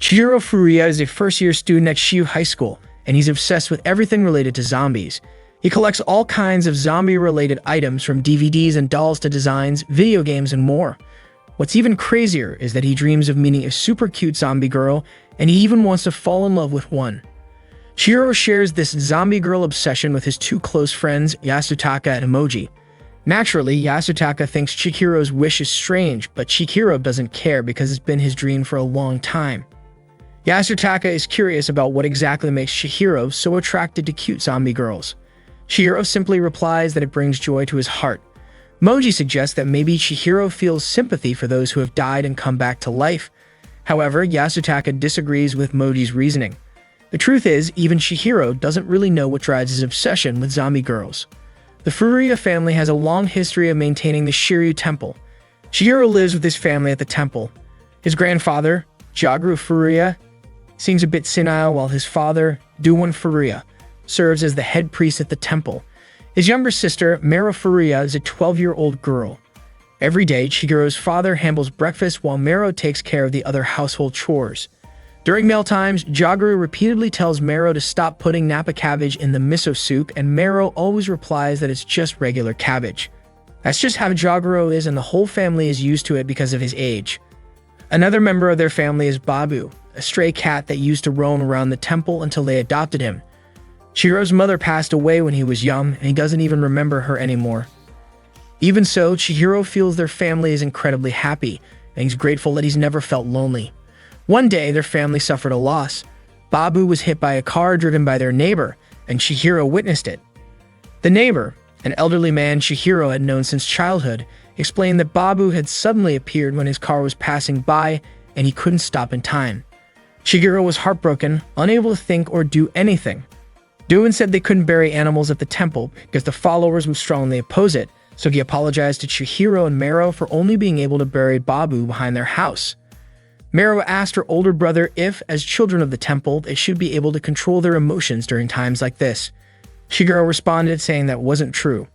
Chihiro Furuya is a first-year student at Shiyu High School, and he's obsessed with everything related to zombies. He collects all kinds of zombie-related items from DVDs and dolls to designs, video games, and more. What's even crazier is that he dreams of meeting a super cute zombie girl, and he even wants to fall in love with one. Chihiro shares this zombie girl obsession with his two close friends, Yasutaka and Emoji. Naturally, Yasutaka thinks Chihiro's wish is strange, but Chihiro doesn't care because it's been his dream for a long time. Yasutaka is curious about what exactly makes Chihiro so attracted to cute zombie girls. Chihiro simply replies that it brings joy to his heart. Moji suggests that maybe Chihiro feels sympathy for those who have died and come back to life. However, Yasutaka disagrees with Moji's reasoning. The truth is, even Chihiro doesn't really know what drives his obsession with zombie girls. The Furuya family has a long history of maintaining the Shiryu Temple. Chihiro lives with his family at the temple. His grandfather, Jaguru Furuya, seems a bit senile, while his father, Duwan Furuya, serves as the head priest at the temple. His younger sister, Mero Furuya, is a 12-year-old girl. Every day, Chihiro's father handles breakfast while Mero takes care of the other household chores. During mealtimes, Jaguru repeatedly tells Mero to stop putting Napa cabbage in the miso soup, and Mero always replies that it's just regular cabbage. That's just how Jaguru is, and the whole family is used to it because of his age. Another member of their family is Babu, a stray cat that used to roam around the temple until they adopted him. Chihiro's mother passed away when he was young, and he doesn't even remember her anymore. Even so, Chihiro feels their family is incredibly happy, and he's grateful that he's never felt lonely. One day, their family suffered a loss. Babu was hit by a car driven by their neighbor, and Chihiro witnessed it. The neighbor, an elderly man Chihiro had known since childhood, explained that Babu had suddenly appeared when his car was passing by, and he couldn't stop in time. Chihiro was heartbroken, unable to think or do anything. Duan said they couldn't bury animals at the temple because the followers would strongly oppose it, so he apologized to Chihiro and Mero for only being able to bury Babu behind their house. Mero asked her older brother if, as children of the temple, they should be able to control their emotions during times like this. Chihiro responded, saying that wasn't true.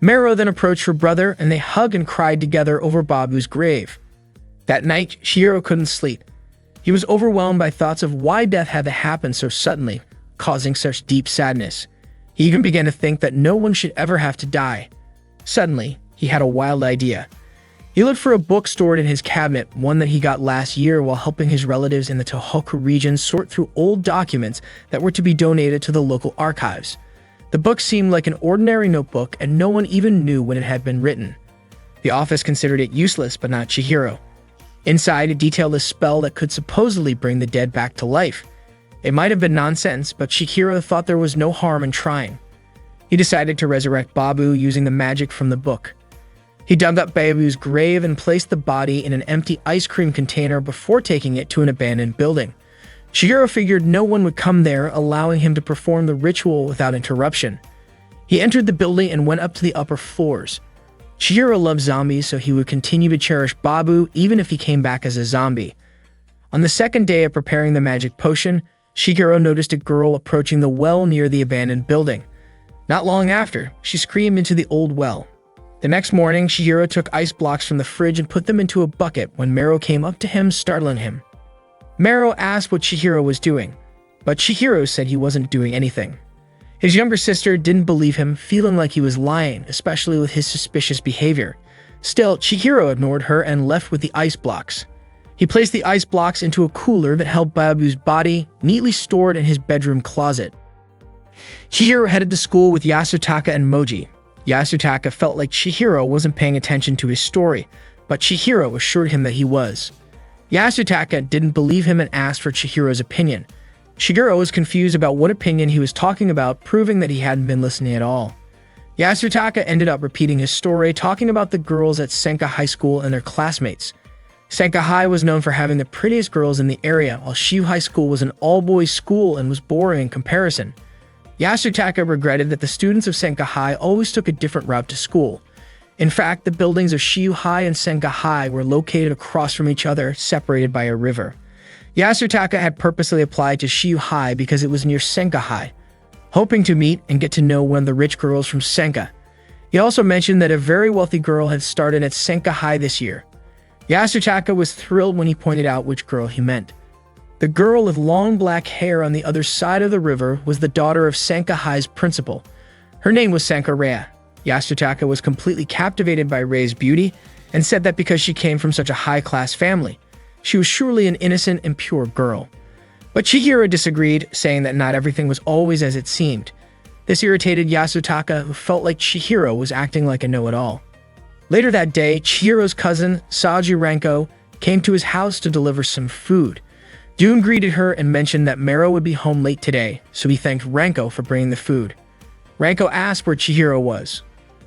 Mero then approached her brother, and they hugged and cried together over Babu's grave. That night, Chihiro couldn't sleep. He was overwhelmed by thoughts of why death had to happen so suddenly, causing such deep sadness. He even began to think that no one should ever have to die. Suddenly, he had a wild idea. He looked for a book stored in his cabinet, one that he got last year while helping his relatives in the Tohoku region sort through old documents that were to be donated to the local archives. The book seemed like an ordinary notebook, and no one even knew when it had been written. The office considered it useless, but not Chihiro. Inside, it detailed a spell that could supposedly bring the dead back to life. It might have been nonsense, but Chihiro thought there was no harm in trying. He decided to resurrect Babu using the magic from the book. He dug up Babu's grave and placed the body in an empty ice cream container before taking it to an abandoned building. Chihiro figured no one would come there, allowing him to perform the ritual without interruption. He entered the building and went up to the upper floors. Chihiro loved zombies, so he would continue to cherish Babu even if he came back as a zombie. On the second day of preparing the magic potion, Chihiro noticed a girl approaching the well near the abandoned building. Not long after, she screamed into the old well. The next morning, Chihiro took ice blocks from the fridge and put them into a bucket when Mero came up to him, startling him. Mero asked what Chihiro was doing, but Chihiro said he wasn't doing anything. His younger sister didn't believe him, feeling like he was lying, especially with his suspicious behavior. Still, Chihiro ignored her and left with the ice blocks. He placed the ice blocks into a cooler that held Babu's body, neatly stored in his bedroom closet. Chihiro headed to school with Yasutaka and Moji. Yasutaka felt like Chihiro wasn't paying attention to his story, but Chihiro assured him that he was. Yasutaka didn't believe him and asked for Chihiro's opinion. Chihiro was confused about what opinion he was talking about, proving that he hadn't been listening at all. Yasutaka ended up repeating his story, talking about the girls at Senka High School and their classmates. Senka High was known for having the prettiest girls in the area, while Shiyu High School was an all-boys school and was boring in comparison. Yasutaka regretted that the students of Senka High always took a different route to school. In fact, the buildings of Shiyu High and Senka High were located across from each other, separated by a river. Yasutaka had purposely applied to Shiyu High because it was near Senka High, hoping to meet and get to know one of the rich girls from Senka. He also mentioned that a very wealthy girl had started at Senka High this year. Yasutaka was thrilled when he pointed out which girl he meant. The girl with long black hair on the other side of the river was the daughter of Sanka High's principal. Her name was Sanka Rhea. Yasutaka was completely captivated by Rei's beauty and said that because she came from such a high-class family, she was surely an innocent and pure girl. But Chihiro disagreed, saying that not everything was always as it seemed. This irritated Yasutaka, who felt like Chihiro was acting like a know-it-all. Later that day, Chihiro's cousin, Saju Ranko, came to his house to deliver some food. Dune greeted her and mentioned that Mero would be home late today, so he thanked Ranko for bringing the food. Ranko asked where Chihiro was.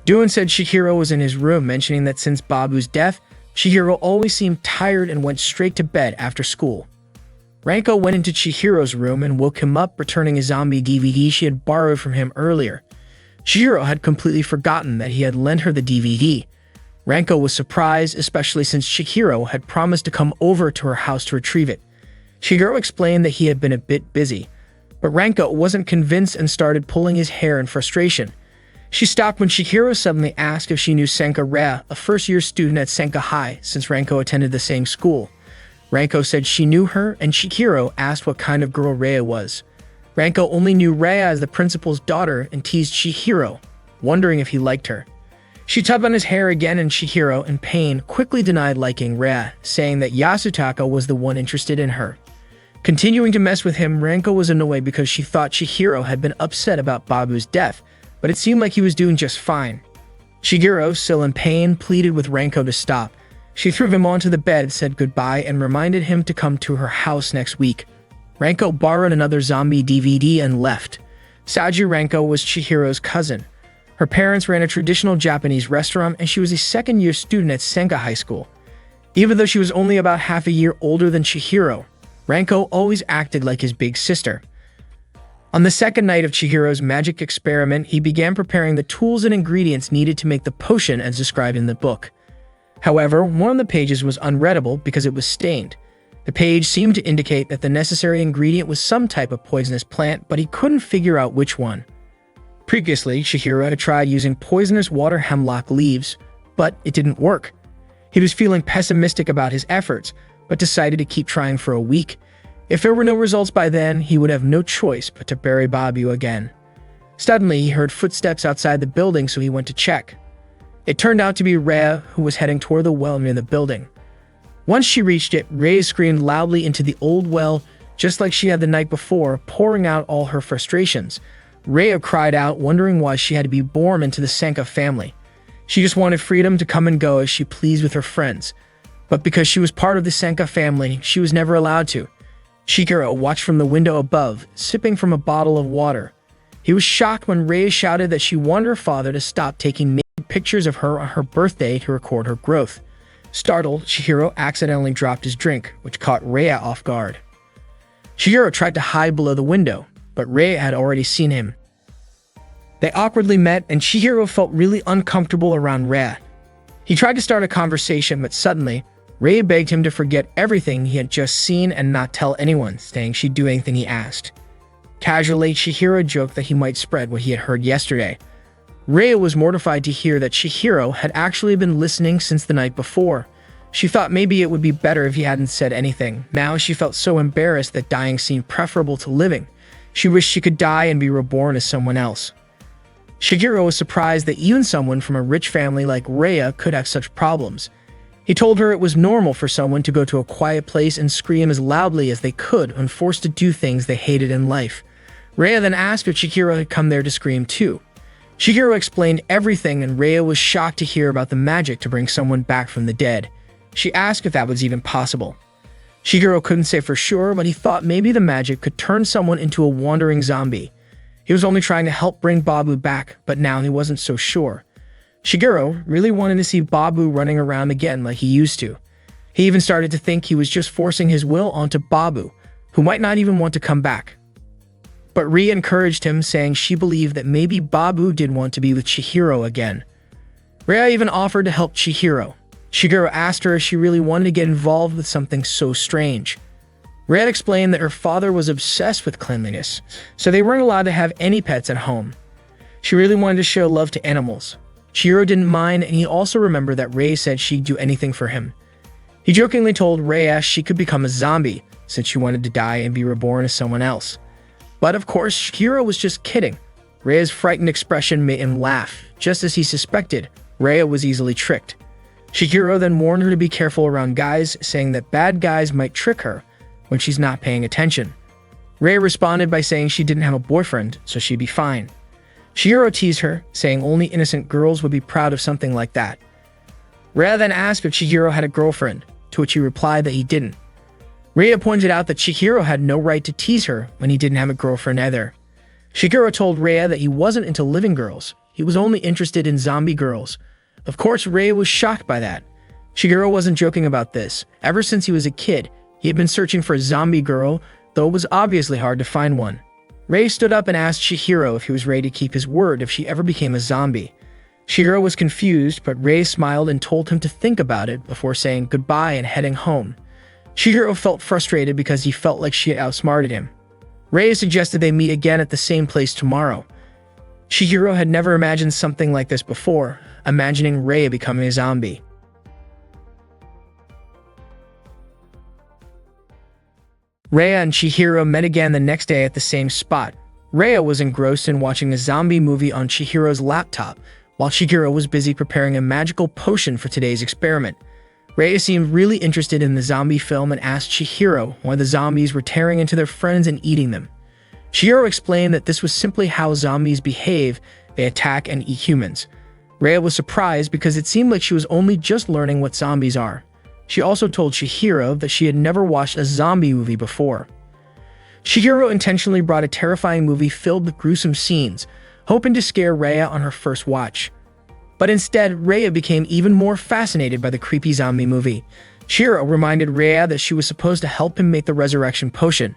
Dune said Chihiro was in his room, mentioning that since Babu's death, Chihiro always seemed tired and went straight to bed after school. Ranko went into Chihiro's room and woke him up, returning a zombie DVD she had borrowed from him earlier. Chihiro had completely forgotten that he had lent her the DVD. Ranko was surprised, especially since Chihiro had promised to come over to her house to retrieve it. Chihiro explained that he had been a bit busy, but Ranko wasn't convinced and started pulling his hair in frustration. She stopped when Chihiro suddenly asked if she knew Sanka Rhea, a first-year student at Sanka High, since Ranko attended the same school. Ranko said she knew her, and Chihiro asked what kind of girl Rhea was. Ranko only knew Rhea as the principal's daughter and teased Chihiro, wondering if he liked her. She tugged on his hair again, and Chihiro, in pain, quickly denied liking Rhea, saying that Yasutaka was the one interested in her. Continuing to mess with him, Ranko was annoyed because she thought Chihiro had been upset about Babu's death, but it seemed like he was doing just fine. Chihiro, still in pain, pleaded with Ranko to stop. She threw him onto the bed, said goodbye, and reminded him to come to her house next week. Ranko borrowed another zombie DVD and left. Saju Ranko was Chihiro's cousin. Her parents ran a traditional Japanese restaurant, and she was a second-year student at Sanka High School. Even though she was only about half a year older than Chihiro, Ranko always acted like his big sister. On the second night of Chihiro's magic experiment, he began preparing the tools and ingredients needed to make the potion as described in the book. However, one of the pages was unreadable because it was stained. The page seemed to indicate that the necessary ingredient was some type of poisonous plant, but he couldn't figure out which one. Previously, Chihiro had tried using poisonous water hemlock leaves, but it didn't work. He was feeling pessimistic about his efforts, but decided to keep trying for a week. If there were no results by then, he would have no choice but to bury Babu again. Suddenly, he heard footsteps outside the building, so he went to check. It turned out to be Rhea, who was heading toward the well near the building. Once she reached it, Rhea screamed loudly into the old well, just like she had the night before, pouring out all her frustrations. Rhea cried out, wondering why she had to be born into the Sanka family. She just wanted freedom to come and go as she pleased with her friends. But because she was part of the Sanka family, she was never allowed to. Chihiro watched from the window above, sipping from a bottle of water. He was shocked when Rhea shouted that she wanted her father to stop taking naked pictures of her on her birthday to record her growth. Startled, Chihiro accidentally dropped his drink, which caught Rhea off guard. Chihiro tried to hide below the window, but Rhea had already seen him. They awkwardly met, and Chihiro felt really uncomfortable around Rhea. He tried to start a conversation, but suddenly, Rhea begged him to forget everything he had just seen and not tell anyone, saying she'd do anything he asked. Casually, Chihiro joked that he might spread what he had heard yesterday. Rhea was mortified to hear that Chihiro had actually been listening since the night before. She thought maybe it would be better if he hadn't said anything. Now she felt so embarrassed that dying seemed preferable to living. She wished she could die and be reborn as someone else. Chihiro was surprised that even someone from a rich family like Rhea could have such problems. He told her it was normal for someone to go to a quiet place and scream as loudly as they could when forced to do things they hated in life. Rhea then asked if Chihiro had come there to scream too. Chihiro explained everything, and Rhea was shocked to hear about the magic to bring someone back from the dead. She asked if that was even possible. Chihiro couldn't say for sure, but he thought maybe the magic could turn someone into a wandering zombie. He was only trying to help bring Babu back, but now he wasn't so sure. Chihiro really wanted to see Babu running around again like he used to. He even started to think he was just forcing his will onto Babu, who might not even want to come back. But Rhea encouraged him, saying she believed that maybe Babu did want to be with Chihiro again. Rhea even offered to help Chihiro. Chihiro asked her if she really wanted to get involved with something so strange. Rhea explained that her father was obsessed with cleanliness, so they weren't allowed to have any pets at home. She really wanted to show love to animals. Chihiro didn't mind, and he also remembered that Rhea said she'd do anything for him. He jokingly told Rhea she could become a zombie, since she wanted to die and be reborn as someone else. But of course, Chihiro was just kidding. Reia's frightened expression made him laugh. Just as he suspected, Reia was easily tricked. Chihiro then warned her to be careful around guys, saying that bad guys might trick her when she's not paying attention. Reia responded by saying she didn't have a boyfriend, so she'd be fine. Chihiro teased her, saying only innocent girls would be proud of something like that. Reia then asked if Chihiro had a girlfriend, to which he replied that he didn't. Reia pointed out that Chihiro had no right to tease her when he didn't have a girlfriend either. Chihiro told Reia that he wasn't into living girls, he was only interested in zombie girls. Of course, Reia was shocked by that. Chihiro wasn't joking about this. Ever since he was a kid, he had been searching for a zombie girl, though it was obviously hard to find one. Reia stood up and asked Chihiro if he was ready to keep his word if she ever became a zombie. Chihiro was confused, but Reia smiled and told him to think about it before saying goodbye and heading home. Chihiro felt frustrated because he felt like she had outsmarted him. Reia suggested they meet again at the same place tomorrow. Chihiro had never imagined something like this before, imagining Reia becoming a zombie. Reia and Chihiro met again the next day at the same spot. Reia was engrossed in watching a zombie movie on Chihiro's laptop, while Chihiro was busy preparing a magical potion for today's experiment. Reia seemed really interested in the zombie film and asked Chihiro why the zombies were tearing into their friends and eating them. Chihiro explained that this was simply how zombies behave, they attack and eat humans. Reia was surprised because it seemed like she was only just learning what zombies are. She also told Chihiro that she had never watched a zombie movie before. Chihiro intentionally brought a terrifying movie filled with gruesome scenes, hoping to scare Reia on her first watch. But instead, Reia became even more fascinated by the creepy zombie movie. Chihiro reminded Reia that she was supposed to help him make the resurrection potion.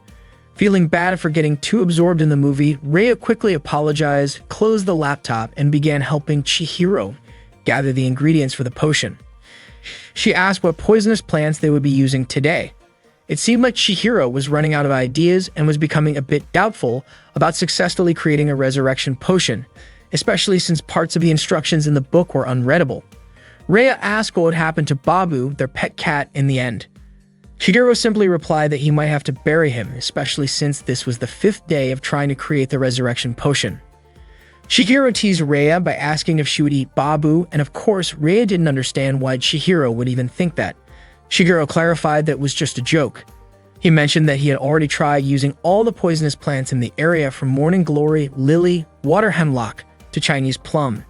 Feeling bad for getting too absorbed in the movie, Reia quickly apologized, closed the laptop, and began helping Chihiro gather the ingredients for the potion. She asked what poisonous plants they would be using today. It seemed like Chihiro was running out of ideas and was becoming a bit doubtful about successfully creating a resurrection potion, especially since parts of the instructions in the book were unreadable. Reia asked what would happen to Babu, their pet cat, in the end. Chihiro simply replied that he might have to bury him, especially since this was the 5th day of trying to create the resurrection potion. Chihiro teased Reia by asking if she would eat Babu, and of course, Reia didn't understand why Chihiro would even think that. Chihiro clarified that it was just a joke. He mentioned that he had already tried using all the poisonous plants in the area from morning glory, lily, water hemlock, to Chinese plum.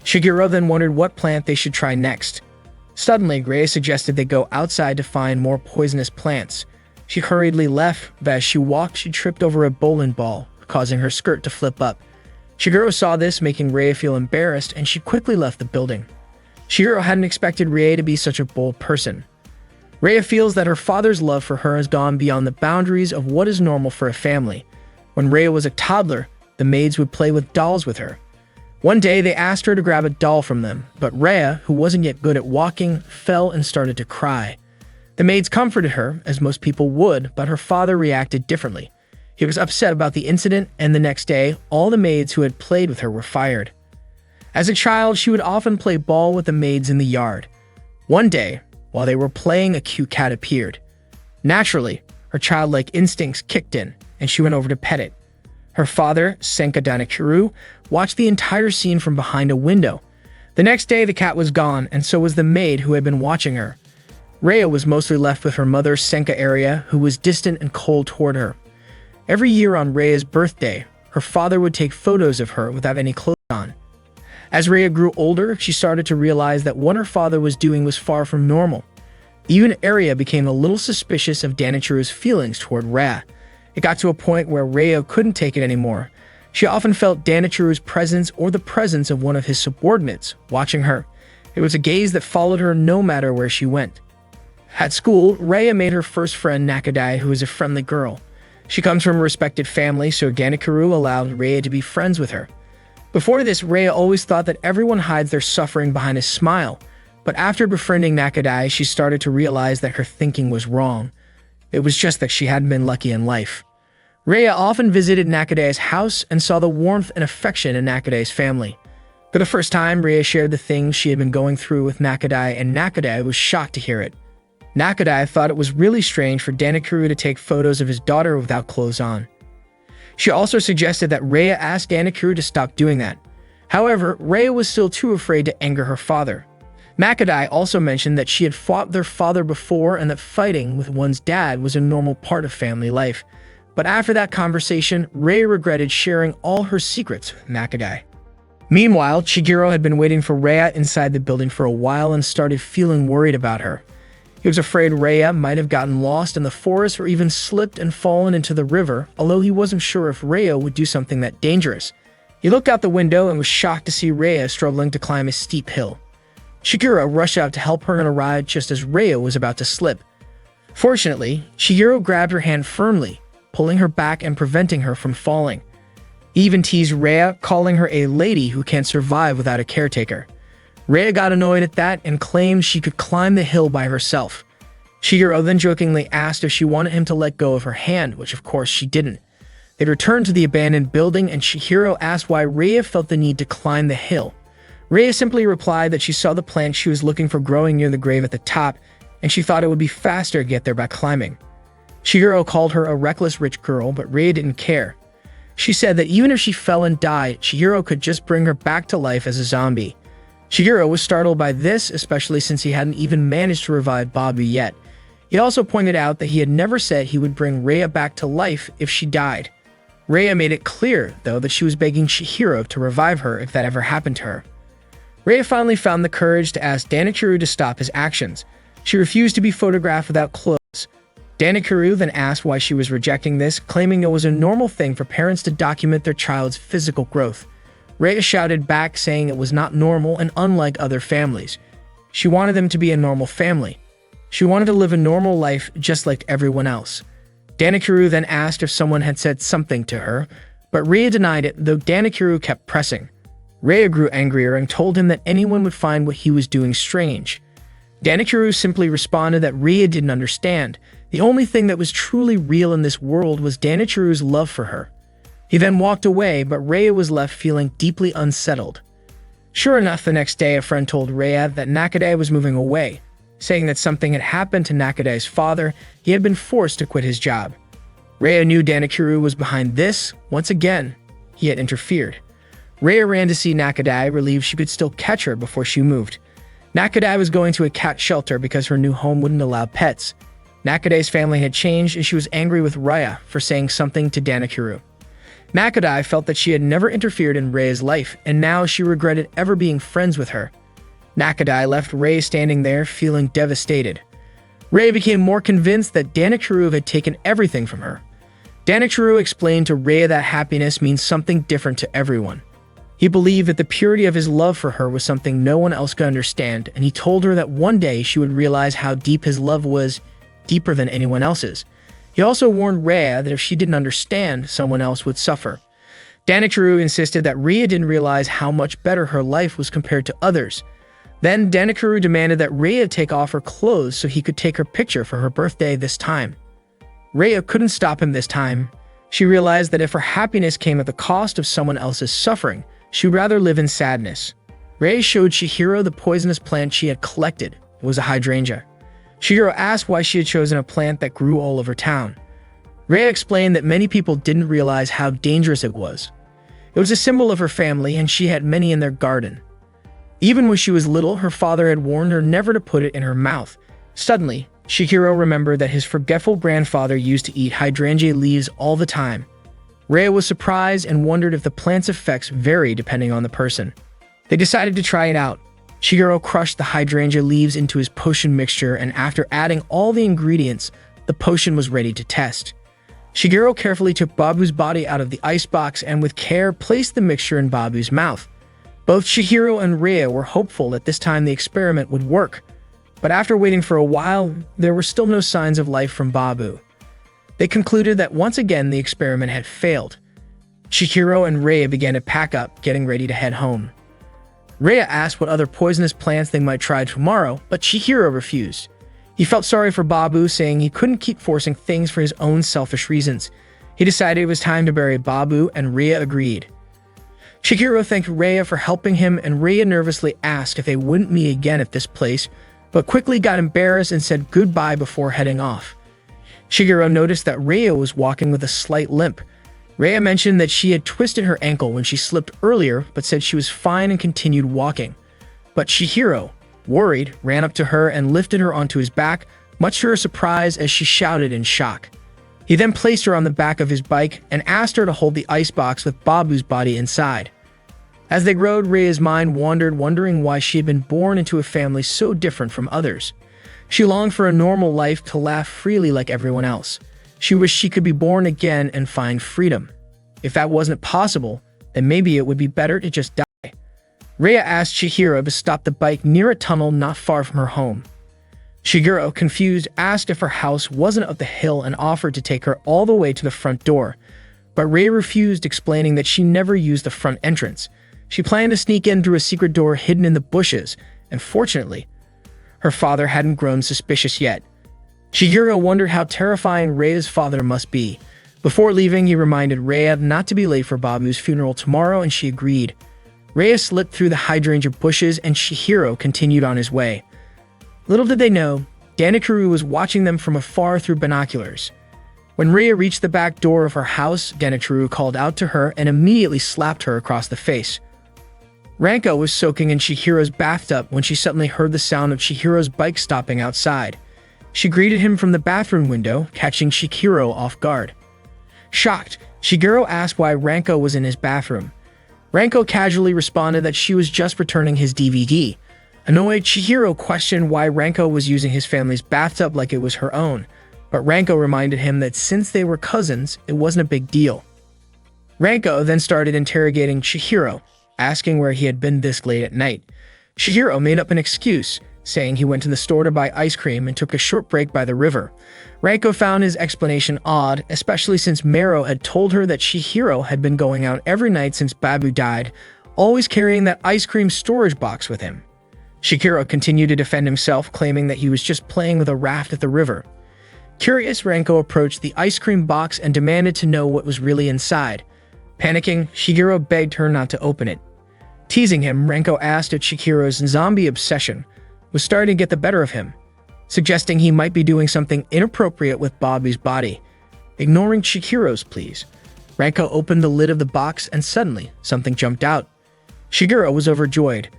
Chihiro then wondered what plant they should try next. Suddenly, Reia suggested they go outside to find more poisonous plants. She hurriedly left, but as she walked, she tripped over a bowling ball, causing her skirt to flip up. Chihiro saw this, making Reia feel embarrassed, and she quickly left the building. Chihiro hadn't expected Reia to be such a bold person. Reia feels that her father's love for her has gone beyond the boundaries of what is normal for a family. When Reia was a toddler, the maids would play with dolls with her. One day, they asked her to grab a doll from them, but Reia, who wasn't yet good at walking, fell and started to cry. The maids comforted her, as most people would, but her father reacted differently. He was upset about the incident, and the next day, all the maids who had played with her were fired. As a child, she would often play ball with the maids in the yard. One day, while they were playing, a cute cat appeared. Naturally, her childlike instincts kicked in, and she went over to pet it. Her father, Senka Danakuru, watched the entire scene from behind a window. The next day, the cat was gone, and so was the maid who had been watching her. Reia was mostly left with her mother, Senka Area, who was distant and cold toward her. Every year on Reia's birthday, her father would take photos of her without any clothes on. As Reia grew older, she started to realize that what her father was doing was far from normal. Even Area became a little suspicious of Danichiru's feelings toward Reia. It got to a point where Reia couldn't take it anymore. She often felt Danichiru's presence or the presence of one of his subordinates watching her. It was a gaze that followed her no matter where she went. At school, Reia made her first friend Nakadai, who is a friendly girl. She comes from a respected family, so Danichiru allowed Reia to be friends with her. Before this, Reia always thought that everyone hides their suffering behind a smile, but after befriending Nakadai, she started to realize that her thinking was wrong. It was just that she hadn't been lucky in life. Reia often visited Nakadai's house and saw the warmth and affection in Nakadai's family. For the first time, Reia shared the things she had been going through with Nakadai, and Nakadai was shocked to hear it. Nakadai thought it was really strange for Danakuru to take photos of his daughter without clothes on. She also suggested that Rhea ask Danakuru to stop doing that. However, Rhea was still too afraid to anger her father. Nakadai also mentioned that she had fought their father before and that fighting with one's dad was a normal part of family life. But after that conversation, Rhea regretted sharing all her secrets with Nakadai. Meanwhile, Chihiro had been waiting for Rhea inside the building for a while and started feeling worried about her. He was afraid Rhea might have gotten lost in the forest or even slipped and fallen into the river, although he wasn't sure if Rhea would do something that dangerous. He looked out the window and was shocked to see Rhea struggling to climb a steep hill. Chihiro rushed out to help her and arrived just as Rhea was about to slip. Fortunately, Chihiro grabbed her hand firmly, pulling her back and preventing her from falling. He even teased Rhea, calling her a lady who can't survive without a caretaker. Rhea got annoyed at that and claimed she could climb the hill by herself. Chihiro then jokingly asked if she wanted him to let go of her hand, which of course she didn't. They returned to the abandoned building and Chihiro asked why Rhea felt the need to climb the hill. Rhea simply replied that she saw the plant she was looking for growing near the grave at the top, and she thought it would be faster to get there by climbing. Chihiro called her a reckless rich girl, but Rhea didn't care. She said that even if she fell and died, Chihiro could just bring her back to life as a zombie. Chihiro was startled by this, especially since he hadn't even managed to revive Babu yet. He also pointed out that he had never said he would bring Rhea back to life if she died. Rhea made it clear, though, that she was begging Chihiro to revive her if that ever happened to her. Rhea finally found the courage to ask Danakuru to stop his actions. She refused to be photographed without clothes. Danakuru then asked why she was rejecting this, claiming it was a normal thing for parents to document their child's physical growth. Rhea shouted back, saying it was not normal and unlike other families. She wanted them to be a normal family. She wanted to live a normal life just like everyone else. Danakuru then asked if someone had said something to her, but Rhea denied it, though Danakuru kept pressing. Rhea grew angrier and told him that anyone would find what he was doing strange. Danakuru simply responded that Rhea didn't understand. The only thing that was truly real in this world was Danakuru's love for her. He then walked away, but Rhea was left feeling deeply unsettled. Sure enough, the next day a friend told Rhea that Nakadai was moving away, saying that something had happened to Nakadai's father. He had been forced to quit his job. Rhea knew Danakuru was behind this. Once again, he had interfered. Rhea ran to see Nakadai, relieved she could still catch her before she moved. Nakadai was going to a cat shelter because her new home wouldn't allow pets. Nakadai's family had changed and she was angry with Rhea for saying something to Danakuru. Nakadai felt that she had never interfered in Rhea's life, and now she regretted ever being friends with her. Nakadai left Rhea standing there, feeling devastated. Rhea became more convinced that Danakuru had taken everything from her. Danakuru explained to Rhea that happiness means something different to everyone. He believed that the purity of his love for her was something no one else could understand, and he told her that one day she would realize how deep his love was, deeper than anyone else's. He also warned Rhea that if she didn't understand, someone else would suffer. Danakuru insisted that Rhea didn't realize how much better her life was compared to others. Then Danakuru demanded that Rhea take off her clothes so he could take her picture for her birthday this time. Rhea couldn't stop him this time. She realized that if her happiness came at the cost of someone else's suffering, she would rather live in sadness. Rhea showed Chihiro the poisonous plant she had collected. It was a hydrangea. Chihiro asked why she had chosen a plant that grew all over town. Rhea explained that many people didn't realize how dangerous it was. It was a symbol of her family, and she had many in their garden. Even when she was little, her father had warned her never to put it in her mouth. Suddenly, Chihiro remembered that his forgetful grandfather used to eat hydrangea leaves all the time. Rhea was surprised and wondered if the plant's effects vary depending on the person. They decided to try it out. Chihiro crushed the hydrangea leaves into his potion mixture, and after adding all the ingredients, the potion was ready to test. Chihiro carefully took Babu's body out of the icebox and with care placed the mixture in Babu's mouth. Both Chihiro and Rhea were hopeful that this time the experiment would work, but after waiting for a while, there were still no signs of life from Babu. They concluded that once again the experiment had failed. Chihiro and Rhea began to pack up, getting ready to head home. Rhea asked what other poisonous plants they might try tomorrow, but Chihiro refused. He felt sorry for Babu, saying he couldn't keep forcing things for his own selfish reasons. He decided it was time to bury Babu, and Rhea agreed. Chihiro thanked Rhea for helping him, and Rhea nervously asked if they wouldn't meet again at this place, but quickly got embarrassed and said goodbye before heading off. Shigeru noticed that Rhea was walking with a slight limp. Rhea mentioned that she had twisted her ankle when she slipped earlier, but said she was fine and continued walking. But Chihiro, worried, ran up to her and lifted her onto his back, much to her surprise as she shouted in shock. He then placed her on the back of his bike and asked her to hold the icebox with Babu's body inside. As they rode, Rhea's mind wandered, wondering why she had been born into a family so different from others. She longed for a normal life, to laugh freely like everyone else. She wished she could be born again and find freedom. If that wasn't possible, then maybe it would be better to just die. Rhea asked Chihiro to stop the bike near a tunnel not far from her home. Shigeru, confused, asked if her house wasn't up the hill and offered to take her all the way to the front door. But Rhea refused, explaining that she never used the front entrance. She planned to sneak in through a secret door hidden in the bushes, and fortunately, her father hadn't grown suspicious yet. Shigeru wondered how terrifying Rhea's father must be. Before leaving, he reminded Rhea not to be late for Babu's funeral tomorrow, and she agreed. Rhea slipped through the hydrangea bushes, and Chihiro continued on his way. Little did they know, Ganekuru was watching them from afar through binoculars. When Rhea reached the back door of her house, Ganekuru called out to her and immediately slapped her across the face. Ranko was soaking in Chihiro's bathtub when she suddenly heard the sound of Chihiro's bike stopping outside. She greeted him from the bathroom window, catching Chihiro off guard. Shocked, Shigeru asked why Ranko was in his bathroom. Ranko casually responded that she was just returning his DVD. Annoyed, Chihiro questioned why Ranko was using his family's bathtub like it was her own, but Ranko reminded him that since they were cousins, it wasn't a big deal. Ranko then started interrogating Chihiro, asking where he had been this late at night. Chihiro made up an excuse, saying he went to the store to buy ice cream and took a short break by the river. Ranko found his explanation odd, especially since Mero had told her that Chihiro had been going out every night since Babu died, always carrying that ice cream storage box with him. Chihiro continued to defend himself, claiming that he was just playing with a raft at the river. Curious, Ranko approached the ice cream box and demanded to know what was really inside. Panicking, Shigeru begged her not to open it. Teasing him, Ranko asked if Chihiro's zombie obsession was starting to get the better of him, suggesting he might be doing something inappropriate with Babu's body. Ignoring Chihiro's pleas, Ranko opened the lid of the box and suddenly something jumped out. Shigeru was overjoyed.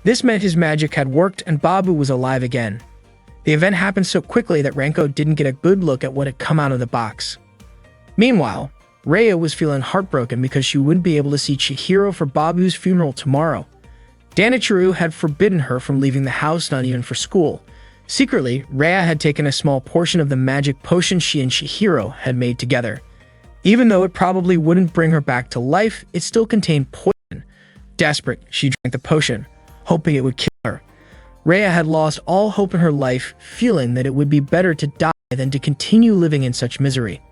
This meant his magic had worked and Babu was alive again. The event happened so quickly that Ranko didn't get a good look at what had come out of the box. Meanwhile, Rhea was feeling heartbroken because she wouldn't be able to see Chihiro for Babu's funeral tomorrow. Danichiro had forbidden her from leaving the house, not even for school. Secretly, Rhea had taken a small portion of the magic potion she and Chihiro had made together. Even though it probably wouldn't bring her back to life, it still contained poison. Desperate, she drank the potion, hoping it would kill her. Rhea had lost all hope in her life, feeling that it would be better to die than to continue living in such misery.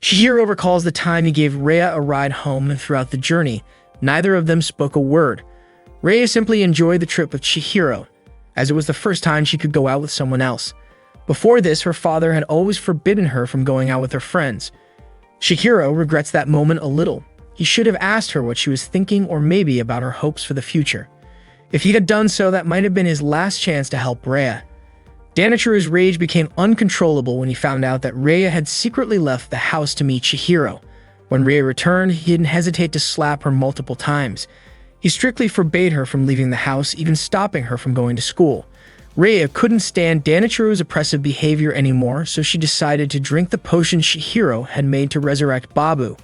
Chihiro recalls the time he gave Rhea a ride home, and throughout the journey, neither of them spoke a word. Rhea simply enjoyed the trip with Chihiro, as it was the first time she could go out with someone else. Before this, her father had always forbidden her from going out with her friends. Chihiro regrets that moment a little. He should have asked her what she was thinking, or maybe about her hopes for the future. If he had done so, that might have been his last chance to help Rhea. Danichiro's rage became uncontrollable when he found out that Rhea had secretly left the house to meet Chihiro. When Rhea returned, he didn't hesitate to slap her multiple times. He strictly forbade her from leaving the house, even stopping her from going to school. Rhea couldn't stand Danichiro's oppressive behavior anymore, so she decided to drink the potion Chihiro had made to resurrect Babu.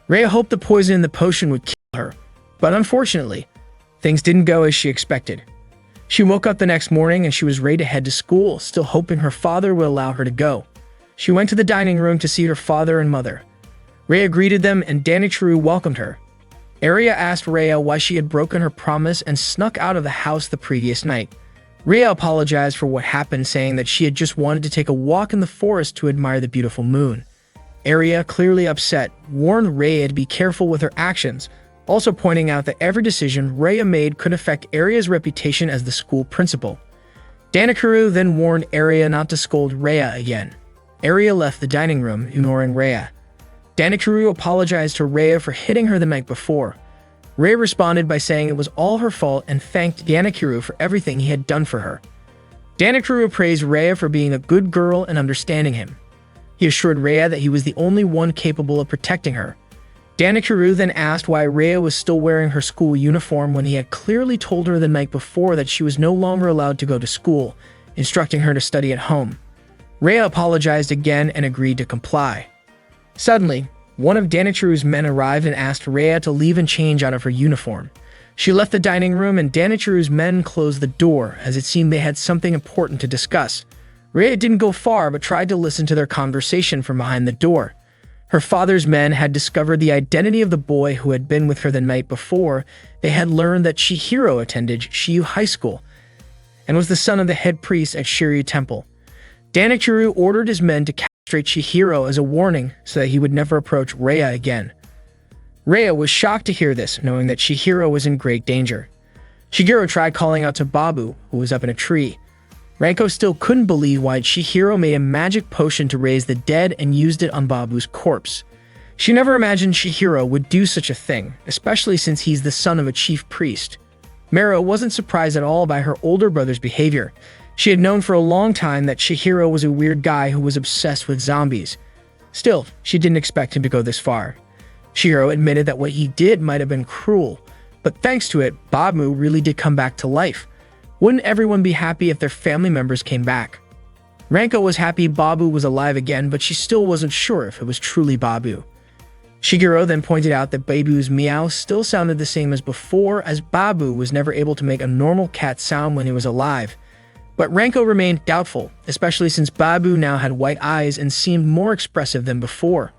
Rhea hoped the poison in the potion would kill her, but unfortunately, things didn't go as she expected. She woke up the next morning and she was ready to head to school, still hoping her father would allow her to go. She went to the dining room to see her father and mother. Rhea greeted them and Danichiro welcomed her. Aria asked Rhea why she had broken her promise and snuck out of the house the previous night. Rhea apologized for what happened, saying that she had just wanted to take a walk in the forest to admire the beautiful moon. Aria, clearly upset, warned Rhea to be careful with her actions, also pointing out that every decision Rhea made could affect Aria's reputation as the school principal. Danichiro then warned Aria not to scold Rhea again. Aria left the dining room, ignoring Rhea. Danichiro apologized to Rhea for hitting her the night before. Rei responded by saying it was all her fault and thanked Danakuru for everything he had done for her. Danakuru praised Rhea for being a good girl and understanding him. He assured Rhea that he was the only one capable of protecting her. Danakuru then asked why Rhea was still wearing her school uniform when he had clearly told her the night before that she was no longer allowed to go to school, instructing her to study at home. Rhea apologized again and agreed to comply. Suddenly, one of Danakuru's men arrived and asked Rhea to leave and change out of her uniform. She left the dining room and Danakuru's men closed the door, as it seemed they had something important to discuss. Rhea didn't go far but tried to listen to their conversation from behind the door. Her father's men had discovered the identity of the boy who had been with her the night before. They had learned that Chihiro attended Shiryu High School and was the son of the head priest at Shiryu Temple. Danakuru ordered his men to castrate Chihiro as a warning so that he would never approach Rhea again. Rhea was shocked to hear this, knowing that Chihiro was in great danger. Shigeru tried calling out to Babu, who was up in a tree. Ranko still couldn't believe why Chihiro made a magic potion to raise the dead and used it on Babu's corpse. She never imagined Chihiro would do such a thing, especially since he's the son of a chief priest. Mero wasn't surprised at all by her older brother's behavior. She had known for a long time that Chihiro was a weird guy who was obsessed with zombies. Still, she didn't expect him to go this far. Chihiro admitted that what he did might have been cruel, but thanks to it, Babu really did come back to life. Wouldn't everyone be happy if their family members came back? Ranko was happy Babu was alive again, but she still wasn't sure if it was truly Babu. Shigeru then pointed out that Babu's meow still sounded the same as before, as Babu was never able to make a normal cat sound when he was alive. But Ranko remained doubtful, especially since Babu now had white eyes and seemed more expressive than before.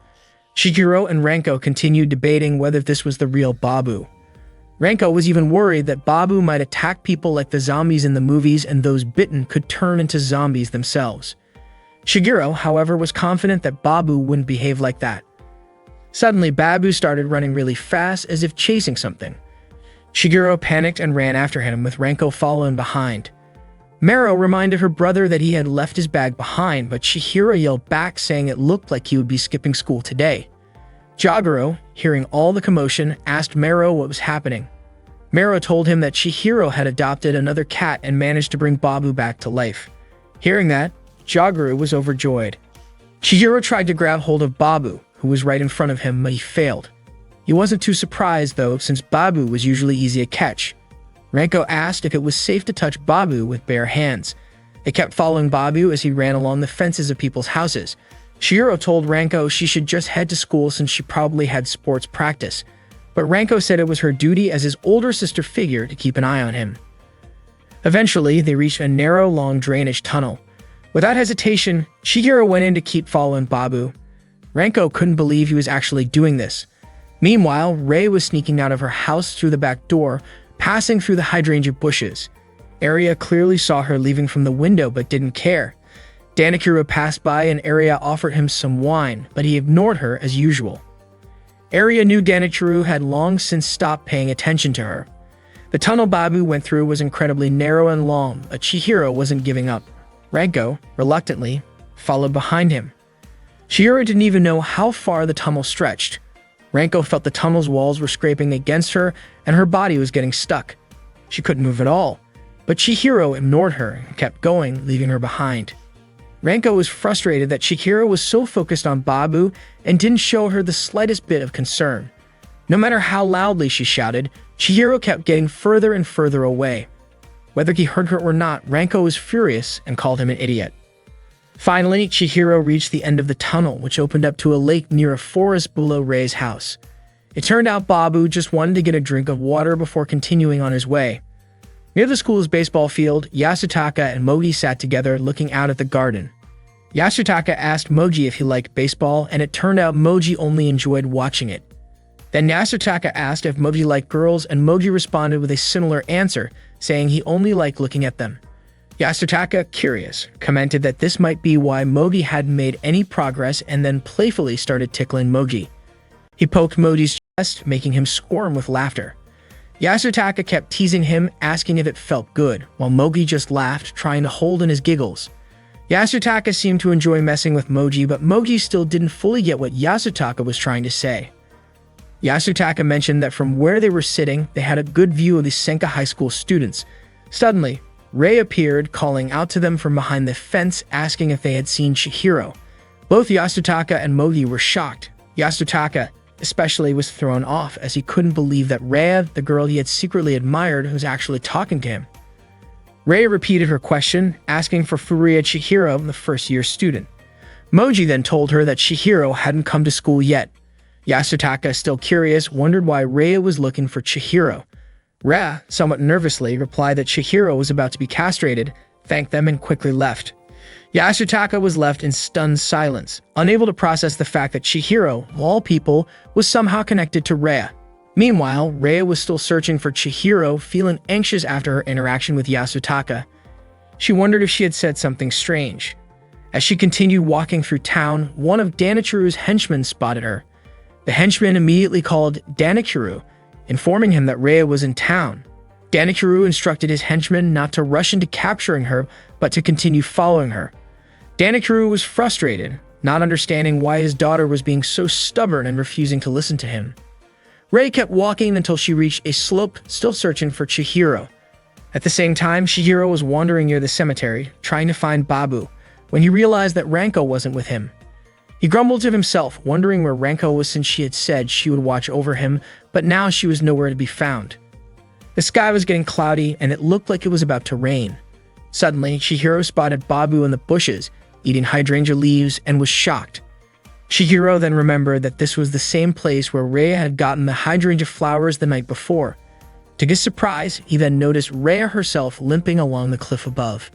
Shigeru and Ranko continued debating whether this was the real Babu. Ranko was even worried that Babu might attack people like the zombies in the movies and those bitten could turn into zombies themselves. Shigeru, however, was confident that Babu wouldn't behave like that. Suddenly, Babu started running really fast as if chasing something. Shigeru panicked and ran after him, with Ranko following behind. Mero reminded her brother that he had left his bag behind, but Chihiro yelled back saying it looked like he would be skipping school today. Jagoro, hearing all the commotion, asked Mero what was happening. Mero told him that Chihiro had adopted another cat and managed to bring Babu back to life. Hearing that, Jagoro was overjoyed. Chihiro tried to grab hold of Babu, who was right in front of him, but he failed. He wasn't too surprised, though, since Babu was usually easy to catch. Ranko asked if it was safe to touch Babu with bare hands. They kept following Babu as he ran along the fences of people's houses. Chihiro told Ranko she should just head to school since she probably had sports practice, but Ranko said it was her duty as his older sister figure to keep an eye on him. Eventually, they reached a narrow, long drainage tunnel. Without hesitation, Chihiro went in to keep following Babu. Ranko couldn't believe he was actually doing this. Meanwhile, Rei was sneaking out of her house through the back door, passing through the hydrangea bushes. Arya clearly saw her leaving from the window but didn't care. Danakuru passed by and Arya offered him some wine, but he ignored her as usual. Arya knew Danakuru had long since stopped paying attention to her. The tunnel Babu went through was incredibly narrow and long, but Chihiro wasn't giving up. Ranko, reluctantly, followed behind him. Chihiro didn't even know how far the tunnel stretched. Ranko felt the tunnel's walls were scraping against her and her body was getting stuck. She couldn't move at all, but Chihiro ignored her and kept going, leaving her behind. Ranko was frustrated that Chihiro was so focused on Babu and didn't show her the slightest bit of concern. No matter how loudly she shouted, Chihiro kept getting further and further away. Whether he heard her or not, Ranko was furious and called him an idiot. Finally, Chihiro reached the end of the tunnel, which opened up to a lake near a forest below Rei's house. It turned out Babu just wanted to get a drink of water before continuing on his way. Near the school's baseball field, Yasutaka and Moji sat together looking out at the garden. Yasutaka asked Moji if he liked baseball, and it turned out Moji only enjoyed watching it. Then Yasutaka asked if Moji liked girls, and Moji responded with a similar answer, saying he only liked looking at them. Yasutaka, curious, commented that this might be why Moji hadn't made any progress and then playfully started tickling Moji. He poked Moji's chest, making him squirm with laughter. Yasutaka kept teasing him, asking if it felt good, while Moji just laughed, trying to hold in his giggles. Yasutaka seemed to enjoy messing with Moji, but Moji still didn't fully get what Yasutaka was trying to say. Yasutaka mentioned that from where they were sitting, they had a good view of the Senka High School students. Suddenly, Rei appeared, calling out to them from behind the fence, asking if they had seen Chihiro. Both Yasutaka and Mogi were shocked. Yasutaka, especially, was thrown off as he couldn't believe that Rei, the girl he had secretly admired, was actually talking to him. Rei repeated her question, asking for Furuya Chihiro, the first-year student. Mogi then told her that Chihiro hadn't come to school yet. Yasutaka, still curious, wondered why Rei was looking for Chihiro. Rei, somewhat nervously, replied that Chihiro was about to be castrated, thanked them, and quickly left. Yasutaka was left in stunned silence, unable to process the fact that Chihiro, of all people, was somehow connected to Rei. Meanwhile, Rei was still searching for Chihiro, feeling anxious after her interaction with Yasutaka. She wondered if she had said something strange. As she continued walking through town, one of Danichiru's henchmen spotted her. The henchman immediately called Danichiru, informing him that Rei was in town. Danichiru instructed his henchmen not to rush into capturing her, but to continue following her. Danichiru was frustrated, not understanding why his daughter was being so stubborn and refusing to listen to him. Rei kept walking until she reached a slope, still searching for Chihiro. At the same time, Chihiro was wandering near the cemetery, trying to find Babu, when he realized that Ranko wasn't with him. He grumbled to himself, wondering where Ranko was since she had said she would watch over him, but now she was nowhere to be found. The sky was getting cloudy, and it looked like it was about to rain. Suddenly, Chihiro spotted Babu in the bushes, eating hydrangea leaves, and was shocked. Chihiro then remembered that this was the same place where Rei had gotten the hydrangea flowers the night before. To his surprise, he then noticed Rei herself limping along the cliff above.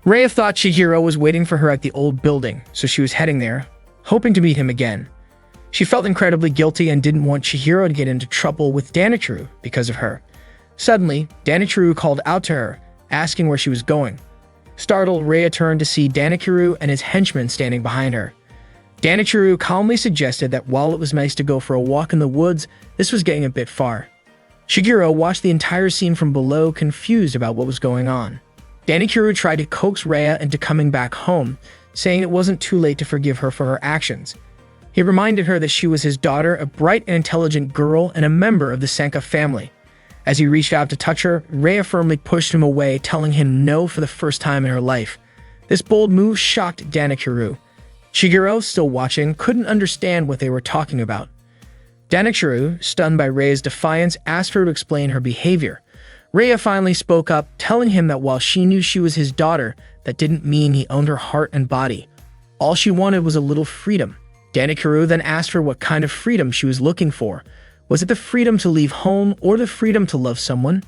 Rei thought Chihiro was waiting for her at the old building, so she was heading there, hoping to meet him again. She felt incredibly guilty and didn't want Chihiro to get into trouble with Danichiru because of her. Suddenly, Danichiru called out to her, asking where she was going. Startled, Rei turned to see Danichiru and his henchmen standing behind her. Danichiru calmly suggested that while it was nice to go for a walk in the woods, this was getting a bit far. Chihiro watched the entire scene from below, confused about what was going on. Danichiru tried to coax Rei into coming back home, saying it wasn't too late to forgive her for her actions. He reminded her that she was his daughter, a bright and intelligent girl, and a member of the Senka family. As he reached out to touch her, Rei firmly pushed him away, telling him no for the first time in her life. This bold move shocked Danichiru. Chihiro, still watching, couldn't understand what they were talking about. Danichiru, stunned by Rei's defiance, asked her to explain her behavior. Rei finally spoke up, telling him that while she knew she was his daughter, that didn't mean he owned her heart and body. All she wanted was a little freedom. Danichiru then asked her what kind of freedom she was looking for. Was it the freedom to leave home or the freedom to love someone?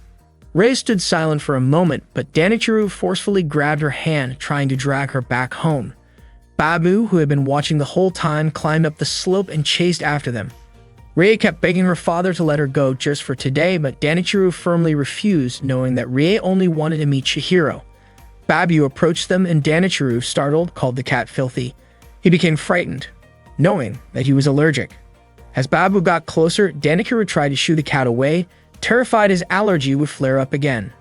Rei stood silent for a moment, but Danichiru forcefully grabbed her hand, trying to drag her back home. Babu, who had been watching the whole time, climbed up the slope and chased after them. Rei kept begging her father to let her go just for today, but Danichiru firmly refused, knowing that Rei only wanted to meet Chihiro. Babu approached them, and Danichiru, startled, called the cat filthy. He became frightened, knowing that he was allergic. As Babu got closer, Danichiru tried to shoo the cat away, terrified his allergy would flare up again.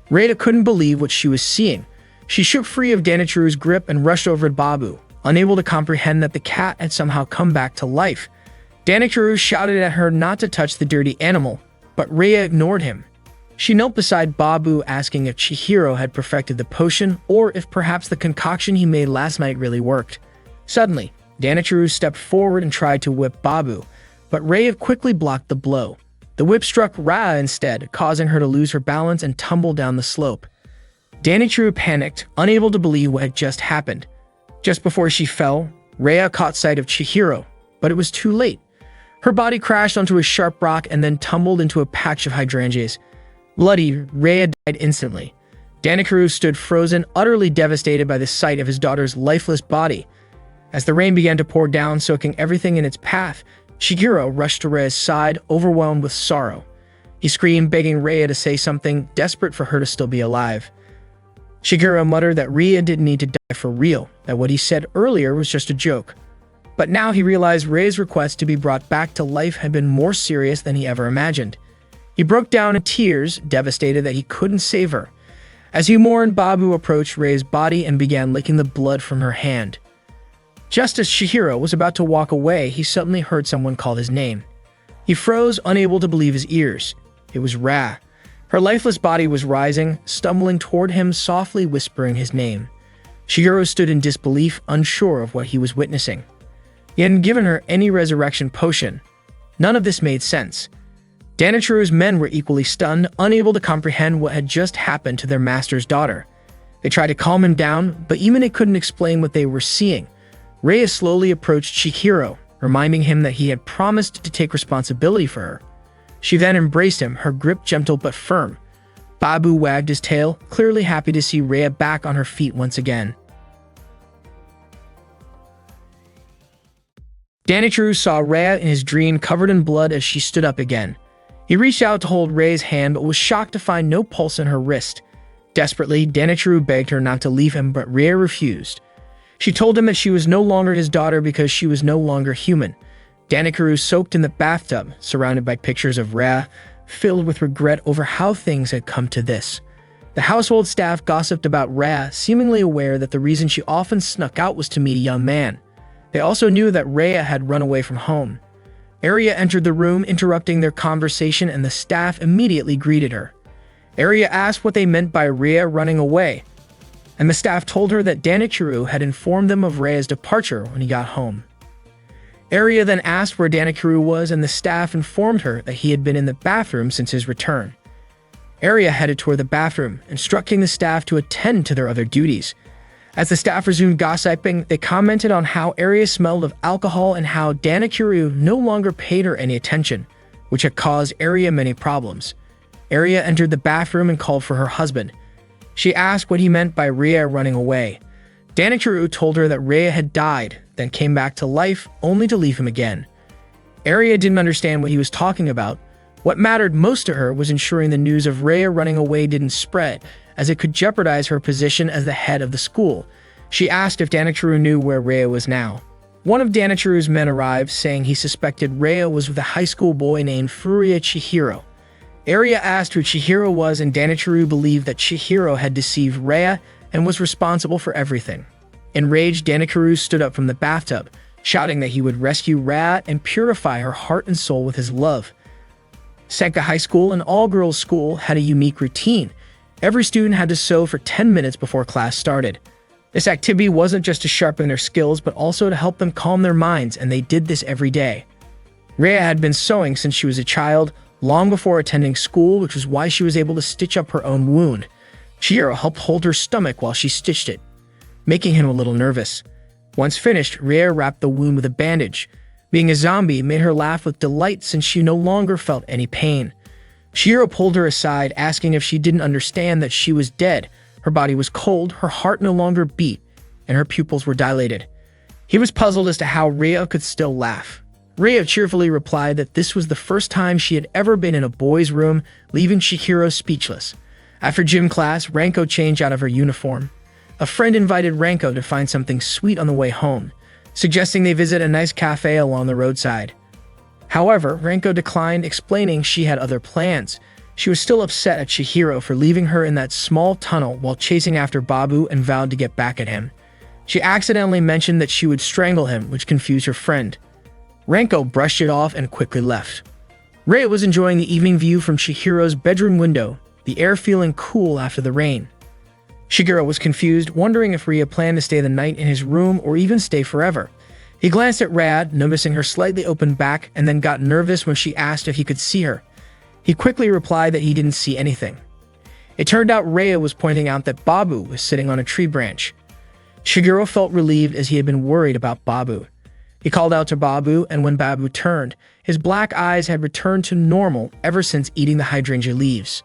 Rei couldn't believe what she was seeing. She shook free of Danichiru's grip and rushed over to Babu, unable to comprehend that the cat had somehow come back to life. Danichiru shouted at her not to touch the dirty animal, but Rei ignored him. She knelt beside Babu, asking if Chihiro had perfected the potion or if perhaps the concoction he made last night really worked. Suddenly, Danichiru stepped forward and tried to whip Babu, but Rei quickly blocked the blow. The whip struck Rei instead, causing her to lose her balance and tumble down the slope. Danichiru panicked, unable to believe what had just happened. Just before she fell, Rei caught sight of Chihiro, but it was too late. Her body crashed onto a sharp rock and then tumbled into a patch of hydrangeas. Bloody, Rei died instantly. Danichiru stood frozen, utterly devastated by the sight of his daughter's lifeless body. As the rain began to pour down, soaking everything in its path, Chihiro rushed to Rei's side, overwhelmed with sorrow. He screamed, begging Rei to say something, desperate for her to still be alive. Chihiro muttered that Rei didn't need to die for real, that what he said earlier was just a joke. But now he realized Rei's request to be brought back to life had been more serious than he ever imagined. He broke down in tears, devastated that he couldn't save her. As he mourned, Babu approached Rei's body and began licking the blood from her hand. Just as Chihiro was about to walk away, he suddenly heard someone call his name. He froze, unable to believe his ears. It was Ra. Her lifeless body was rising, stumbling toward him, softly whispering his name. Shigeru stood in disbelief, unsure of what he was witnessing. He hadn't given her any resurrection potion. None of this made sense. Danichiro's men were equally stunned, unable to comprehend what had just happened to their master's daughter. They tried to calm him down, but even they couldn't explain what they were seeing. Rhea slowly approached Chihiro, reminding him that he had promised to take responsibility for her. She then embraced him, her grip gentle but firm. Babu wagged his tail, clearly happy to see Rhea back on her feet once again. Danichiro saw Rhea in his dream covered in blood as she stood up again. He reached out to hold Rhea's hand but was shocked to find no pulse in her wrist. Desperately, Danichiro begged her not to leave him, but Rhea refused. She told him that she was no longer his daughter because she was no longer human. Danichiro soaked in the bathtub, surrounded by pictures of Rhea, filled with regret over how things had come to this. The household staff gossiped about Rhea, seemingly aware that the reason she often snuck out was to meet a young man. They also knew that Rhea had run away from home. Arya entered the room, interrupting their conversation, and the staff immediately greeted her. Arya asked what they meant by Rhea running away, and the staff told her that Danichiro had informed them of Rhea's departure when he got home. Arya then asked where Danichiro was, and the staff informed her that he had been in the bathroom since his return. Arya headed toward the bathroom, instructing the staff to attend to their other duties. As the staff resumed gossiping, they commented on how Arya smelled of alcohol and how Danichiro no longer paid her any attention, which had caused Arya many problems. Arya entered the bathroom and called for her husband. She asked what he meant by Rhea running away. Danichiro told her that Rhea had died, then came back to life, only to leave him again. Arya didn't understand what he was talking about. What mattered most to her was ensuring the news of Rhea running away didn't spread, as it could jeopardize her position as the head of the school. She asked if Danichiro knew where Rhea was now. One of Danichiro's men arrived, saying he suspected Rhea was with a high school boy named Furuya Chihiro. Arya asked who Chihiro was, and Danichiro believed that Chihiro had deceived Rhea and was responsible for everything. Enraged, Danichiro stood up from the bathtub, shouting that he would rescue Rhea and purify her heart and soul with his love. Senka High School, an all-girls school, had a unique routine. Every student had to sew for 10 minutes before class started. This activity wasn't just to sharpen their skills, but also to help them calm their minds, and they did this every day. Rhea had been sewing since she was a child, long before attending school, which was why she was able to stitch up her own wound. Chihiro helped hold her stomach while she stitched it, making him a little nervous. Once finished, Rhea wrapped the wound with a bandage. Being a zombie made her laugh with delight since she no longer felt any pain. Chihiro pulled her aside, asking if she didn't understand that she was dead. Her body was cold, her heart no longer beat, and her pupils were dilated. He was puzzled as to how Rhea could still laugh. Rhea cheerfully replied that this was the first time she had ever been in a boy's room, leaving Chihiro speechless. After gym class, Ranko changed out of her uniform. A friend invited Ranko to find something sweet on the way home, suggesting they visit a nice cafe along the roadside. However, Ranko declined, explaining she had other plans. She was still upset at Chihiro for leaving her in that small tunnel while chasing after Babu and vowed to get back at him. She accidentally mentioned that she would strangle him, which confused her friend. Ranko brushed it off and quickly left. Rhea was enjoying the evening view from Chihiro's bedroom window, the air feeling cool after the rain. Shigeru was confused, wondering if Rhea planned to stay the night in his room or even stay forever. He glanced at Rad, noticing her slightly open back, and then got nervous when she asked if he could see her. He quickly replied that he didn't see anything. It turned out Rhea was pointing out that Babu was sitting on a tree branch. Shigeru felt relieved as he had been worried about Babu. He called out to Babu, and when Babu turned, his black eyes had returned to normal ever since eating the hydrangea leaves.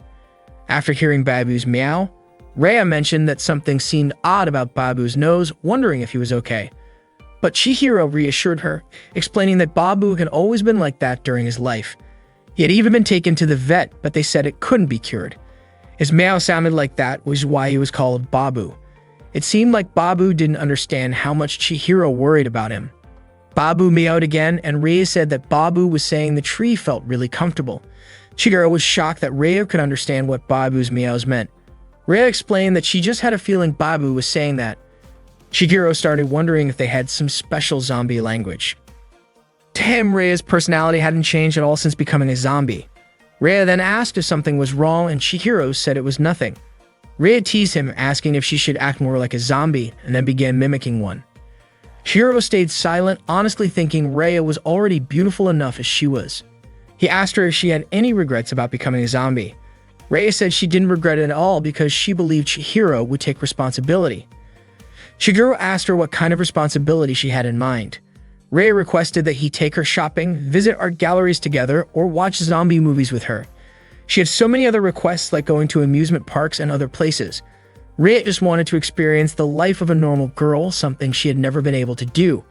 After hearing Babu's meow, Rhea mentioned that something seemed odd about Babu's nose, wondering if he was okay. But Chihiro reassured her, explaining that Babu had always been like that during his life. He had even been taken to the vet, but they said it couldn't be cured. His meow sounded like that, which is why he was called Babu. It seemed like Babu didn't understand how much Chihiro worried about him. Babu meowed again, and Rhea said that Babu was saying the tree felt really comfortable. Chihiro was shocked that Rhea could understand what Babu's meows meant. Rhea explained that she just had a feeling Babu was saying that. Chihiro started wondering if they had some special zombie language. To him, Reia's personality hadn't changed at all since becoming a zombie. Reia then asked if something was wrong, and Chihiro said it was nothing. Reia teased him, asking if she should act more like a zombie, and then began mimicking one. Chihiro stayed silent, honestly thinking Reia was already beautiful enough as she was. He asked her if she had any regrets about becoming a zombie. Reia said she didn't regret it at all because she believed Chihiro would take responsibility. Chihiro asked her what kind of responsibility she had in mind. Reia requested that he take her shopping, visit art galleries together, or watch zombie movies with her. She had so many other requests like going to amusement parks and other places. Reia just wanted to experience the life of a normal girl, something she had never been able to do.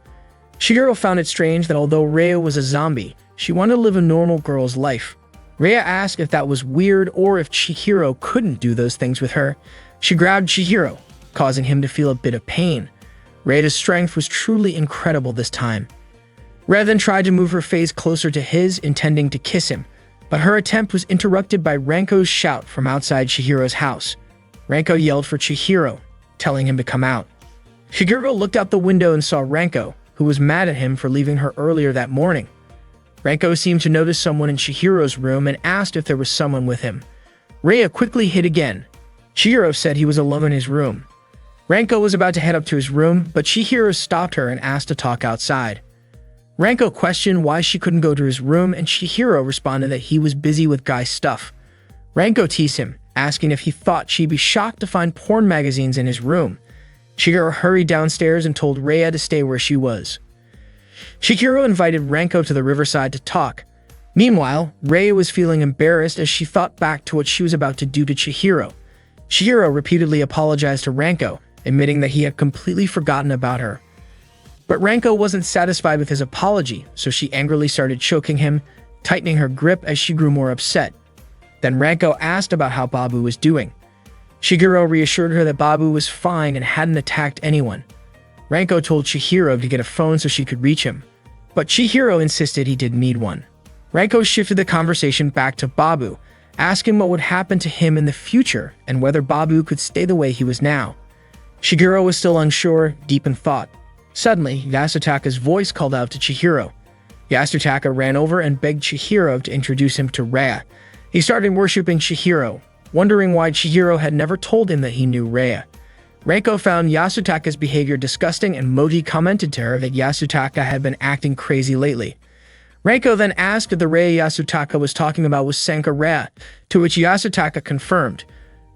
Chihiro found it strange that although Reia was a zombie, she wanted to live a normal girl's life. Reia asked if that was weird or if Chihiro couldn't do those things with her. She grabbed Chihiro, causing him to feel a bit of pain. Reia's strength was truly incredible this time. Reia then tried to move her face closer to his, intending to kiss him, but her attempt was interrupted by Ranko's shout from outside Chihiro's house. Ranko yelled for Chihiro, telling him to come out. Chihiro looked out the window and saw Ranko, who was mad at him for leaving her earlier that morning. Ranko seemed to notice someone in Chihiro's room and asked if there was someone with him. Reia quickly hid again. Chihiro said he was alone in his room. Ranko was about to head up to his room, but Chihiro stopped her and asked to talk outside. Ranko questioned why she couldn't go to his room, and Chihiro responded that he was busy with guy stuff. Ranko teased him, asking if he thought she'd be shocked to find porn magazines in his room. Chihiro hurried downstairs and told Reia to stay where she was. Chihiro invited Ranko to the riverside to talk. Meanwhile, Reia was feeling embarrassed as she thought back to what she was about to do to Chihiro. Chihiro repeatedly apologized to Ranko, admitting that he had completely forgotten about her. But Ranko wasn't satisfied with his apology, so she angrily started choking him, tightening her grip as she grew more upset. Then Ranko asked about how Babu was doing. Chihiro reassured her that Babu was fine and hadn't attacked anyone. Ranko told Chihiro to get a phone so she could reach him, but Chihiro insisted he didn't need one. Ranko shifted the conversation back to Babu, asking what would happen to him in the future and whether Babu could stay the way he was now. Chihiro was still unsure, deep in thought. Suddenly, Yasutaka's voice called out to Chihiro. Yasutaka ran over and begged Chihiro to introduce him to Reia. He started worshipping Chihiro, wondering why Chihiro had never told him that he knew Reia. Ranko found Yasutaka's behavior disgusting, and Moji commented to her that Yasutaka had been acting crazy lately. Ranko then asked if the Reia Yasutaka was talking about was Sanka Reia, to which Yasutaka confirmed.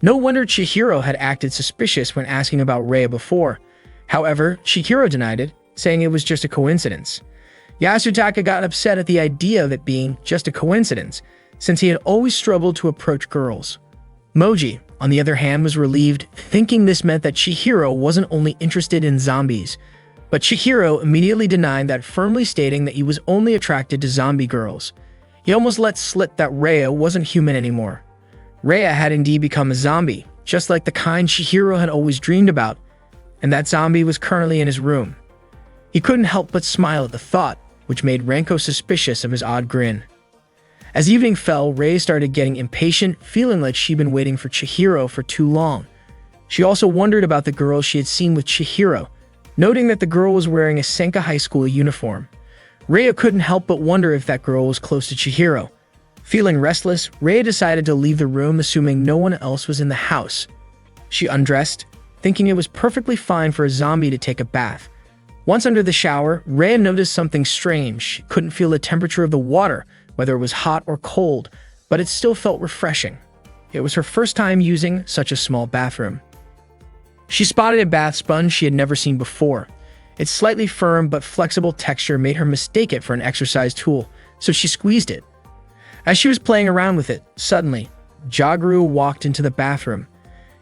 No wonder Chihiro had acted suspicious when asking about Reia before. However, Chihiro denied it, saying it was just a coincidence. Yasutaka got upset at the idea of it being just a coincidence, since he had always struggled to approach girls. Moji, on the other hand, was relieved, thinking this meant that Chihiro wasn't only interested in zombies. But Chihiro immediately denied that, firmly stating that he was only attracted to zombie girls. He almost let slip that Reia wasn't human anymore. Reia had indeed become a zombie, just like the kind Chihiro had always dreamed about, and that zombie was currently in his room. He couldn't help but smile at the thought, which made Ranko suspicious of his odd grin. As evening fell, Reia started getting impatient, feeling like she'd been waiting for Chihiro for too long. She also wondered about the girl she had seen with Chihiro, noting that the girl was wearing a Senka High School uniform. Reia couldn't help but wonder if that girl was close to Chihiro. Feeling restless, Reia decided to leave the room, assuming no one else was in the house. She undressed, thinking it was perfectly fine for a zombie to take a bath. Once under the shower, Reia noticed something strange. She couldn't feel the temperature of the water, whether it was hot or cold, but it still felt refreshing. It was her first time using such a small bathroom. She spotted a bath sponge she had never seen before. Its slightly firm but flexible texture made her mistake it for an exercise tool, so she squeezed it. As she was playing around with it, suddenly, Jaguru walked into the bathroom.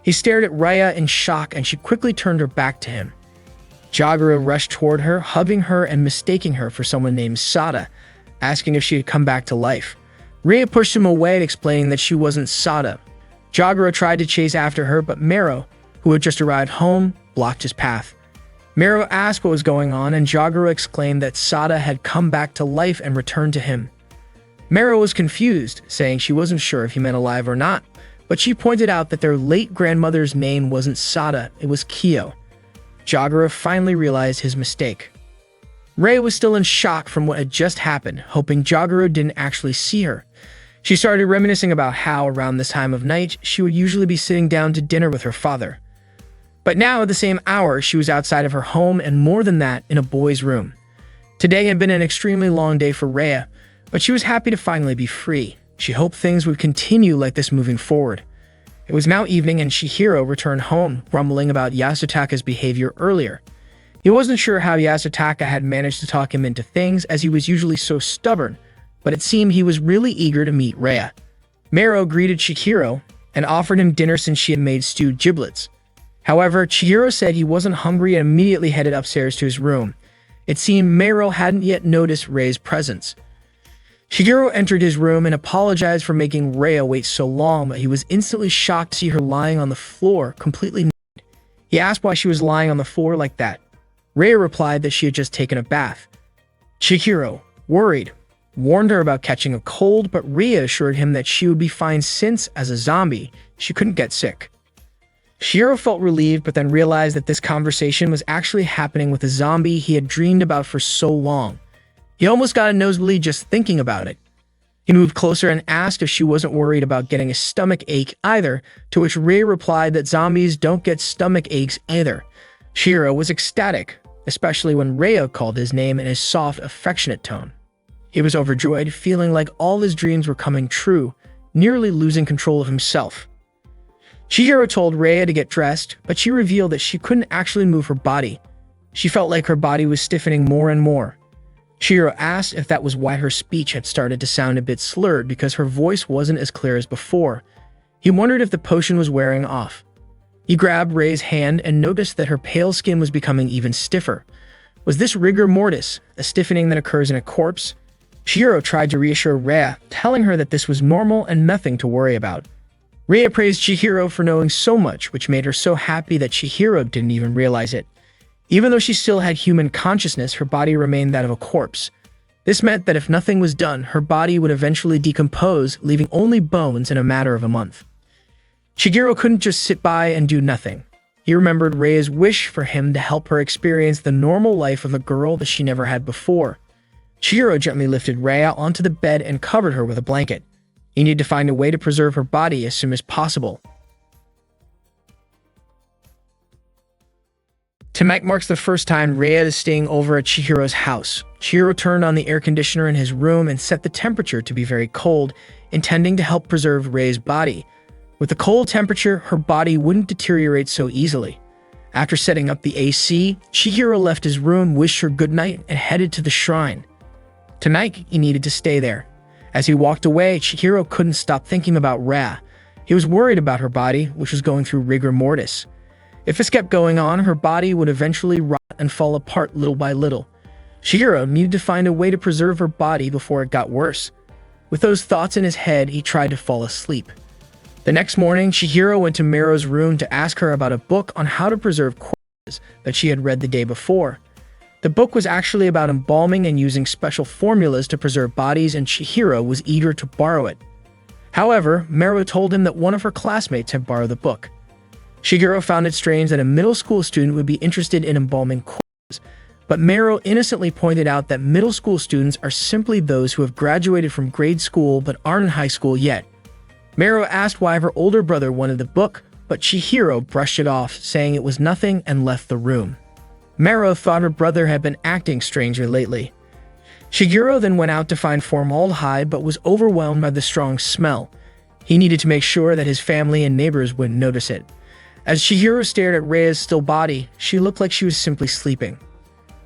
He stared at Reia in shock, and she quickly turned her back to him. Jaguru rushed toward her, hugging her and mistaking her for someone named Sada, asking if she had come back to life. Reia pushed him away, explaining that she wasn't Sada. Jaguru tried to chase after her, but Mero, who had just arrived home, blocked his path. Mero asked what was going on, and Jaguru exclaimed that Sada had come back to life and returned to him. Mero was confused, saying she wasn't sure if he meant alive or not, but she pointed out that their late grandmother's name wasn't Sada, it was Kyo. Jaguru finally realized his mistake. Rhea was still in shock from what had just happened, hoping Jagero didn't actually see her. She started reminiscing about how, around this time of night, she would usually be sitting down to dinner with her father. But now, at the same hour, she was outside of her home and, more than that, in a boy's room. Today had been an extremely long day for Rhea, but she was happy to finally be free. She hoped things would continue like this moving forward. It was now evening and Chihiro returned home, grumbling about Yasutaka's behavior earlier. He wasn't sure how Yasutaka had managed to talk him into things, as he was usually so stubborn, but it seemed he was really eager to meet Rhea. Mero greeted Chihiro and offered him dinner since she had made stewed giblets. However, Chihiro said he wasn't hungry and immediately headed upstairs to his room. It seemed Mero hadn't yet noticed Rhea's presence. Chihiro entered his room and apologized for making Rhea wait so long, but he was instantly shocked to see her lying on the floor, completely naked. He asked why she was lying on the floor like that. Rhea replied that she had just taken a bath. Chihiro, worried, warned her about catching a cold, but Rhea assured him that she would be fine since, as a zombie, she couldn't get sick. Chihiro felt relieved, but then realized that this conversation was actually happening with a zombie he had dreamed about for so long. He almost got a nosebleed just thinking about it. He moved closer and asked if she wasn't worried about getting a stomach ache either, to which Rhea replied that zombies don't get stomach aches either. Chihiro was ecstatic, especially when Rhea called his name in a soft, affectionate tone. He was overjoyed, feeling like all his dreams were coming true, nearly losing control of himself. Chihiro told Rhea to get dressed, but she revealed that she couldn't actually move her body. She felt like her body was stiffening more and more. Chihiro asked if that was why her speech had started to sound a bit slurred, because her voice wasn't as clear as before. He wondered if the potion was wearing off. He grabbed Rhea's hand and noticed that her pale skin was becoming even stiffer. Was this rigor mortis, a stiffening that occurs in a corpse? Chihiro tried to reassure Rhea, telling her that this was normal and nothing to worry about. Rhea praised Chihiro for knowing so much, which made her so happy that Chihiro didn't even realize it. Even though she still had human consciousness, her body remained that of a corpse. This meant that if nothing was done, her body would eventually decompose, leaving only bones in a matter of a month. Chihiro couldn't just sit by and do nothing. He remembered Rhea's wish for him to help her experience the normal life of a girl that she never had before. Chihiro gently lifted Rhea onto the bed and covered her with a blanket. He needed to find a way to preserve her body as soon as possible. Tonight marks the first time Rhea is staying over at Chihiro's house. Chihiro turned on the air conditioner in his room and set the temperature to be very cold, intending to help preserve Rhea's body. With the cold temperature, her body wouldn't deteriorate so easily. After setting up the AC, Chihiro left his room, wished her goodnight, and headed to the shrine. Tonight, he needed to stay there. As he walked away, Chihiro couldn't stop thinking about Rhea. He was worried about her body, which was going through rigor mortis. If this kept going on, her body would eventually rot and fall apart little by little. Chihiro needed to find a way to preserve her body before it got worse. With those thoughts in his head, he tried to fall asleep. The next morning, Chihiro went to Mero's room to ask her about a book on how to preserve corpses that she had read the day before. The book was actually about embalming and using special formulas to preserve bodies, and Chihiro was eager to borrow it. However, Mero told him that one of her classmates had borrowed the book. Chihiro found it strange that a middle school student would be interested in embalming corpses, but Mero innocently pointed out that middle school students are simply those who have graduated from grade school but aren't in high school yet. Mero asked why her older brother wanted the book, but Chihiro brushed it off, saying it was nothing, and left the room. Mero thought her brother had been acting strangely lately. Chihiro then went out to find formaldehyde but was overwhelmed by the strong smell. He needed to make sure that his family and neighbors wouldn't notice it. As Chihiro stared at Rhea's still body, she looked like she was simply sleeping.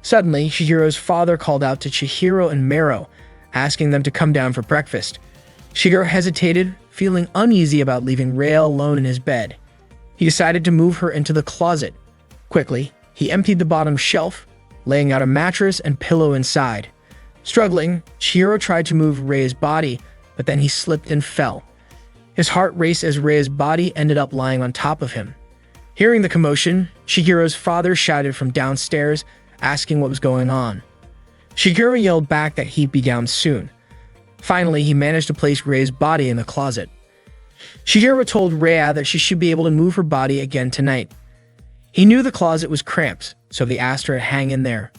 Suddenly, Chihiro's father called out to Chihiro and Mero, asking them to come down for breakfast. Chihiro hesitated, feeling uneasy about leaving Rhea alone in his bed. He decided to move her into the closet. Quickly, he emptied the bottom shelf, laying out a mattress and pillow inside. Struggling, Chihiro tried to move Rhea's body, but then he slipped and fell. His heart raced as Rhea's body ended up lying on top of him. Hearing the commotion, Chihiro's father shouted from downstairs, asking what was going on. Chihiro yelled back that he'd be down soon. Finally, he managed to place Rhea's body in the closet. Chihiro told Rhea that she should be able to move her body again tonight. He knew the closet was cramped, so they asked her to hang in there.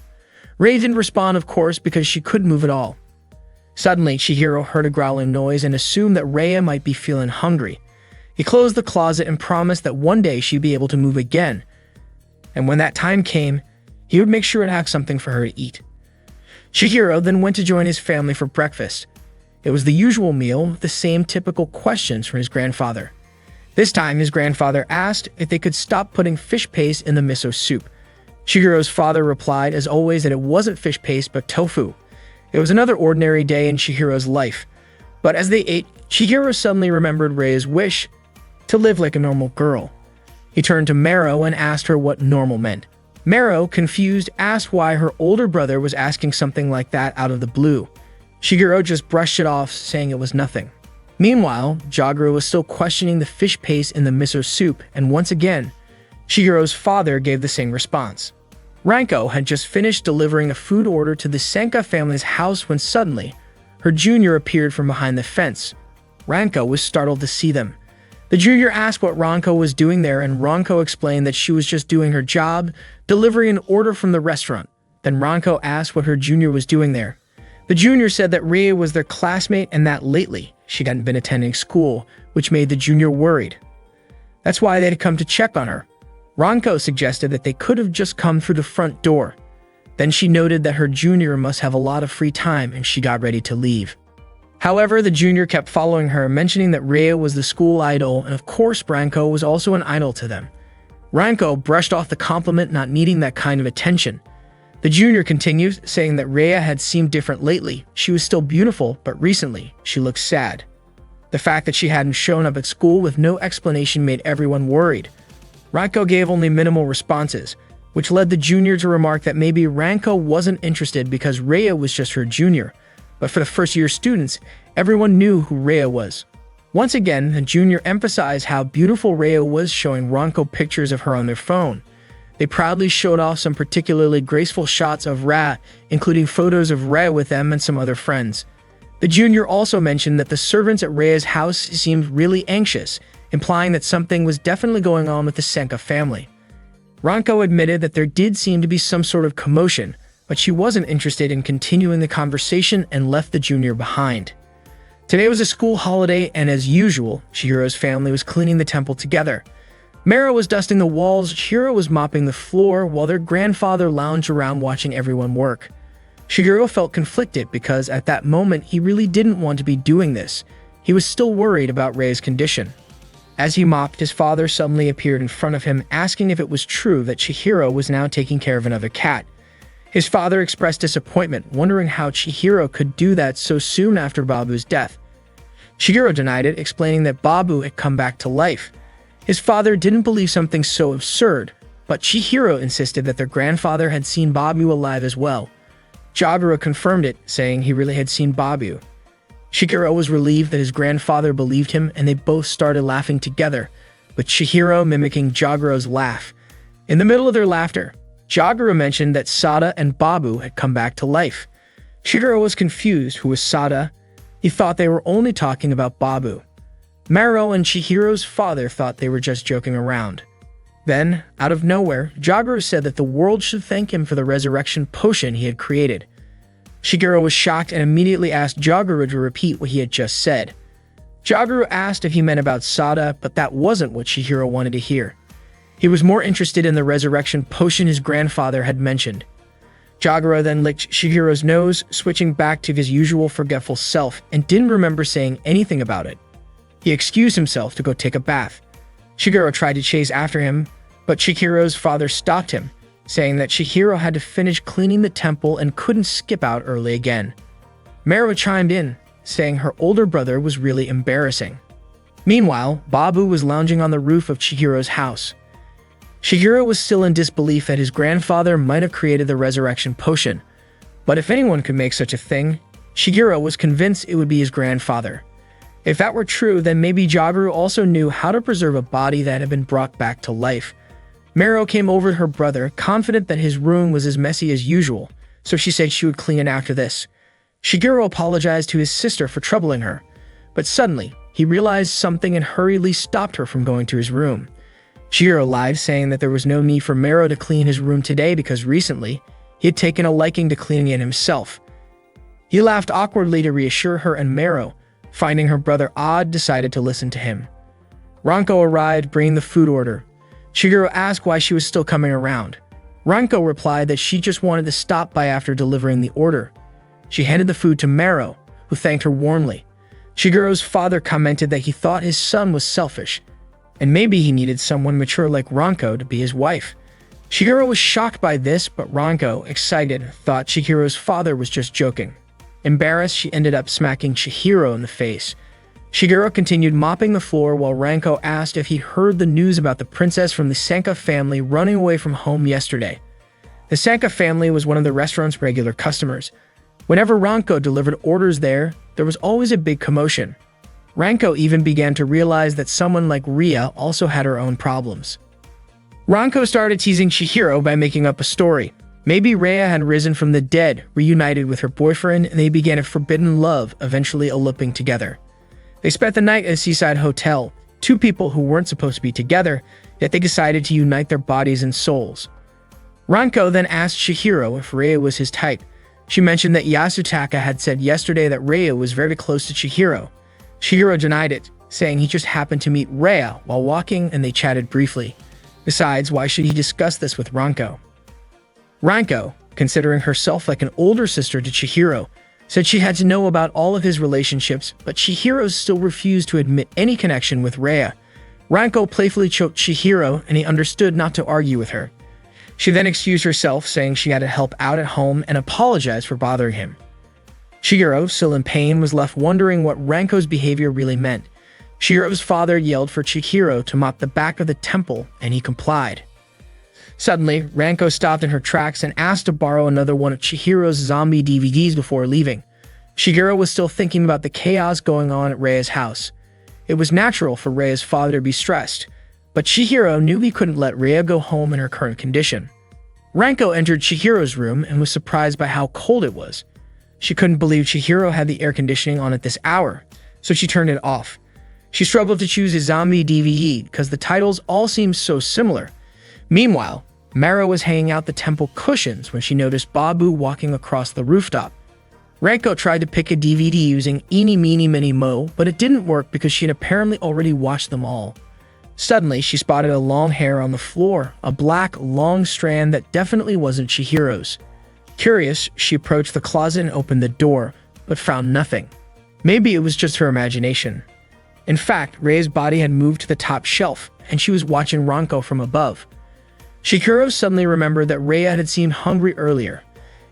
Rei didn't respond, of course, because she couldn't move at all. Suddenly, Chihiro heard a growling noise and assumed that Rei might be feeling hungry. He closed the closet and promised that one day she'd be able to move again. And when that time came, he would make sure to have something for her to eat. Chihiro then went to join his family for breakfast. It was the usual meal with the same typical questions from his grandfather. This time, his grandfather asked if they could stop putting fish paste in the miso soup. Chihiro's father replied, as always, that it wasn't fish paste but tofu. It was another ordinary day in Chihiro's life. But as they ate, Chihiro suddenly remembered Rei's wish to live like a normal girl. He turned to Mero and asked her what normal meant. Mero, confused, asked why her older brother was asking something like that out of the blue. Chihiro just brushed it off, saying it was nothing. Meanwhile, Jagura was still questioning the fish paste in the miso soup, and once again, Chihiro's father gave the same response. Ranko had just finished delivering a food order to the Senka family's house when suddenly, her junior appeared from behind the fence. Ranko was startled to see them. The junior asked what Ranko was doing there, and Ranko explained that she was just doing her job, delivering an order from the restaurant. Then Ranko asked what her junior was doing there. The junior said that Ria was their classmate and that lately she hadn't been attending school, which made the junior worried. That's why they had come to check on her. Ranko suggested that they could have just come through the front door. Then she noted that her junior must have a lot of free time and she got ready to leave. However, the junior kept following her, mentioning that Rhea was the school idol, and of course Ranko was also an idol to them. Ranko brushed off the compliment, not needing that kind of attention. The junior continues, saying that Rhea had seemed different lately. She was still beautiful, but recently, she looked sad. The fact that she hadn't shown up at school with no explanation made everyone worried. Ranko gave only minimal responses, which led the junior to remark that maybe Ranko wasn't interested because Rhea was just her junior. But for the first-year students, everyone knew who Rhea was. Once again, the junior emphasized how beautiful Rhea was, showing Ranko pictures of her on their phone. They proudly showed off some particularly graceful shots of Rhea, including photos of Rhea with them and some other friends. The junior also mentioned that the servants at Rhea's house seemed really anxious, implying that something was definitely going on with the Senka family. Ranko admitted that there did seem to be some sort of commotion, but she wasn't interested in continuing the conversation and left the junior behind. Today was a school holiday, and as usual, Chihiro's family was cleaning the temple together. Mero was dusting the walls, Chihiro was mopping the floor, while their grandfather lounged around watching everyone work. Chihiro felt conflicted because at that moment he really didn't want to be doing this. He was still worried about Rei's condition. As he mopped, his father suddenly appeared in front of him, asking if it was true that Chihiro was now taking care of another cat. His father expressed disappointment, wondering how Chihiro could do that so soon after Babu's death. Chihiro denied it, explaining that Babu had come back to life. His father didn't believe something so absurd, but Chihiro insisted that their grandfather had seen Babu alive as well. Jagura confirmed it, saying he really had seen Babu. Chihiro was relieved that his grandfather believed him, and they both started laughing together, with Chihiro mimicking Jagura's laugh. In the middle of their laughter, Jagura mentioned that Sada and Babu had come back to life. Chihiro was confused who was Sada. He thought they were only talking about Babu. Mero and Chihiro's father thought they were just joking around. Then, out of nowhere, Jagura said that the world should thank him for the resurrection potion he had created. Chihiro was shocked and immediately asked Jagura to repeat what he had just said. Jagura asked if he meant about Sada, but that wasn't what Chihiro wanted to hear. He was more interested in the resurrection potion his grandfather had mentioned. Jagura then licked Chihiro's nose, switching back to his usual forgetful self, and didn't remember saying anything about it. He excused himself to go take a bath. Chihiro tried to chase after him, but Chihiro's father stopped him, saying that Chihiro had to finish cleaning the temple and couldn't skip out early again. Mero chimed in, saying her older brother was really embarrassing. Meanwhile, Babu was lounging on the roof of Chihiro's house. Chihiro was still in disbelief that his grandfather might have created the resurrection potion, but if anyone could make such a thing, Chihiro was convinced it would be his grandfather. If that were true, then maybe Jagura also knew how to preserve a body that had been brought back to life. Mero came over to her brother, confident that his room was as messy as usual, so she said she would clean it after this. Chihiro apologized to his sister for troubling her, but suddenly, he realized something and hurriedly stopped her from going to his room. Chihiro lied, saying that there was no need for Mero to clean his room today because recently, He had taken a liking to cleaning it himself. He laughed awkwardly to reassure her, and Mero, finding her brother odd, decided to listen to him. Ranko arrived, bringing the food order. Shigeru asked why she was still coming around. Ranko replied that she just wanted to stop by after delivering the order. She handed the food to Mero, who thanked her warmly. Shigeru's father commented that he thought his son was selfish, and maybe he needed someone mature like Ranko to be his wife. Shigeru was shocked by this, but Ranko, excited, thought Shigeru's father was just joking. Embarrassed, she ended up smacking Chihiro in the face. Shigeru continued mopping the floor while Ranko asked if he'd heard the news about the princess from the Sanka family running away from home yesterday. The Sanka family was one of the restaurant's regular customers. Whenever Ranko delivered orders there was always a big commotion. Ranko even began to realize that someone like Ria also had her own problems. Ranko started teasing Chihiro by making up a story. Maybe Rhea had risen from the dead, reunited with her boyfriend, and they began a forbidden love, eventually eloping together. They spent the night at a seaside hotel, two people who weren't supposed to be together, yet they decided to unite their bodies and souls. Ranko then asked Chihiro if Rhea was his type. She mentioned that Yasutaka had said yesterday that Rhea was very close to Chihiro. Chihiro denied it, saying he just happened to meet Rhea while walking and they chatted briefly. Besides, why should he discuss this with Ranko? Ranko, considering herself like an older sister to Chihiro, said she had to know about all of his relationships, but Chihiro still refused to admit any connection with Rhea. Ranko playfully choked Chihiro, and he understood not to argue with her. She then excused herself, saying she had to help out at home and apologized for bothering him. Chihiro, still in pain, was left wondering what Ranko's behavior really meant. Chihiro's father yelled for Chihiro to mop the back of the temple, and he complied. Suddenly, Ranko stopped in her tracks and asked to borrow another one of Chihiro's zombie DVDs before leaving. Chihiro was still thinking about the chaos going on at Rhea's house. It was natural for Rhea's father to be stressed, but Chihiro knew he couldn't let Rhea go home in her current condition. Ranko entered Chihiro's room and was surprised by how cold it was. She couldn't believe Chihiro had the air conditioning on at this hour, so she turned it off. She struggled to choose a zombie DVD because the titles all seemed so similar. Meanwhile, Mara was hanging out the temple cushions when she noticed Babu walking across the rooftop. Ranko tried to pick a DVD using Eeny Meeny Miny Mo, but it didn't work because she had apparently already watched them all. Suddenly, she spotted a long hair on the floor, a black, long strand that definitely wasn't Chihiro's. Curious, she approached the closet and opened the door, but found nothing. Maybe it was just her imagination. In fact, Rhea's body had moved to the top shelf, and she was watching Ranko from above. Chihiro suddenly remembered that Rhea had seemed hungry earlier.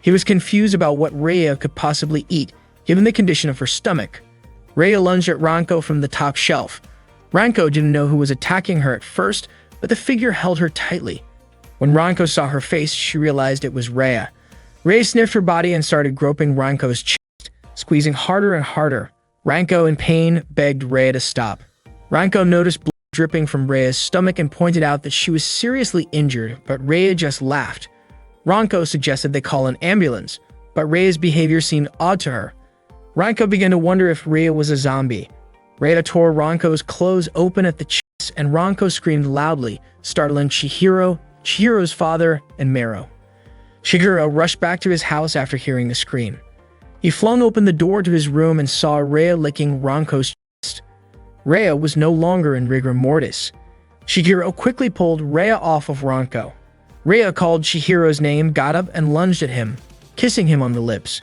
He was confused about what Rhea could possibly eat, given the condition of her stomach. Rhea lunged at Ranko from the top shelf. Ranko didn't know who was attacking her at first, but the figure held her tightly. When Ranko saw her face, she realized it was Rhea. Rhea sniffed her body and started groping Ranko's chest, squeezing harder and harder. Ranko, in pain, begged Rhea to stop. Ranko noticed blood dripping from Rhea's stomach and pointed out that she was seriously injured, but Rhea just laughed. Ranko suggested they call an ambulance, but Rhea's behavior seemed odd to her. Ranko began to wonder if Rhea was a zombie. Rhea tore Ranko's clothes open at the chest, and Ranko screamed loudly, startling Chihiro, Chihiro's father, and Mero. Chihiro rushed back to his house after hearing the scream. He flung open the door to his room and saw Rhea licking Ranko's chest. Rhea was no longer in rigor mortis. Chihiro quickly pulled Rhea off of Ranko. Rhea called Chihiro's name, got up, and lunged at him, kissing him on the lips.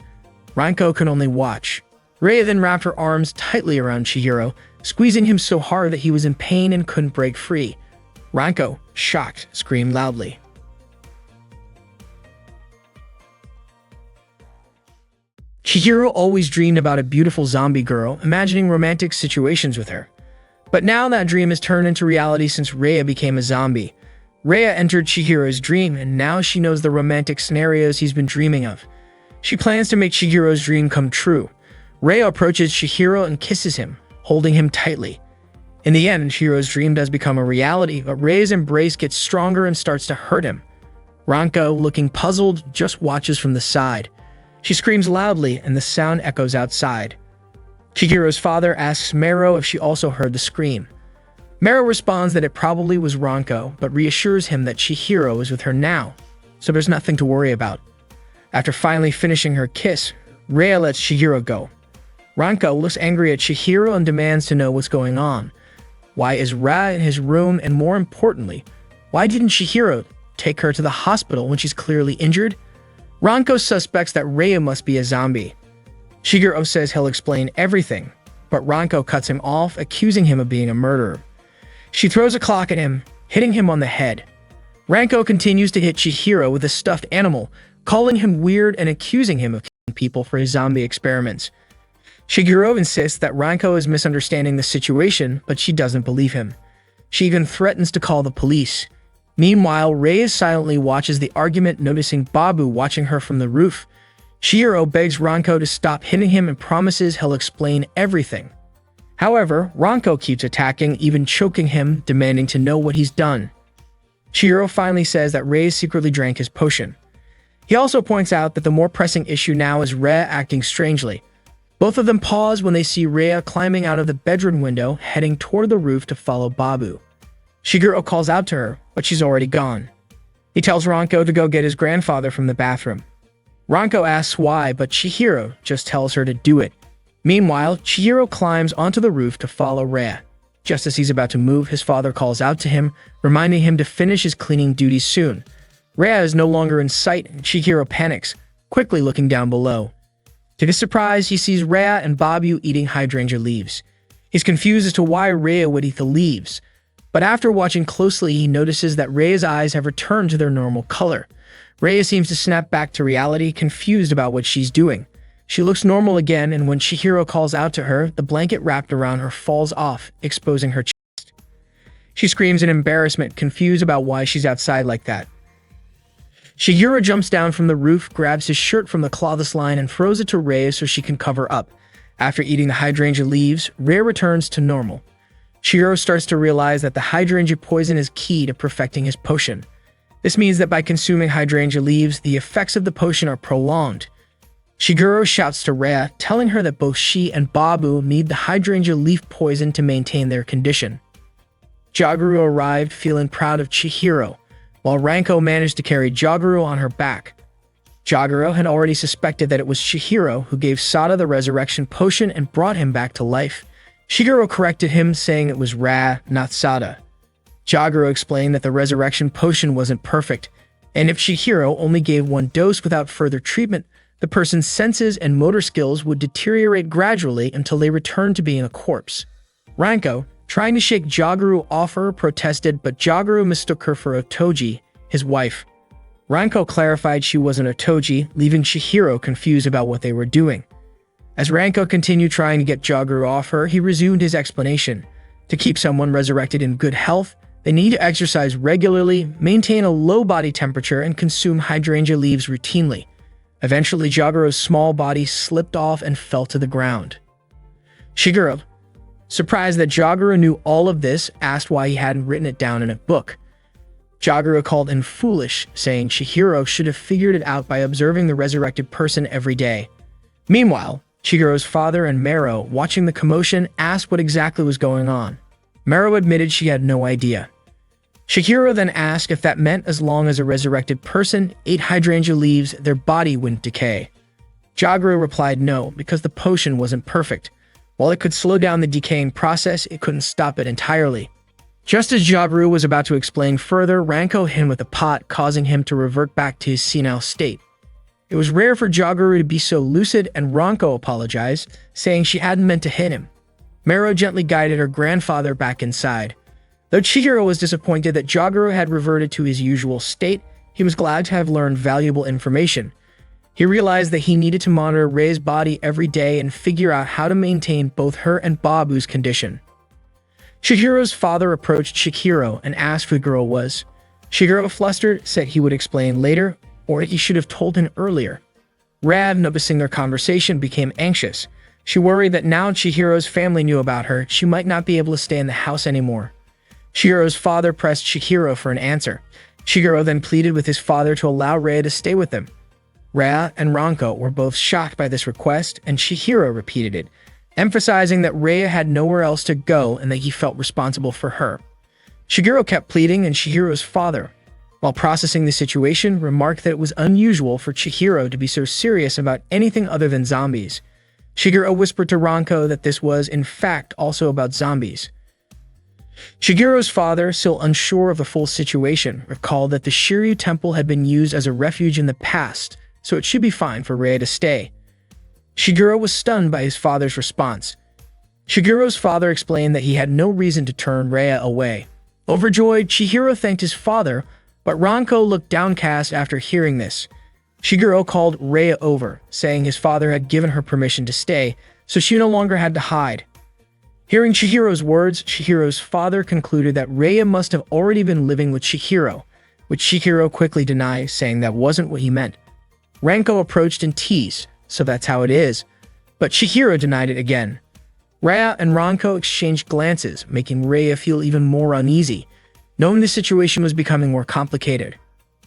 Ranko could only watch. Rhea then wrapped her arms tightly around Chihiro, squeezing him so hard that he was in pain and couldn't break free. Ranko, shocked, screamed loudly. Chihiro always dreamed about a beautiful zombie girl, imagining romantic situations with her. But now that dream has turned into reality since Rhea became a zombie. Rhea entered Chihiro's dream, and now she knows the romantic scenarios he's been dreaming of. She plans to make Chihiro's dream come true. Rhea approaches Chihiro and kisses him, holding him tightly. In the end, Chihiro's dream does become a reality, but Rhea's embrace gets stronger and starts to hurt him. Ranko, looking puzzled, just watches from the side. She screams loudly, and the sound echoes outside. Chihiro's father asks Mero if she also heard the scream. Mero responds that it probably was Ranko, but reassures him that Chihiro is with her now, so there's nothing to worry about. After finally finishing her kiss, Rhea lets Chihiro go. Ranko looks angry at Chihiro and demands to know what's going on. Why is Ra in his room, and more importantly, why didn't Chihiro take her to the hospital when she's clearly injured? Ranko suspects that Rhea must be a zombie. Chihiro says he'll explain everything, but Ranko cuts him off, accusing him of being a murderer. She throws a clock at him, hitting him on the head. Ranko continues to hit Chihiro with a stuffed animal, calling him weird and accusing him of killing people for his zombie experiments. Chihiro insists that Ranko is misunderstanding the situation, but she doesn't believe him. She even threatens to call the police. Meanwhile, Rhea silently watches the argument, noticing Babu watching her from the roof. Chihiro begs Ranko to stop hitting him and promises he'll explain everything. However, Ranko keeps attacking, even choking him, demanding to know what he's done. Chihiro finally says that Rhea secretly drank his potion. He also points out that the more pressing issue now is Rhea acting strangely. Both of them pause when they see Rhea climbing out of the bedroom window, heading toward the roof to follow Babu. Chihiro calls out to her, but she's already gone. He tells Ranko to go get his grandfather from the bathroom. Ranko asks why, but Chihiro just tells her to do it. Meanwhile, Chihiro climbs onto the roof to follow Rhea. Just as he's about to move, his father calls out to him, reminding him to finish his cleaning duties soon. Rhea is no longer in sight, and Chihiro panics, quickly looking down below. To his surprise, he sees Rhea and Babu eating hydrangea leaves. He's confused as to why Rhea would eat the leaves, but after watching closely, he notices that Rhea's eyes have returned to their normal color. Rhea seems to snap back to reality, confused about what she's doing. She looks normal again, and when Chihiro calls out to her, the blanket wrapped around her falls off, exposing her chest. She screams in embarrassment, confused about why she's outside like that. Chihiro jumps down from the roof, grabs his shirt from the clothes line, and throws it to Rhea so she can cover up. After eating the hydrangea leaves, Rhea returns to normal. Chihiro starts to realize that the hydrangea poison is key to perfecting his potion. This means that by consuming hydrangea leaves, the effects of the potion are prolonged. Chihiro shouts to Rhea, telling her that both she and Babu need the hydrangea leaf poison to maintain their condition. Jaguru arrived, feeling proud of Chihiro, while Ranko managed to carry Jaguru on her back. Jaguru had already suspected that it was Chihiro who gave Sada the resurrection potion and brought him back to life. Chihiro corrected him, saying it was Ra, not Sada. Jaguru explained that the resurrection potion wasn't perfect, and if Chihiro only gave one dose without further treatment, the person's senses and motor skills would deteriorate gradually until they returned to being a corpse. Ranko, trying to shake Jaguru off her, protested, but Jaguru mistook her for Otoji, his wife. Ranko clarified she wasn't Otoji, leaving Chihiro confused about what they were doing. As Ranko continued trying to get Jaguru off her, he resumed his explanation. To keep someone resurrected in good health, they need to exercise regularly, maintain a low body temperature, and consume hydrangea leaves routinely. Eventually, Jaguru's small body slipped off and fell to the ground. Chihiro, surprised that Jaguru knew all of this, asked why he hadn't written it down in a book. Jaguru called him foolish, saying Chihiro should have figured it out by observing the resurrected person every day. Meanwhile, Chihiro's father and Mero, watching the commotion, asked what exactly was going on. Mero admitted she had no idea. Chihiro then asked if that meant as long as a resurrected person ate hydrangea leaves, their body wouldn't decay. Jaguru replied no, because the potion wasn't perfect. While it could slow down the decaying process, it couldn't stop it entirely. Just as Jaguru was about to explain further, Ranko hit him with a pot, causing him to revert back to his senile state. It was rare for Jaguru to be so lucid, and Ranko apologized, saying she hadn't meant to hit him. Mero gently guided her grandfather back inside. Though Chihiro was disappointed that Jaguru had reverted to his usual state, he was glad to have learned valuable information. He realized that he needed to monitor Rei's body every day and figure out how to maintain both her and Babu's condition. Chihiro's father approached Chihiro and asked who the girl was. Chihiro, flustered, said he would explain later, or he should have told him earlier. Rav, noticing their conversation, became anxious. She worried that now Chihiro's family knew about her, she might not be able to stay in the house anymore. Chihiro's father pressed Chihiro for an answer. Chihiro then pleaded with his father to allow Rhea to stay with them. Rhea and Ranko were both shocked by this request, and Chihiro repeated it, emphasizing that Rhea had nowhere else to go and that he felt responsible for her. Chihiro kept pleading, and Chihiro's father, While processing the situation, remarked that it was unusual for Chihiro to be so serious about anything other than zombies. Shigeru whispered to Ranko that this was, in fact, also about zombies. Shigeru's father, still unsure of the full situation, recalled that the Shiryu Temple had been used as a refuge in the past, so it should be fine for Rei to stay. Shigeru was stunned by his father's response. Shigeru's father explained that he had no reason to turn Rei away. Overjoyed, Chihiro thanked his father, but Ranko looked downcast after hearing this. Shigeru called Rei over, saying his father had given her permission to stay, so she no longer had to hide. Hearing Chihiro's words, Chihiro's father concluded that Rei must have already been living with Chihiro, which Chihiro quickly denied, saying that wasn't what he meant. Ranko approached and teased, so that's how it is, but Chihiro denied it again. Rei and Ranko exchanged glances, making Rei feel even more uneasy, knowing the situation was becoming more complicated.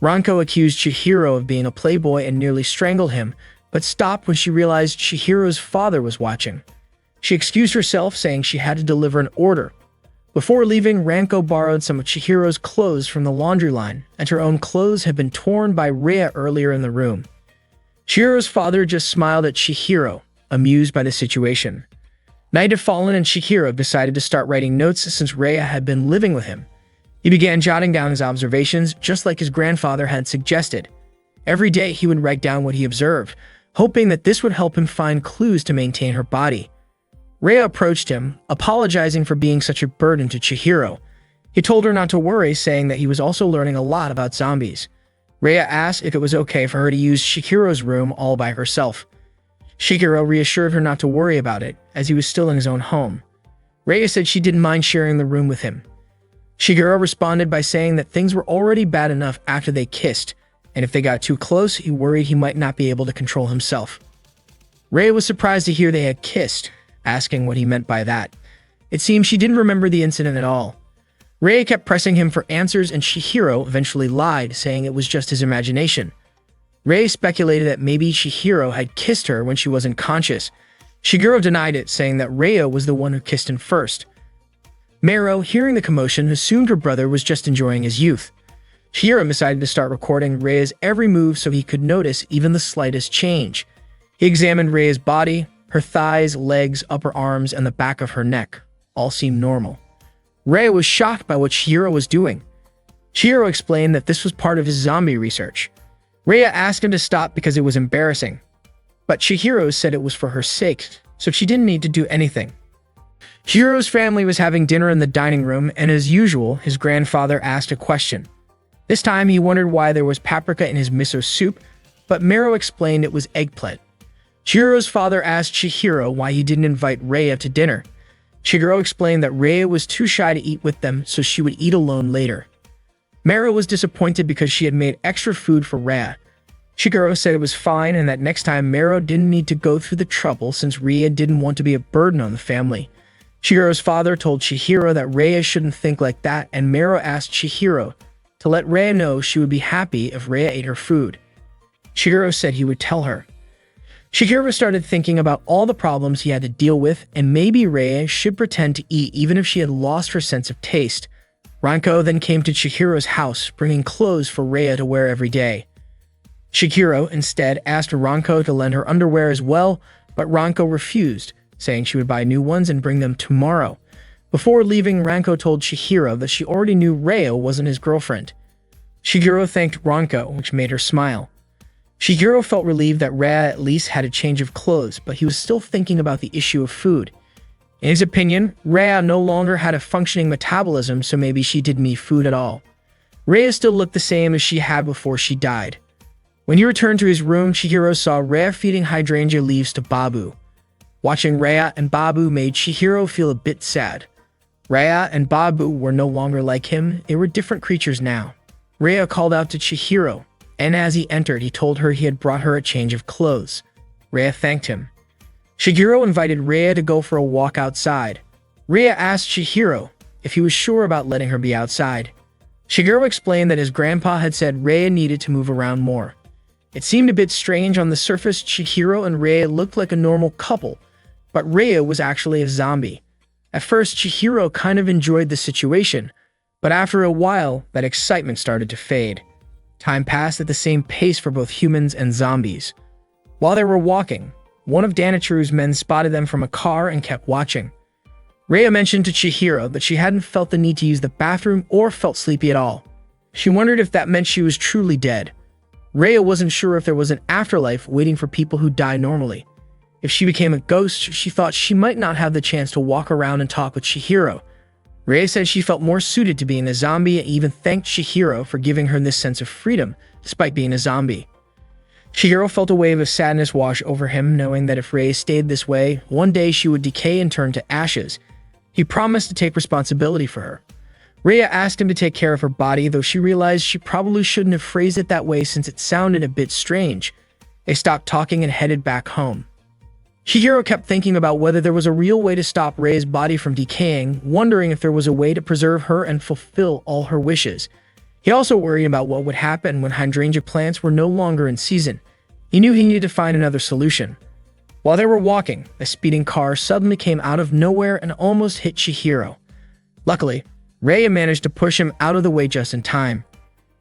Ranko accused Chihiro of being a playboy and nearly strangled him, but stopped when she realized Chihiro's father was watching. She excused herself, saying she had to deliver an order. Before leaving, Ranko borrowed some of Chihiro's clothes from the laundry line, and her own clothes had been torn by Rei earlier in the room. Chihiro's father just smiled at Chihiro, amused by the situation. Night had fallen and Chihiro decided to start writing notes since Rei had been living with him. He began jotting down his observations, just like his grandfather had suggested. Every day he would write down what he observed, hoping that this would help him find clues to maintain her body. Rei approached him, apologizing for being such a burden to Chihiro. He told her not to worry, saying that he was also learning a lot about zombies. Rei asked if it was okay for her to use Chihiro's room all by herself. Chihiro reassured her not to worry about it, as he was still in his own home. Rei said she didn't mind sharing the room with him. Chihiro responded by saying that things were already bad enough after they kissed, and if they got too close, he worried he might not be able to control himself. Rei was surprised to hear they had kissed, asking what he meant by that. It seemed she didn't remember the incident at all. Rei kept pressing him for answers, and Chihiro eventually lied, saying it was just his imagination. Rei speculated that maybe Chihiro had kissed her when she wasn't conscious. Shigeru denied it, saying that Rei was the one who kissed him first. Mero, hearing the commotion, assumed her brother was just enjoying his youth. Chihiro decided to start recording Rei's every move so he could notice even the slightest change. He examined Rei's body. Her thighs, legs, upper arms, and the back of her neck all seemed normal. Rei was shocked by what Chihiro was doing. Chihiro explained that this was part of his zombie research. Rei asked him to stop because it was embarrassing, but Chihiro said it was for her sake, so she didn't need to do anything. Chihiro's family was having dinner in the dining room, and as usual, his grandfather asked a question. This time, he wondered why there was paprika in his miso soup, but Mero explained it was eggplant. Chihiro's father asked Chihiro why he didn't invite Rei to dinner. Chihiro explained that Rei was too shy to eat with them, so she would eat alone later. Mero was disappointed because she had made extra food for Rei. Chihiro said it was fine and that next time Mero didn't need to go through the trouble since Rei didn't want to be a burden on the family. Chihiro's father told Chihiro that Rei shouldn't think like that, and Mero asked Chihiro to let Rei know she would be happy if Rei ate her food. Chihiro said he would tell her. Chihiro started thinking about all the problems he had to deal with, and maybe Rei should pretend to eat even if she had lost her sense of taste. Ranko then came to Chihiro's house, bringing clothes for Rei to wear every day. Chihiro instead asked Ranko to lend her underwear as well, but Ranko refused, saying she would buy new ones and bring them tomorrow. Before leaving, Ranko told Chihiro that she already knew Rei wasn't his girlfriend. Chihiro thanked Ranko, which made her smile. Chihiro felt relieved that Rei at least had a change of clothes, but he was still thinking about the issue of food. In his opinion, Rei no longer had a functioning metabolism, so maybe she didn't need food at all. Rei still looked the same as she had before she died. When he returned to his room, Chihiro saw Rei feeding hydrangea leaves to Babu. Watching Rei and Babu made Chihiro feel a bit sad. Rei and Babu were no longer like him, they were different creatures now. Rei called out to Chihiro, and as he entered, he told her he had brought her a change of clothes. Rei thanked him. Chihiro invited Rei to go for a walk outside. Rei asked Chihiro if he was sure about letting her be outside. Chihiro explained that his grandpa had said Rei needed to move around more. It seemed a bit strange on the surface. Chihiro and Rei looked like a normal couple, but Rei was actually a zombie. At first, Chihiro kind of enjoyed the situation, but after a while, that excitement started to fade. Time passed at the same pace for both humans and zombies. While they were walking, one of Danichiru's men spotted them from a car and kept watching. Rhea mentioned to Chihiro that she hadn't felt the need to use the bathroom or felt sleepy at all. She wondered if that meant she was truly dead. Rhea wasn't sure if there was an afterlife waiting for people who die normally. If she became a ghost, she thought she might not have the chance to walk around and talk with Chihiro. Rhea said she felt more suited to being a zombie and even thanked Chihiro for giving her this sense of freedom, despite being a zombie. Chihiro felt a wave of sadness wash over him, knowing that if Rhea stayed this way, one day she would decay and turn to ashes. He promised to take responsibility for her. Rhea asked him to take care of her body, though she realized she probably shouldn't have phrased it that way since it sounded a bit strange. They stopped talking and headed back home. Chihiro kept thinking about whether there was a real way to stop Rhea's body from decaying, wondering if there was a way to preserve her and fulfill all her wishes. He also worried about what would happen when hydrangea plants were no longer in season. He knew he needed to find another solution. While they were walking, a speeding car suddenly came out of nowhere and almost hit Chihiro. Luckily, Rhea managed to push him out of the way just in time.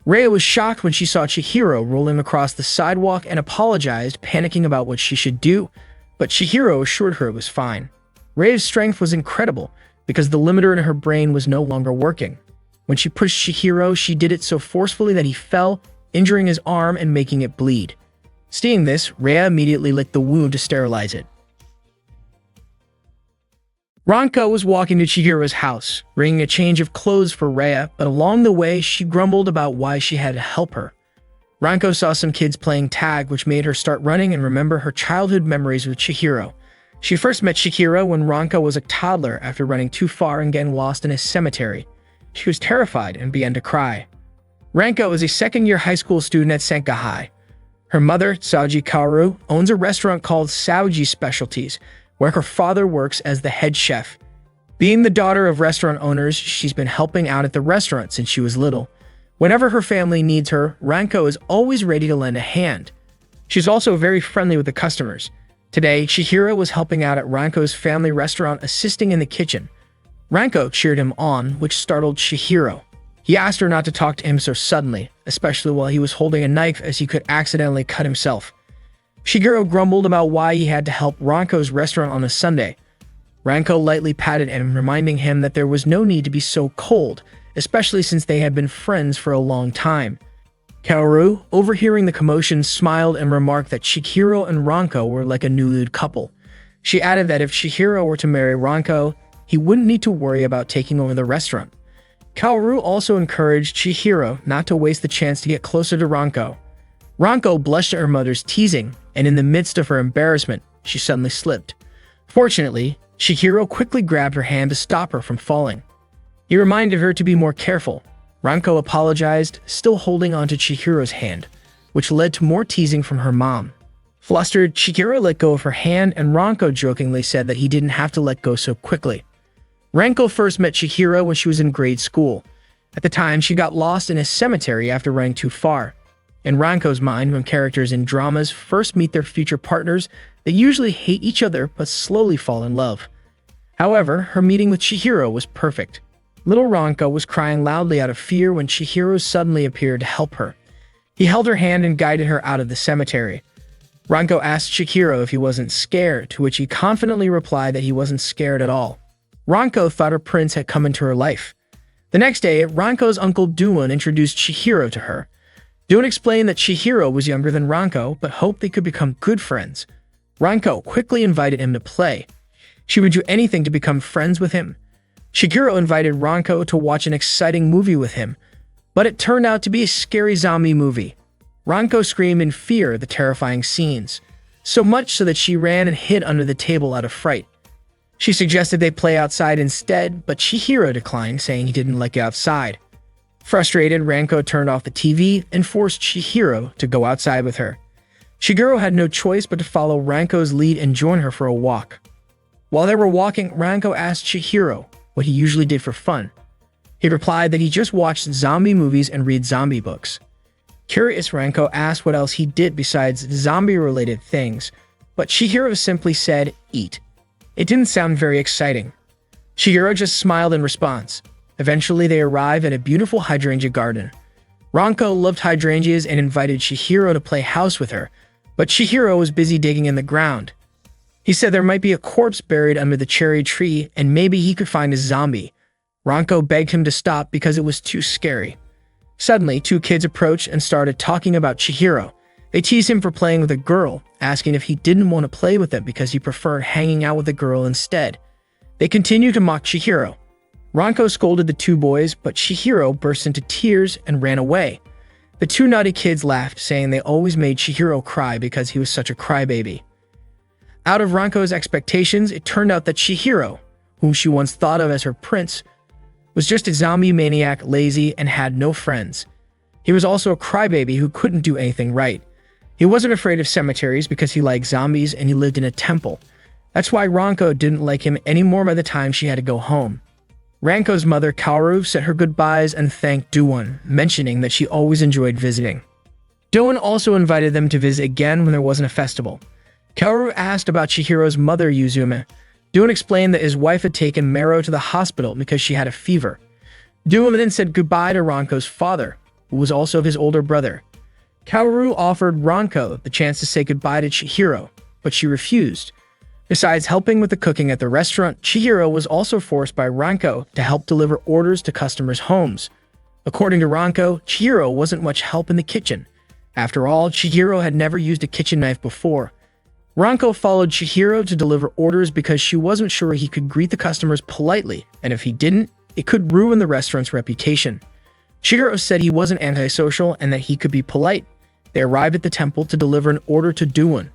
Rhea was shocked when she saw Chihiro rolling across the sidewalk and apologized, panicking about what she should do, but Chihiro assured her it was fine. Rhea's strength was incredible because the limiter in her brain was no longer working. When she pushed Chihiro, she did it so forcefully that he fell, injuring his arm and making it bleed. Seeing this, Rhea immediately licked the wound to sterilize it. Ranko was walking to Chihiro's house, bringing a change of clothes for Rhea, but along the way, she grumbled about why she had to help her. Ranko saw some kids playing tag, which made her start running and remember her childhood memories with Chihiro. She first met Chihiro when Ranko was a toddler after running too far and getting lost in a cemetery. She was terrified and began to cry. Ranko is a second-year high school student at Senka High. Her mother, Saoji Kaoru, owns a restaurant called Saoji Specialties, where her father works as the head chef. Being the daughter of restaurant owners, she's been helping out at the restaurant since she was little. Whenever her family needs her, Ranko is always ready to lend a hand. She's also very friendly with the customers. Today, Chihiro was helping out at Ranko's family restaurant, assisting in the kitchen. Ranko cheered him on, which startled Chihiro. He asked her not to talk to him so suddenly, especially while he was holding a knife as he could accidentally cut himself. Chihiro grumbled about why he had to help Ranko's restaurant on a Sunday. Ranko lightly patted him, reminding him that there was no need to be so cold, especially since they had been friends for a long time. Kaoru, overhearing the commotion, smiled and remarked that Chihiro and Ranko were like a newlywed couple. She added that if Chihiro were to marry Ranko, he wouldn't need to worry about taking over the restaurant. Kaoru also encouraged Chihiro not to waste the chance to get closer to Ranko. Ranko blushed at her mother's teasing, and in the midst of her embarrassment, she suddenly slipped. Fortunately, Chihiro quickly grabbed her hand to stop her from falling. He reminded her to be more careful. Ranko apologized, still holding onto Chihiro's hand, which led to more teasing from her mom. Flustered, Chihiro let go of her hand, and Ranko jokingly said that he didn't have to let go so quickly. Ranko first met Chihiro when she was in grade school. At the time, she got lost in a cemetery after running too far. In Ranko's mind, when characters in dramas first meet their future partners, they usually hate each other but slowly fall in love. However, her meeting with Chihiro was perfect. Little Ranko was crying loudly out of fear when Chihiro suddenly appeared to help her. He held her hand and guided her out of the cemetery. Ranko asked Chihiro if he wasn't scared, to which he confidently replied that he wasn't scared at all. Ranko thought her prince had come into her life. The next day, Ranko's uncle Doon introduced Chihiro to her. Doon explained that Chihiro was younger than Ranko, but hoped they could become good friends. Ranko quickly invited him to play. She would do anything to become friends with him. Chihiro invited Ranko to watch an exciting movie with him, but it turned out to be a scary zombie movie. Ranko screamed in fear at the terrifying scenes, so much so that she ran and hid under the table out of fright. She suggested they play outside instead, but Chihiro declined, saying he didn't like it outside. Frustrated, Ranko turned off the TV and forced Chihiro to go outside with her. Chihiro had no choice but to follow Ranko's lead and join her for a walk. While they were walking, Ranko asked Chihiro what he usually did for fun. He replied that he just watched zombie movies and read zombie books. Curious, Ranko asked what else he did besides zombie-related things, but Chihiro simply said, "Eat." It didn't sound very exciting. Chihiro just smiled in response. Eventually, they arrive at a beautiful hydrangea garden. Ranko loved hydrangeas and invited Chihiro to play house with her, but Chihiro was busy digging in the ground. He said there might be a corpse buried under the cherry tree and maybe he could find a zombie. Ranko begged him to stop because it was too scary. Suddenly, two kids approached and started talking about Chihiro. They teased him for playing with a girl, asking if he didn't want to play with them because he preferred hanging out with a girl instead. They continued to mock Chihiro. Ranko scolded the two boys, but Chihiro burst into tears and ran away. The two naughty kids laughed, saying they always made Chihiro cry because he was such a crybaby. Out of Ranko's expectations, it turned out that Chihiro, whom she once thought of as her prince, was just a zombie maniac, lazy, and had no friends. He was also a crybaby who couldn't do anything right. He wasn't afraid of cemeteries because he liked zombies and he lived in a temple. That's why Ranko didn't like him anymore by the time she had to go home. Ranko's mother, Kaoru, said her goodbyes and thanked Doowon, mentioning that she always enjoyed visiting. Doowon also invited them to visit again when there wasn't a festival. Kaoru asked about Chihiro's mother, Yuzume. Doowon explained that his wife had taken Mero to the hospital because she had a fever. Doowon then said goodbye to Ranko's father, who was also his older brother. Kaoru offered Ranko the chance to say goodbye to Chihiro, but she refused. Besides helping with the cooking at the restaurant, Chihiro was also forced by Ranko to help deliver orders to customers' homes. According to Ranko, Chihiro wasn't much help in the kitchen. After all, Chihiro had never used a kitchen knife before. Ranko followed Chihiro to deliver orders because she wasn't sure he could greet the customers politely, and if he didn't, it could ruin the restaurant's reputation. Chihiro said he wasn't antisocial and that he could be polite. They arrived at the temple to deliver an order to Doowon.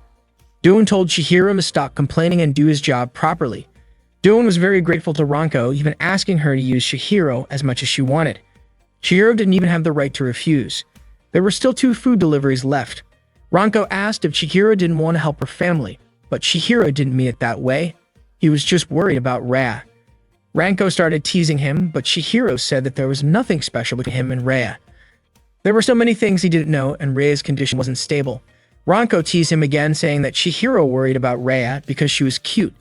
Doowon told Chihiro to stop complaining and do his job properly. Doowon was very grateful to Ranko, even asking her to use Chihiro as much as she wanted. Chihiro didn't even have the right to refuse. There were still 2 food deliveries left. Ranko asked if Chihiro didn't want to help her family, but Chihiro didn't mean it that way. He was just worried about Rhea. Ranko started teasing him, but Chihiro said that there was nothing special between him and Rhea. There were so many things he didn't know, and Rhea's condition wasn't stable. Ranko teased him again, saying that Chihiro worried about Rhea because she was cute.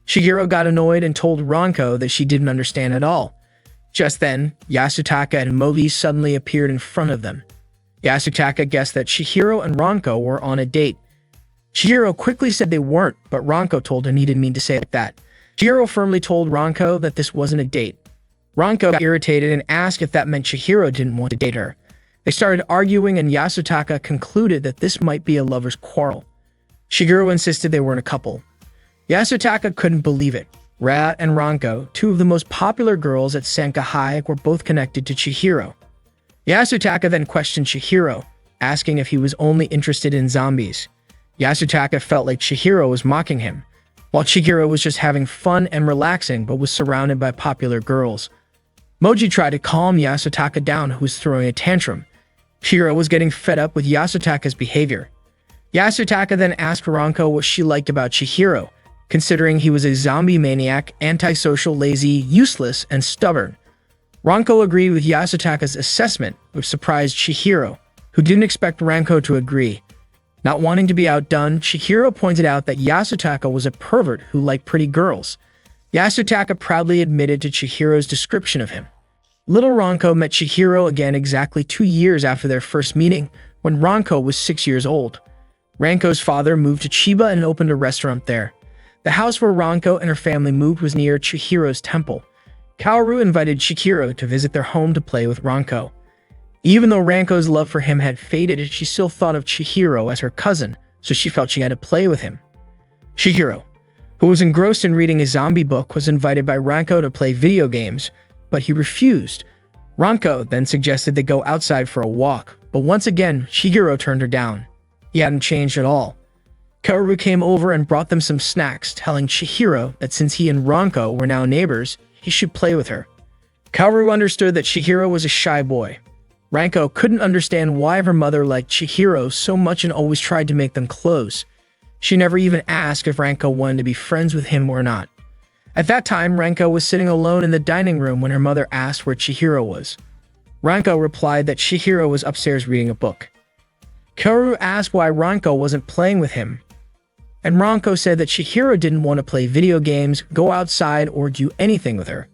Chihiro got annoyed and told Ranko that she didn't understand at all. Just then, Yasutaka and Mogi suddenly appeared in front of them. Yasutaka guessed that Chihiro and Ranko were on a date. Chihiro quickly said they weren't, but Ranko told him he didn't mean to say it like that. Chihiro firmly told Ranko that this wasn't a date. Ranko got irritated and asked if that meant Chihiro didn't want to date her. They started arguing and Yasutaka concluded that this might be a lover's quarrel. Chihiro insisted they weren't a couple. Yasutaka couldn't believe it. Rhea and Ranko, 2 of the most popular girls at Sanka High, were both connected to Chihiro. Yasutaka then questioned Chihiro, asking if he was only interested in zombies. Yasutaka felt like Chihiro was mocking him, while Chihiro was just having fun and relaxing but was surrounded by popular girls. Moji tried to calm Yasutaka down, who was throwing a tantrum. Chihiro was getting fed up with Yasutaka's behavior. Yasutaka then asked Ranko what she liked about Chihiro, considering he was a zombie maniac, antisocial, lazy, useless, and stubborn. Ranko agreed with Yasutaka's assessment, which surprised Chihiro, who didn't expect Ranko to agree. Not wanting to be outdone, Chihiro pointed out that Yasutaka was a pervert who liked pretty girls. Yasutaka proudly admitted to Chihiro's description of him. Little Ranko met Chihiro again exactly 2 years after their first meeting, when Ranko was 6 years old. Ranko's father moved to Chiba and opened a restaurant there. The house where Ranko and her family moved was near Chihiro's temple. Kaoru invited Chihiro to visit their home to play with Ranko. Even though Ranko's love for him had faded, she still thought of Chihiro as her cousin, so she felt she had to play with him. Chihiro, who was engrossed in reading a zombie book, was invited by Ranko to play video games, but he refused. Ranko then suggested they go outside for a walk, but once again, Chihiro turned her down. He hadn't changed at all. Kaoru came over and brought them some snacks, telling Chihiro that since he and Ranko were now neighbors, he should play with her. Kaoru understood that Chihiro was a shy boy. Ranko couldn't understand why her mother liked Chihiro so much and always tried to make them close. She never even asked if Ranko wanted to be friends with him or not. At that time, Ranko was sitting alone in the dining room when her mother asked where Chihiro was. Ranko replied that Chihiro was upstairs reading a book. Kaoru asked why Ranko wasn't playing with him, and Ranko said that Chihiro didn't want to play video games, go outside, or do anything with her.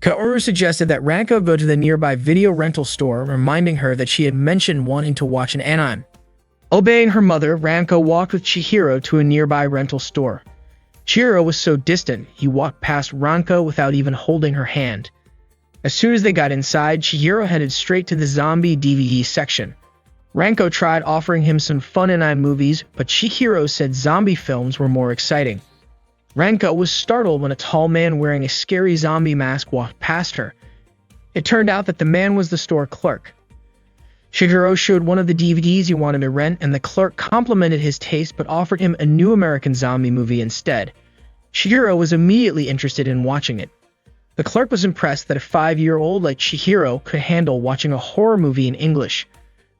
Kaoru suggested that Ranko go to the nearby video rental store, reminding her that she had mentioned wanting to watch an anime. Obeying her mother, Ranko walked with Chihiro to a nearby rental store. Chihiro was so distant, he walked past Ranko without even holding her hand. As soon as they got inside, Chihiro headed straight to the zombie DVD section. Ranko tried offering him some fun anime movies, but Chihiro said zombie films were more exciting. Ranko was startled when a tall man wearing a scary zombie mask walked past her. It turned out that the man was the store clerk. Chihiro showed one of the DVDs he wanted to rent, and the clerk complimented his taste but offered him a new American zombie movie instead. Chihiro was immediately interested in watching it. The clerk was impressed that a 5-year-old like Chihiro could handle watching a horror movie in English.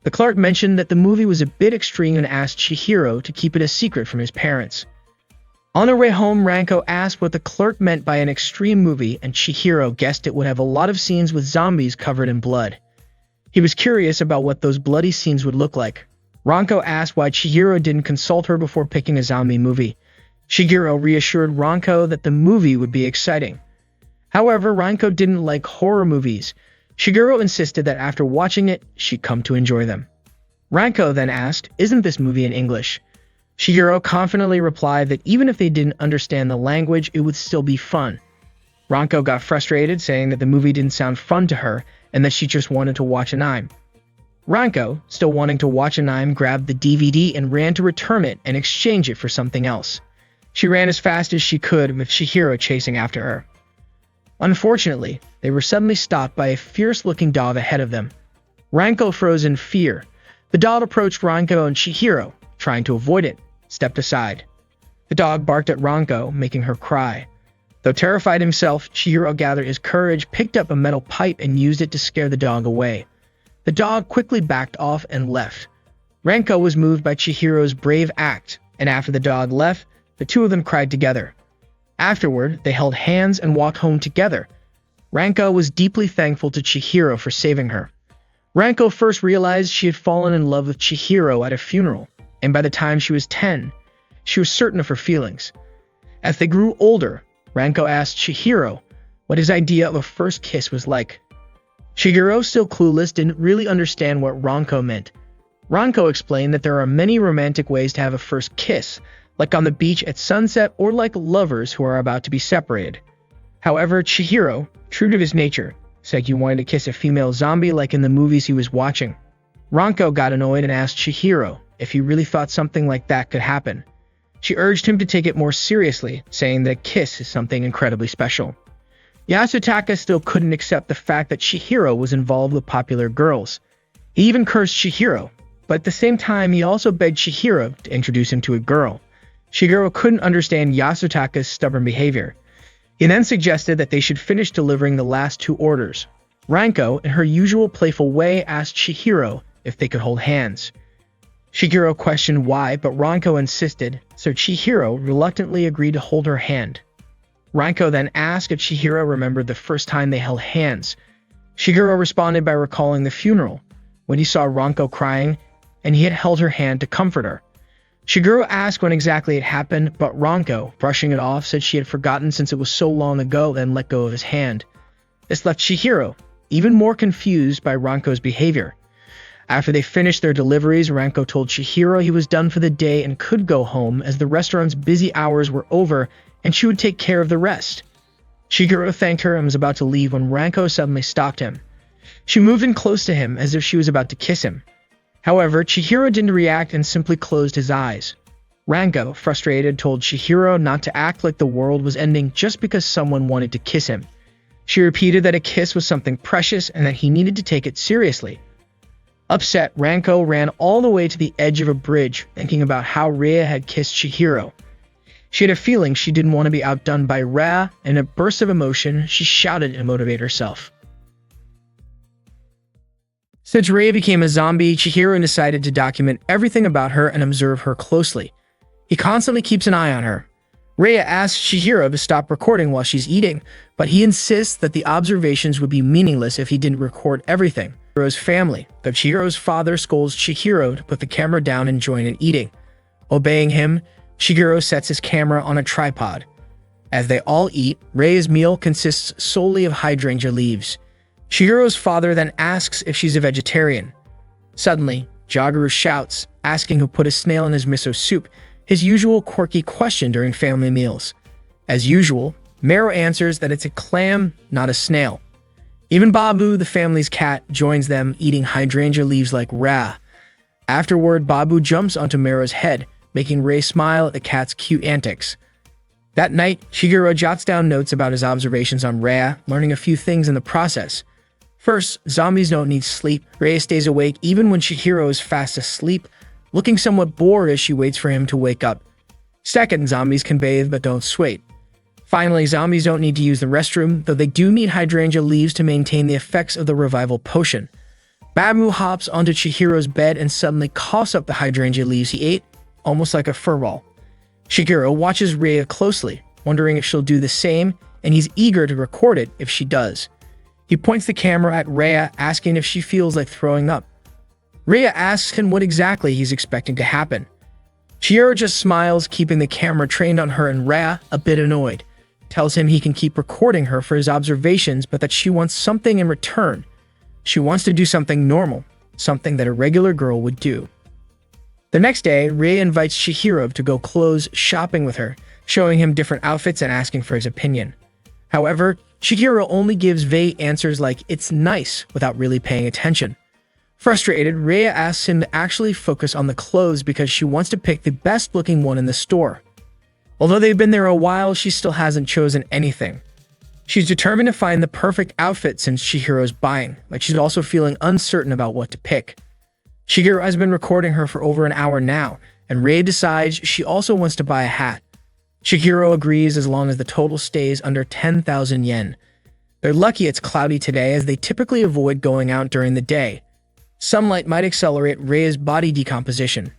The clerk mentioned that the movie was a bit extreme and asked Chihiro to keep it a secret from his parents. On their way home, Ranko asked what the clerk meant by an extreme movie, and Chihiro guessed it would have a lot of scenes with zombies covered in blood. He was curious about what those bloody scenes would look like. Ranko asked why Chihiro didn't consult her before picking a zombie movie. Chihiro reassured Ranko that the movie would be exciting. However, Ranko didn't like horror movies. Chihiro insisted that after watching it, she'd come to enjoy them. Ranko then asked, "Isn't this movie in English?" Chihiro confidently replied that even if they didn't understand the language, it would still be fun. Ranko got frustrated, saying that the movie didn't sound fun to her and that she just wanted to watch anime. Ranko, still wanting to watch anime, grabbed the DVD and ran to return it and exchange it for something else. She ran as fast as she could, with Chihiro chasing after her. Unfortunately, they were suddenly stopped by a fierce-looking dog ahead of them. Ranko froze in fear. The dog approached Ranko, and Chihiro, trying to avoid it, stepped aside. The dog barked at Ranko, making her cry. Though terrified himself, Chihiro gathered his courage, picked up a metal pipe, and used it to scare the dog away. The dog quickly backed off and left. Ranko was moved by Chihiro's brave act, and after the dog left, the two of them cried together. Afterward, they held hands and walked home together. Ranko was deeply thankful to Chihiro for saving her. Ranko first realized she had fallen in love with Chihiro at a funeral, and by the time she was 10, she was certain of her feelings. As they grew older, Ranko asked Chihiro what his idea of a first kiss was like. Chihiro, still clueless, didn't really understand what Ranko meant. Ranko explained that there are many romantic ways to have a first kiss, like on the beach at sunset or like lovers who are about to be separated. However, Chihiro, true to his nature, said he wanted to kiss a female zombie like in the movies he was watching. Ranko got annoyed and asked Chihiro if he really thought something like that could happen. She urged him to take it more seriously, saying that a kiss is something incredibly special. Yasutaka still couldn't accept the fact that Chihiro was involved with popular girls. He even cursed Chihiro, but at the same time he also begged Chihiro to introduce him to a girl. Chihiro couldn't understand Yasutaka's stubborn behavior. He then suggested that they should finish delivering the last 2 orders. Ranko, in her usual playful way, asked Chihiro if they could hold hands. Chihiro questioned why, but Ranko insisted, so Chihiro reluctantly agreed to hold her hand. Ranko then asked if Chihiro remembered the first time they held hands. Chihiro responded by recalling the funeral, when he saw Ranko crying, and he had held her hand to comfort her. Chihiro asked when exactly it happened, but Ranko, brushing it off, said she had forgotten since it was so long ago and let go of his hand. This left Chihiro even more confused by Ranko's behavior. After they finished their deliveries, Ranko told Chihiro he was done for the day and could go home as the restaurant's busy hours were over and she would take care of the rest. Chihiro thanked her and was about to leave when Ranko suddenly stopped him. She moved in close to him as if she was about to kiss him. However, Chihiro didn't react and simply closed his eyes. Ranko, frustrated, told Chihiro not to act like the world was ending just because someone wanted to kiss him. She repeated that a kiss was something precious and that he needed to take it seriously. Upset, Ranko ran all the way to the edge of a bridge, thinking about how Rhea had kissed Chihiro. She had a feeling she didn't want to be outdone by Rhea, and in a burst of emotion, she shouted to motivate herself. Since Rhea became a zombie, Chihiro decided to document everything about her and observe her closely. He constantly keeps an eye on her. Rhea asks Chihiro to stop recording while she's eating, but he insists that the observations would be meaningless if he didn't record everything. Chihiro's family, but Chihiro's father scolds Chihiro to put the camera down and join in eating. Obeying him, Chihiro sets his camera on a tripod. As they all eat, Reia's meal consists solely of hydrangea leaves. Chihiro's father then asks if she's a vegetarian. Suddenly, Jaguru shouts, asking who put a snail in his miso soup, his usual quirky question during family meals. As usual, Mero answers that it's a clam, not a snail. Even Babu, the family's cat, joins them, eating hydrangea leaves like Ra. Afterward, Babu jumps onto Mero's head, making Rei smile at the cat's cute antics. That night, Chihiro jots down notes about his observations on Rhea, learning a few things in the process. First, zombies don't need sleep. Rhea stays awake even when Chihiro is fast asleep, looking somewhat bored as she waits for him to wake up. Second, zombies can bathe but don't sweat. Finally, zombies don't need to use the restroom, though they do need hydrangea leaves to maintain the effects of the revival potion. Babu hops onto Chihiro's bed and suddenly coughs up the hydrangea leaves he ate, almost like a furball. Chihiro watches Rhea closely, wondering if she'll do the same, and he's eager to record it if she does. He points the camera at Rhea, asking if she feels like throwing up. Rhea asks him what exactly he's expecting to happen. Chihiro just smiles, keeping the camera trained on her, and Rhea, a bit annoyed, tells him he can keep recording her for his observations, but that she wants something in return. She wants to do something normal, something that a regular girl would do. The next day, Rhea invites Chihiro to go clothes shopping with her, showing him different outfits and asking for his opinion. However, Chihiro only gives vague answers like, "It's nice," without really paying attention. Frustrated, Rhea asks him to actually focus on the clothes because she wants to pick the best-looking one in the store. Although they've been there a while, she still hasn't chosen anything. She's determined to find the perfect outfit since Chihiro's buying, but she's also feeling uncertain about what to pick. Chihiro has been recording her for over an hour now, and Rhea decides she also wants to buy a hat. Chihiro agrees as long as the total stays under 10,000 yen. They're lucky it's cloudy today, as they typically avoid going out during the day. Sunlight might accelerate Rhea's body decomposition.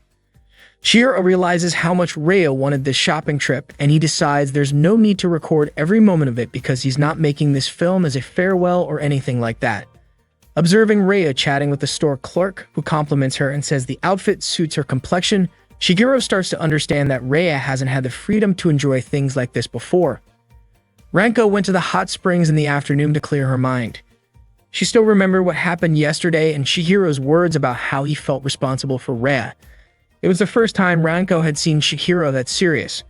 Chihiro realizes how much Rhea wanted this shopping trip, and he decides there's no need to record every moment of it because he's not making this film as a farewell or anything like that. Observing Rhea chatting with the store clerk, who compliments her and says the outfit suits her complexion, Chihiro starts to understand that Rhea hasn't had the freedom to enjoy things like this before. Ranko went to the hot springs in the afternoon to clear her mind. She still remembered what happened yesterday and Chihiro's words about how he felt responsible for Rhea. It was the first time Ranko had seen Chihiro that serious.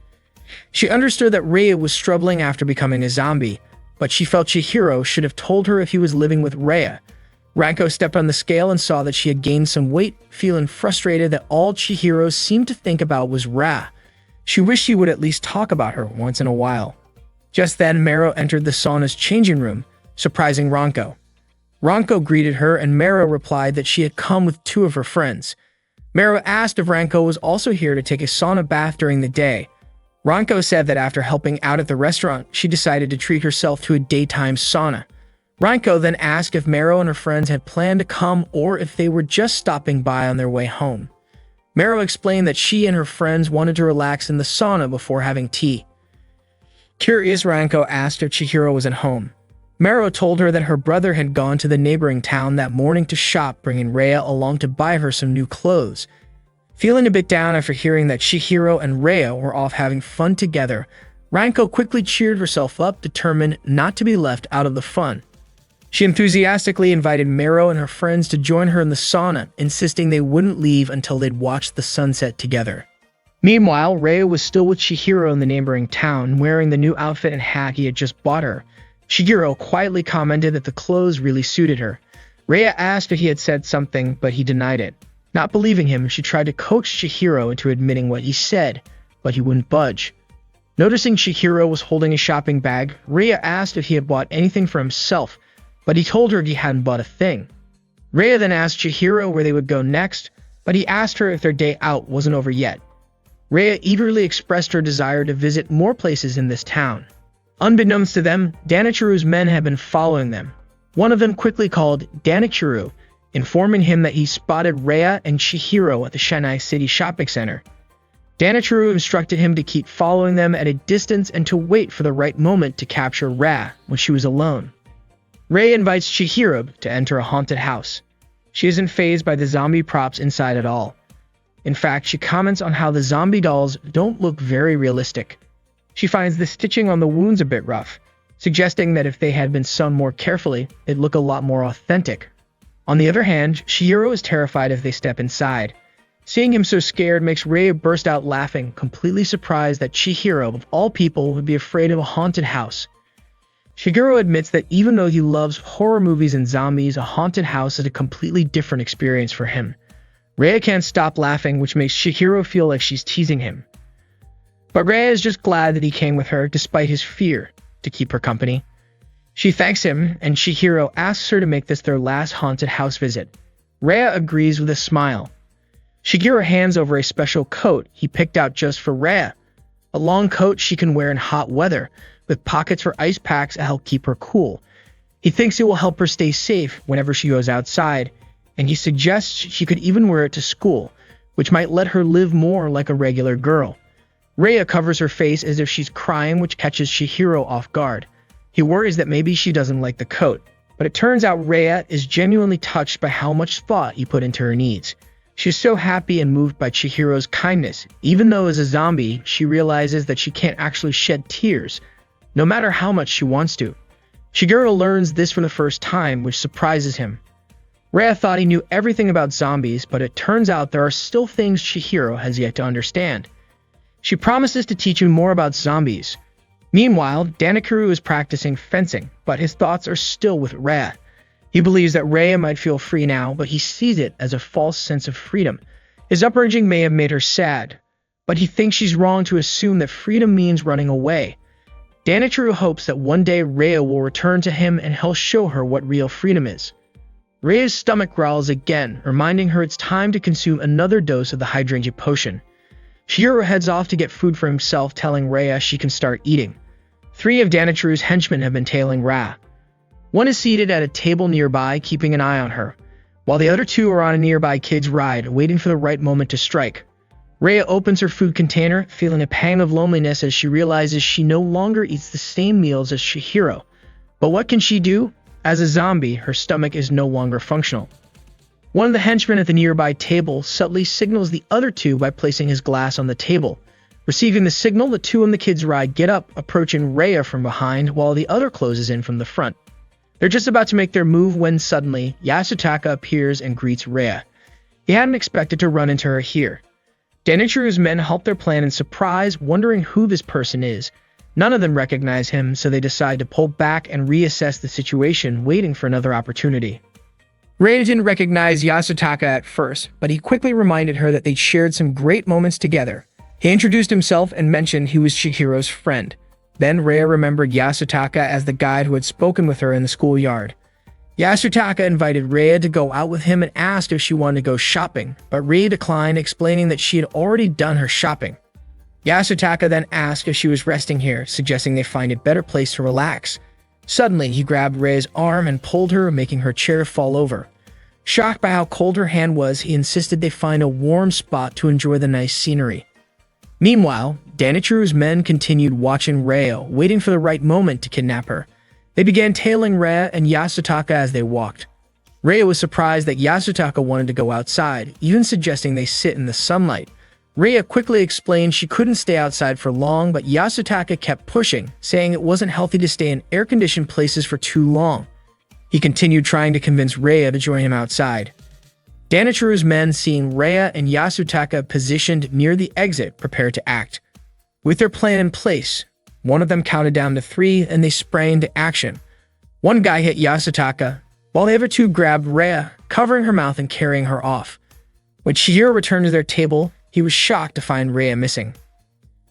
She understood that Rhea was struggling after becoming a zombie, but she felt Chihiro should have told her if he was living with Rhea. Ranko stepped on the scale and saw that she had gained some weight, feeling frustrated that all Chihiro seemed to think about was Ra. She wished he would at least talk about her once in a while. Just then, Mero entered the sauna's changing room, surprising Ranko. Ranko greeted her, and Mero replied that she had come with two of her friends. Mero asked if Ranko was also here to take a sauna bath during the day. Ranko said that after helping out at the restaurant, she decided to treat herself to a daytime sauna. Ranko then asked if Mero and her friends had planned to come or if they were just stopping by on their way home. Mero explained that she and her friends wanted to relax in the sauna before having tea. Curious, Ranko asked if Chihiro was at home. Mero told her that her brother had gone to the neighboring town that morning to shop, bringing Rhea along to buy her some new clothes. Feeling a bit down after hearing that Chihiro and Rhea were off having fun together, Ranko quickly cheered herself up, determined not to be left out of the fun. She enthusiastically invited Mero and her friends to join her in the sauna, insisting they wouldn't leave until they'd watched the sunset together. Meanwhile, Rhea was still with Chihiro in the neighboring town, wearing the new outfit and hat he had just bought her. Chihiro quietly commented that the clothes really suited her. Rhea asked if he had said something, but he denied it. Not believing him, she tried to coax Chihiro into admitting what he said, but he wouldn't budge. Noticing Chihiro was holding a shopping bag, Rhea asked if he had bought anything for himself, but he told her he hadn't bought a thing. Rhea then asked Chihiro where they would go next, but he asked her if their day out wasn't over yet. Rhea eagerly expressed her desire to visit more places in this town. Unbeknownst to them, Danichiru's men had been following them. One of them quickly called Danichiru, informing him that he spotted Rhea and Chihiro at the Shanai City shopping center. Danichiru instructed him to keep following them at a distance and to wait for the right moment to capture Rhea when she was alone. Rhea invites Chihiro to enter a haunted house. She isn't fazed by the zombie props inside at all. In fact, she comments on how the zombie dolls don't look very realistic. She finds the stitching on the wounds a bit rough, suggesting that if they had been sewn more carefully, it'd look a lot more authentic. On the other hand, Chihiro is terrified if they step inside. Seeing him so scared makes Rei burst out laughing, completely surprised that Chihiro, of all people, would be afraid of a haunted house. Shigeru admits that even though he loves horror movies and zombies, a haunted house is a completely different experience for him. Rei can't stop laughing, which makes Chihiro feel like she's teasing him. But Rei is just glad that he came with her, despite his fear, to keep her company. She thanks him, and Chihiro asks her to make this their last haunted house visit. Rei agrees with a smile. Shigeru hands over a special coat he picked out just for Rei, a long coat she can wear in hot weather, with pockets for ice packs to help keep her cool. He thinks it will help her stay safe whenever she goes outside, and he suggests she could even wear it to school, which might let her live more like a regular girl. Rei covers her face as if she's crying, which catches Chihiro off guard. He worries that maybe she doesn't like the coat, but it turns out Rei is genuinely touched by how much thought he put into her needs. She's so happy and moved by Chihiro's kindness, even though as a zombie, she realizes that she can't actually shed tears, no matter how much she wants to. Shigeru learns this for the first time, which surprises him. Rei thought he knew everything about zombies, but it turns out there are still things Chihiro has yet to understand. She promises to teach him more about zombies. Meanwhile, Danakuru is practicing fencing, but his thoughts are still with Rei. He believes that Rei might feel free now, but he sees it as a false sense of freedom. His upbringing may have made her sad, but he thinks she's wrong to assume that freedom means running away. Danakuru hopes that one day Rei will return to him and he'll show her what real freedom is. Rei's stomach growls again, reminding her it's time to consume another dose of the hydrangea potion. Shigeru heads off to get food for himself, telling Rei she can start eating. 3 of Danachuru's henchmen have been tailing Rei. One is seated at a table nearby, keeping an eye on her, while the other 2 are on a nearby kid's ride, waiting for the right moment to strike. Rei opens her food container, feeling a pang of loneliness as she realizes she no longer eats the same meals as Chihiro. But what can she do? As a zombie, her stomach is no longer functional. One of the henchmen at the nearby table subtly signals the other 2 by placing his glass on the table. Receiving the signal, the 2 on the kid's ride get up, approaching Rei from behind, while the other closes in from the front. They're just about to make their move when suddenly, Yasutaka appears and greets Rei. He hadn't expected to run into her here. Danachuru's men help their plan in surprise, wondering who this person is. None of them recognize him, so they decide to pull back and reassess the situation, waiting for another opportunity. Rei didn't recognize Yasutaka at first, but he quickly reminded her that they'd shared some great moments together. He introduced himself and mentioned he was Chihiro's friend. Then Rei remembered Yasutaka as the guide who had spoken with her in the schoolyard. Yasutaka invited Rei to go out with him and asked if she wanted to go shopping, but Rei declined, explaining that she had already done her shopping. Yasutaka then asked if she was resting here, suggesting they find a better place to relax. Suddenly, he grabbed Rei's arm and pulled her, making her chair fall over. Shocked by how cold her hand was, he insisted they find a warm spot to enjoy the nice scenery. Meanwhile, Danachuru's men continued watching Rei, waiting for the right moment to kidnap her. They began tailing Rei and Yasutaka as they walked. Rei was surprised that Yasutaka wanted to go outside, even suggesting they sit in the sunlight. Rei quickly explained she couldn't stay outside for long, but Yasutaka kept pushing, saying it wasn't healthy to stay in air-conditioned places for too long. He continued trying to convince Rei to join him outside. Danachuru's men, seeing Rei and Yasutaka positioned near the exit, prepared to act. With their plan in place, one of them counted down to 3 and they sprang into action. One guy hit Yasutaka, while the other 2 grabbed Rei, covering her mouth and carrying her off. When Chihiro returned to their table, he was shocked to find Rei missing.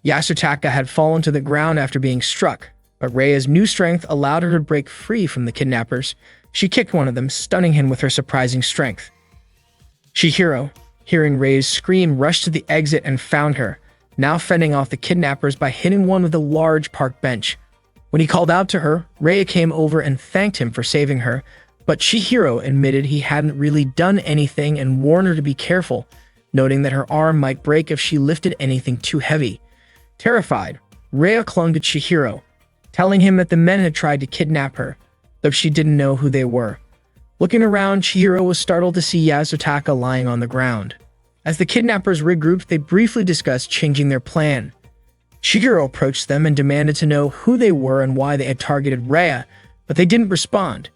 Yasutaka had fallen to the ground after being struck, but Rei's new strength allowed her to break free from the kidnappers. She kicked one of them, stunning him with her surprising strength. Chihiro, hearing Rei's scream, rushed to the exit and found her, now fending off the kidnappers by hitting one with a large park bench. When he called out to her, Rei came over and thanked him for saving her, but Chihiro admitted he hadn't really done anything and warned her to be careful, noting that her arm might break if she lifted anything too heavy. Terrified, Rei clung to Chihiro, telling him that the men had tried to kidnap her, though she didn't know who they were. Looking around, Chihiro was startled to see Yasutaka lying on the ground. As the kidnappers regrouped, they briefly discussed changing their plan. Shigeru approached them and demanded to know who they were and why they had targeted Rhea, but they didn't respond.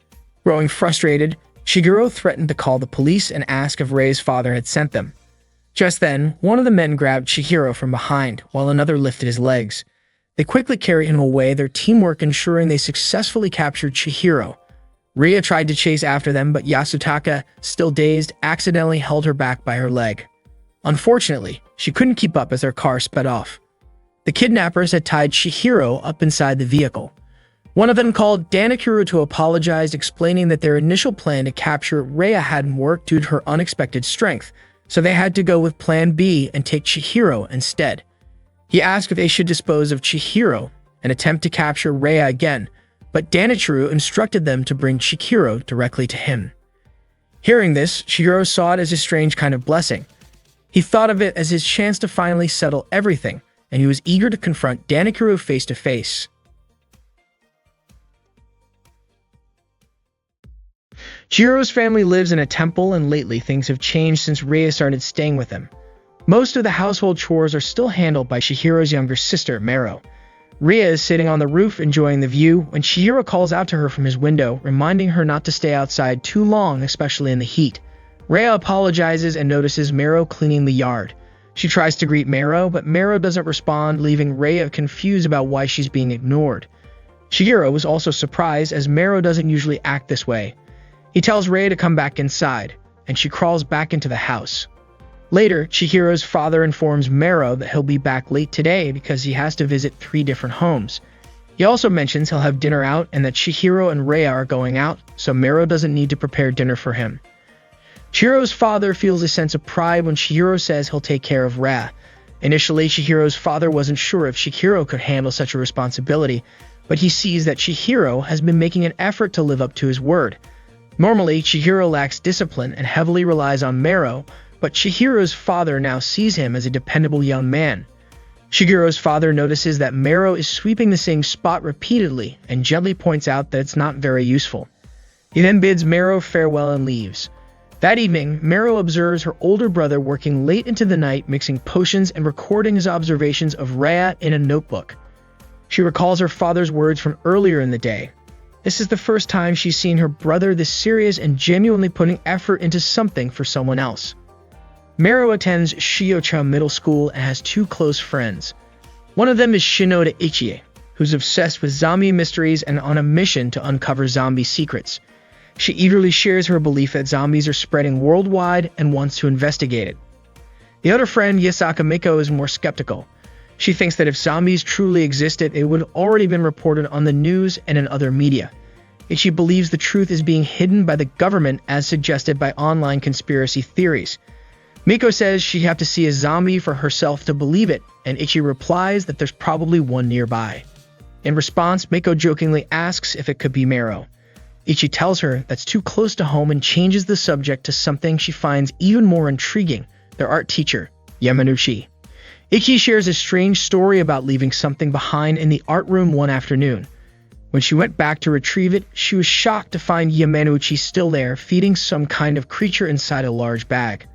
Growing frustrated, Shigeru threatened to call the police and ask if Rhea's father had sent them. Just then, one of the men grabbed Shigeru from behind, while another lifted his legs. They quickly carried him away, their teamwork ensuring they successfully captured Shigeru. Rhea tried to chase after them, but Yasutaka, still dazed, accidentally held her back by her leg. Unfortunately, she couldn't keep up as their car sped off. The kidnappers had tied Shigeru up inside the vehicle. One of them called Danakuru to apologize, explaining that their initial plan to capture Rhea hadn't worked due to her unexpected strength, so they had to go with Plan B and take Shigeru instead. He asked if they should dispose of Shigeru and attempt to capture Rhea again, but Danachuru instructed them to bring Shigeru directly to him. Hearing this, Shigeru saw it as a strange kind of blessing. He thought of it as his chance to finally settle everything, and he was eager to confront Danakuru face to face. Shigeru's family lives in a temple, and lately things have changed since Rhea started staying with him. Most of the household chores are still handled by Shigeru's younger sister, Mero. Rhea is sitting on the roof enjoying the view when Shigeru calls out to her from his window, reminding her not to stay outside too long, especially in the heat. Rhea apologizes and notices Mero cleaning the yard. She tries to greet Mero, but Mero doesn't respond, leaving Rhea confused about why she's being ignored. Shigeru was also surprised, as Mero doesn't usually act this way. He tells Rhea to come back inside, and she crawls back into the house. Later, Shigeru's father informs Mero that he'll be back late today because he has to visit 3 different homes. He also mentions he'll have dinner out and that Shigeru and Rhea are going out, so Mero doesn't need to prepare dinner for him. Shigeru's father feels a sense of pride when Shigeru says he'll take care of Rhea. Initially, Shigeru's father wasn't sure if Shigeru could handle such a responsibility, but he sees that Shigeru has been making an effort to live up to his word. Normally, Shigeru lacks discipline and heavily relies on Mero, but Shigeru's father now sees him as a dependable young man. Shigeru's father notices that Mero is sweeping the same spot repeatedly and gently points out that it's not very useful. He then bids Mero farewell and leaves. That evening, Mero observes her older brother working late into the night, mixing potions and recording his observations of Rhea in a notebook. She recalls her father's words from earlier in the day. This is the first time she's seen her brother this serious and genuinely putting effort into something for someone else. Mero attends Shiocha Middle School and has 2 close friends. One of them is Shinoda Ichie, who's obsessed with zombie mysteries and on a mission to uncover zombie secrets. She eagerly shares her belief that zombies are spreading worldwide and wants to investigate it. The other friend, Yasaka Miko, is more skeptical. She thinks that if zombies truly existed, it would have already been reported on the news and in other media. Ichie believes the truth is being hidden by the government as suggested by online conspiracy theories. Miko says she'd have to see a zombie for herself to believe it, and Ichie replies that there's probably one nearby. In response, Miko jokingly asks if it could be Mero. Ichie tells her that's too close to home and changes the subject to something she finds even more intriguing, their art teacher, Yamanouchi. Ichie shares a strange story about leaving something behind in the art room one afternoon. When she went back to retrieve it, she was shocked to find Yamanouchi still there, feeding some kind of creature inside a large bag.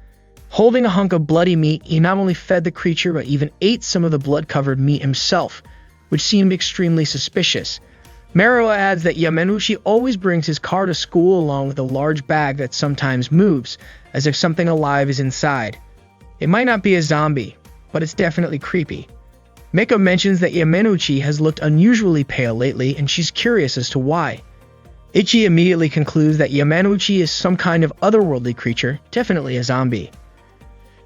Holding a hunk of bloody meat, he not only fed the creature but even ate some of the blood-covered meat himself, which seemed extremely suspicious. Mero adds that Yamanouchi always brings his car to school along with a large bag that sometimes moves, as if something alive is inside. It might not be a zombie, but it's definitely creepy. Miko mentions that Yamanouchi has looked unusually pale lately, and she's curious as to why. Ichie immediately concludes that Yamanouchi is some kind of otherworldly creature, definitely a zombie.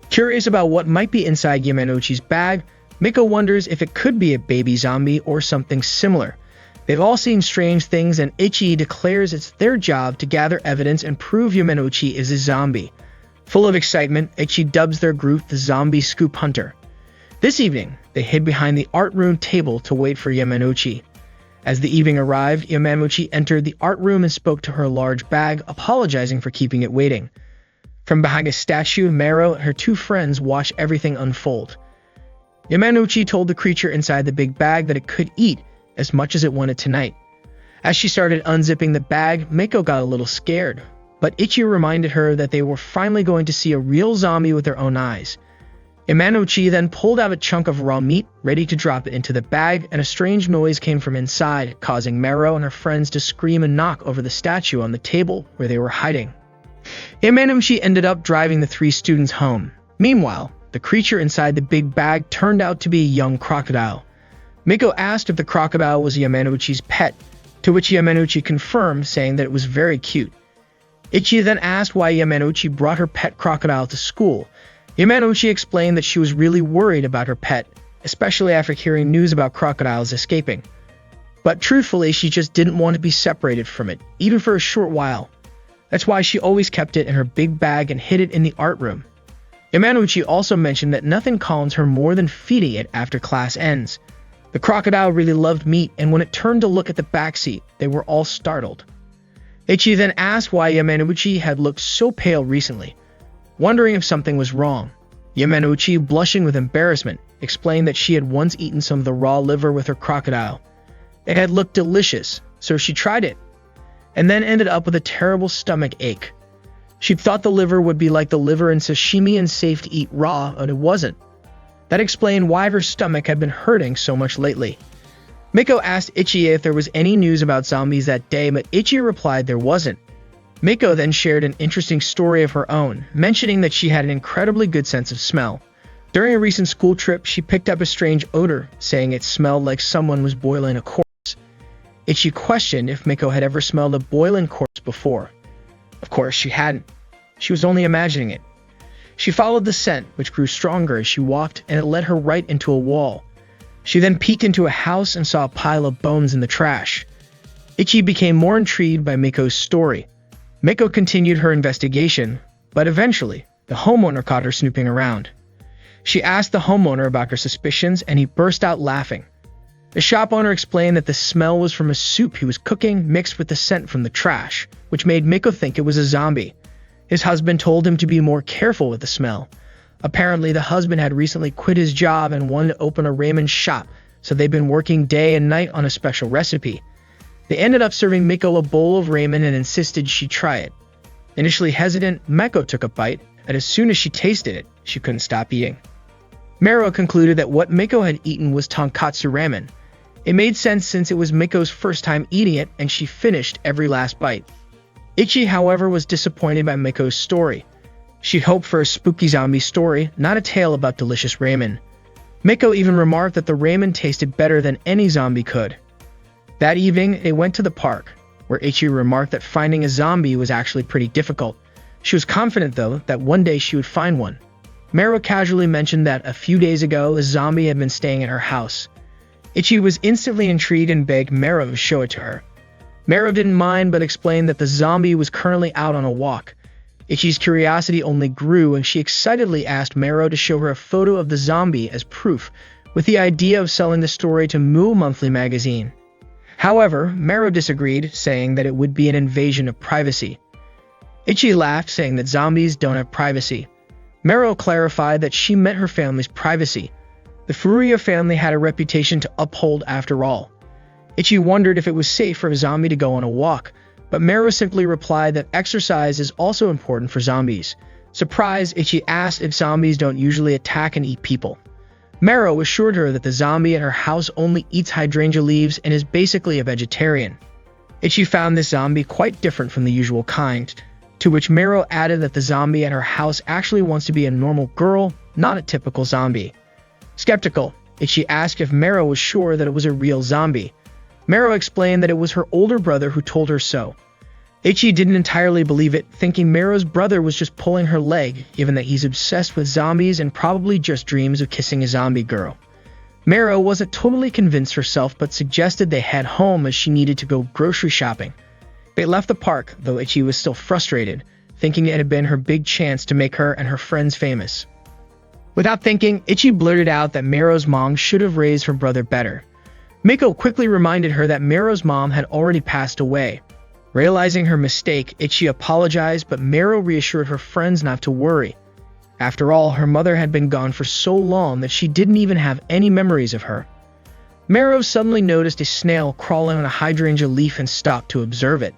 Curious about what might be inside Yamanouchi's bag, Miko wonders if it could be a baby zombie or something similar. They've all seen strange things, and Ichie declares it's their job to gather evidence and prove Yamanouchi is a zombie. Full of excitement, Ichie dubs their group the Zombie Scoop Hunter. This evening, they hid behind the art room table to wait for Yamanouchi. As the evening arrived, Yamanouchi entered the art room and spoke to her large bag, apologizing for keeping it waiting. From behind a statue, Mero and her 2 friends watch everything unfold. Yamanouchi told the creature inside the big bag that it could eat as much as it wanted tonight. As she started unzipping the bag, Miko got a little scared, but Ichie reminded her that they were finally going to see a real zombie with their own eyes. Yamanochi then pulled out a chunk of raw meat, ready to drop it into the bag, and a strange noise came from inside, causing Mero and her friends to scream and knock over the statue on the table where they were hiding. Yamanochi ended up driving the three students home. Meanwhile, the creature inside the big bag turned out to be a young crocodile. Miko asked if the crocodile was Yamanochi's pet, to which Yamanochi confirmed, saying that it was very cute. Ichi then asked why Yamanochi brought her pet crocodile to school. Yamanochi explained that she was really worried about her pet, especially after hearing news about crocodiles escaping. But truthfully, she just didn't want to be separated from it, even for a short while. That's why she always kept it in her big bag and hid it in the art room. Yamanochi also mentioned that nothing calms her more than feeding it after class ends. The crocodile really loved meat, and when it turned to look at the backseat, they were all startled. Ichi then asked why Yamanochi had looked so pale recently, wondering if something was wrong. Yamanochi, blushing with embarrassment, explained that she had once eaten some of the raw liver with her crocodile. It had looked delicious, so she tried it, and then ended up with a terrible stomach ache. She thought the liver would be like the liver in sashimi and safe to eat raw, but it wasn't. That explained why her stomach had been hurting so much lately. Miko asked Ichi if there was any news about zombies that day, but Ichi replied there wasn't. Miko then shared an interesting story of her own, mentioning that she had an incredibly good sense of smell. During a recent school trip, she picked up a strange odor, saying it smelled like someone was boiling a corpse. Ichi questioned if Miko had ever smelled a boiling corpse before. Of course, she hadn't. She was only imagining it. She followed the scent, which grew stronger as she walked, and it led her right into a wall. She then peeked into a house and saw a pile of bones in the trash. Ichi became more intrigued by Miko's story. Miko continued her investigation, but eventually, the homeowner caught her snooping around. She asked the homeowner about her suspicions, and he burst out laughing. The shop owner explained that the smell was from a soup he was cooking mixed with the scent from the trash, which made Miko think it was a zombie. His husband told him to be more careful with the smell. Apparently, the husband had recently quit his job and wanted to open a ramen shop, so they've been working day and night on a special recipe. They ended up serving Miko a bowl of ramen and insisted she try it. Initially hesitant, Miko took a bite, and as soon as she tasted it, she couldn't stop eating. Mero concluded that what Miko had eaten was tonkatsu ramen. It made sense since it was Miko's first time eating it, and she finished every last bite. Ichi, however, was disappointed by Miko's story. She hoped for a spooky zombie story, not a tale about delicious ramen. Miko even remarked that the ramen tasted better than any zombie could. That evening, they went to the park, where Ichi remarked that finding a zombie was actually pretty difficult. She was confident, though, that one day she would find one. Mero casually mentioned that a few days ago, a zombie had been staying at her house. Ichi was instantly intrigued and begged Mero to show it to her. Mero didn't mind, but explained that the zombie was currently out on a walk. Ichi's curiosity only grew, and she excitedly asked Mero to show her a photo of the zombie as proof, with the idea of selling the story to Moo Monthly magazine. However, Mero disagreed, saying that it would be an invasion of privacy. Ichi laughed, saying that zombies don't have privacy. Mero clarified that she meant her family's privacy. The Furuya family had a reputation to uphold after all. Ichi wondered if it was safe for a zombie to go on a walk, but Mero simply replied that exercise is also important for zombies. Surprised, Ichi asked if zombies don't usually attack and eat people. Mero assured her that the zombie at her house only eats hydrangea leaves and is basically a vegetarian. Ichi found this zombie quite different from the usual kind, to which Mero added that the zombie at her house actually wants to be a normal girl, not a typical zombie. Skeptical, Ichi asked if Mero was sure that it was a real zombie. Mero explained that it was her older brother who told her so. Ichi didn't entirely believe it, thinking Mero's brother was just pulling her leg, given that he's obsessed with zombies and probably just dreams of kissing a zombie girl. Mero wasn't totally convinced herself, but suggested they head home as she needed to go grocery shopping. They left the park, though Ichi was still frustrated, thinking it had been her big chance to make her and her friends famous. Without thinking, Ichi blurted out that Mero's mom should have raised her brother better. Miko quickly reminded her that Mero's mom had already passed away. Realizing her mistake, Ichi apologized, but Mero reassured her friends not to worry. After all, her mother had been gone for so long that she didn't even have any memories of her. Mero suddenly noticed a snail crawling on a hydrangea leaf and stopped to observe it.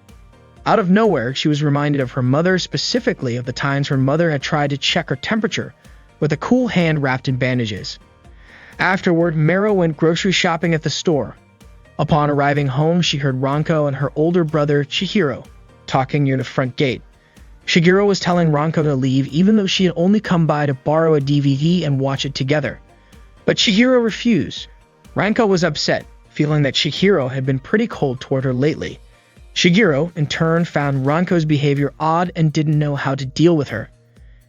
Out of nowhere, she was reminded of her mother, specifically of the times her mother had tried to check her temperature, with a cool hand wrapped in bandages. Afterward, Meru went grocery shopping at the store. Upon arriving home, she heard Ranko and her older brother, Chihiro, talking near the front gate. Shigeru was telling Ranko to leave even though she had only come by to borrow a DVD and watch it together. But Chihiro refused. Ranko was upset, feeling that Chihiro had been pretty cold toward her lately. Shigeru, in turn, found Ranko's behavior odd and didn't know how to deal with her.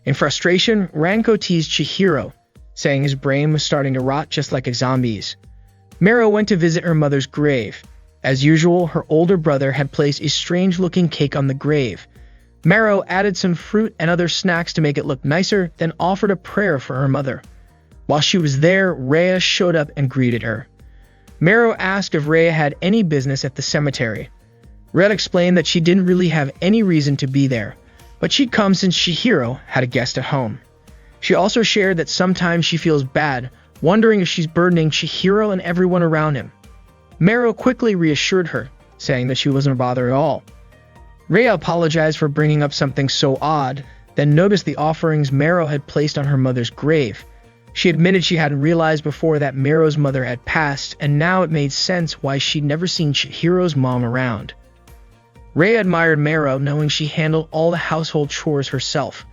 In frustration, Ranko teased Chihiro, saying his brain was starting to rot just like a zombie's. Meru went to visit her mother's grave. As usual, her older brother had placed a strange-looking cake on the grave. Meru added some fruit and other snacks to make it look nicer, then offered a prayer for her mother. While she was there, Rhea showed up and greeted her. Meru asked if Rhea had any business at the cemetery. Rhea explained that she didn't really have any reason to be there, but she'd come since Chihiro had a guest at home. She also shared that sometimes she feels bad, wondering if she's burdening Chihiro and everyone around him. Meru quickly reassured her, saying that she wasn't bothered at all. Rhea apologized for bringing up something so odd, then noticed the offerings Meru had placed on her mother's grave. She admitted she hadn't realized before that Meru's mother had passed, and now it made sense why she'd never seen Chihiro's mom around. Rhea admired Meru, knowing she handled all the household chores herself.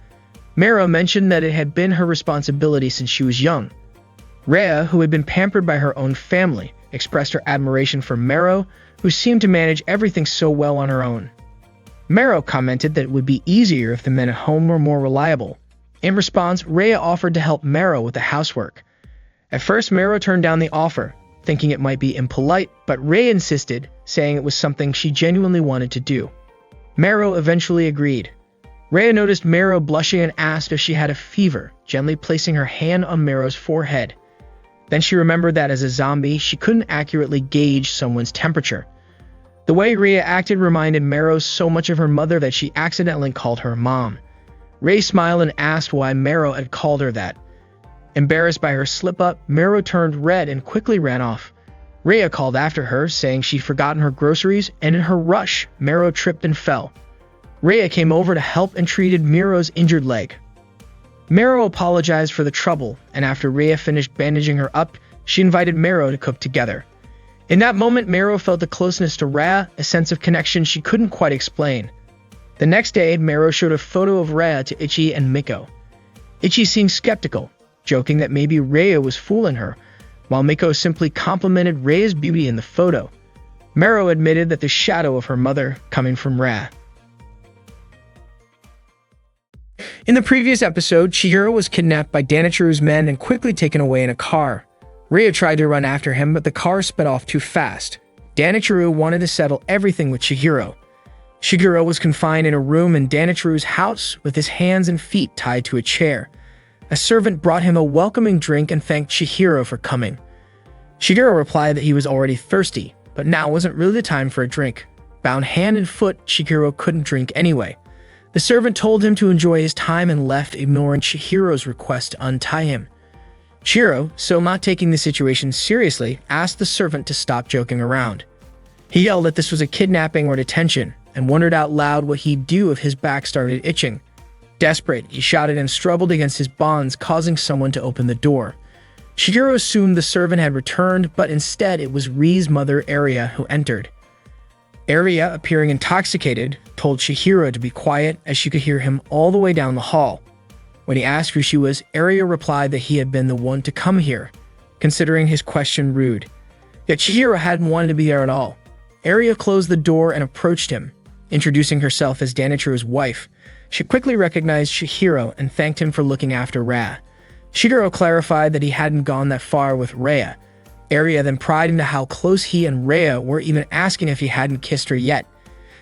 Meru mentioned that it had been her responsibility since she was young. Rhea, who had been pampered by her own family, expressed her admiration for Meru, who seemed to manage everything so well on her own. Meru commented that it would be easier if the men at home were more reliable. In response, Rhea offered to help Meru with the housework. At first, Meru turned down the offer, thinking it might be impolite, but Rhea insisted, saying it was something she genuinely wanted to do. Meru eventually agreed. Rhea noticed Meru blushing and asked if she had a fever, gently placing her hand on Meru's forehead. Then she remembered that as a zombie, she couldn't accurately gauge someone's temperature. The way Rhea acted reminded Meru so much of her mother that she accidentally called her mom. Rhea smiled and asked why Meru had called her that. Embarrassed by her slip-up, Meru turned red and quickly ran off. Rhea called after her, saying she'd forgotten her groceries, and in her rush, Meru tripped and fell. Rhea came over to help and treated Meru's injured leg. Meru apologized for the trouble, and after Rhea finished bandaging her up, she invited Meru to cook together. In that moment, Meru felt a closeness to Rhea, a sense of connection she couldn't quite explain. The next day, Meru showed a photo of Rhea to Ichi and Miko. Ichi seemed skeptical, joking that maybe Rhea was fooling her, while Miko simply complimented Rhea's beauty in the photo. Meru admitted that the shadow of her mother coming from Rhea. In the previous episode, Chihiro was kidnapped by Danichiru's men and quickly taken away in a car. Rhea tried to run after him, but the car sped off too fast. Danichiru wanted to settle everything with Chihiro. Chihiro was confined in a room in Danichiru's house with his hands and feet tied to a chair. A servant brought him a welcoming drink and thanked Chihiro for coming. Chihiro replied that he was already thirsty, but now wasn't really the time for a drink. Bound hand and foot, Chihiro couldn't drink anyway. The servant told him to enjoy his time and left, ignoring Chihiro's request to untie him. Chihiro, still not taking the situation seriously, asked the servant to stop joking around. He yelled that this was a kidnapping or detention, and wondered out loud what he'd do if his back started itching. Desperate, he shouted and struggled against his bonds, causing someone to open the door. Chihiro assumed the servant had returned, but instead it was Ri's mother, Aria, who entered. Aria, appearing intoxicated, told Chihiro to be quiet as she could hear him all the way down the hall. When he asked who she was, Aria replied that he had been the one to come here, considering his question rude. Yet Chihiro hadn't wanted to be there at all. Aria closed the door and approached him, introducing herself as Danichiru's wife. She quickly recognized Chihiro and thanked him for looking after Rhea. Chihiro clarified that he hadn't gone that far with Rhea. Aria then pried into how close he and Rhea were, even asking if he hadn't kissed her yet.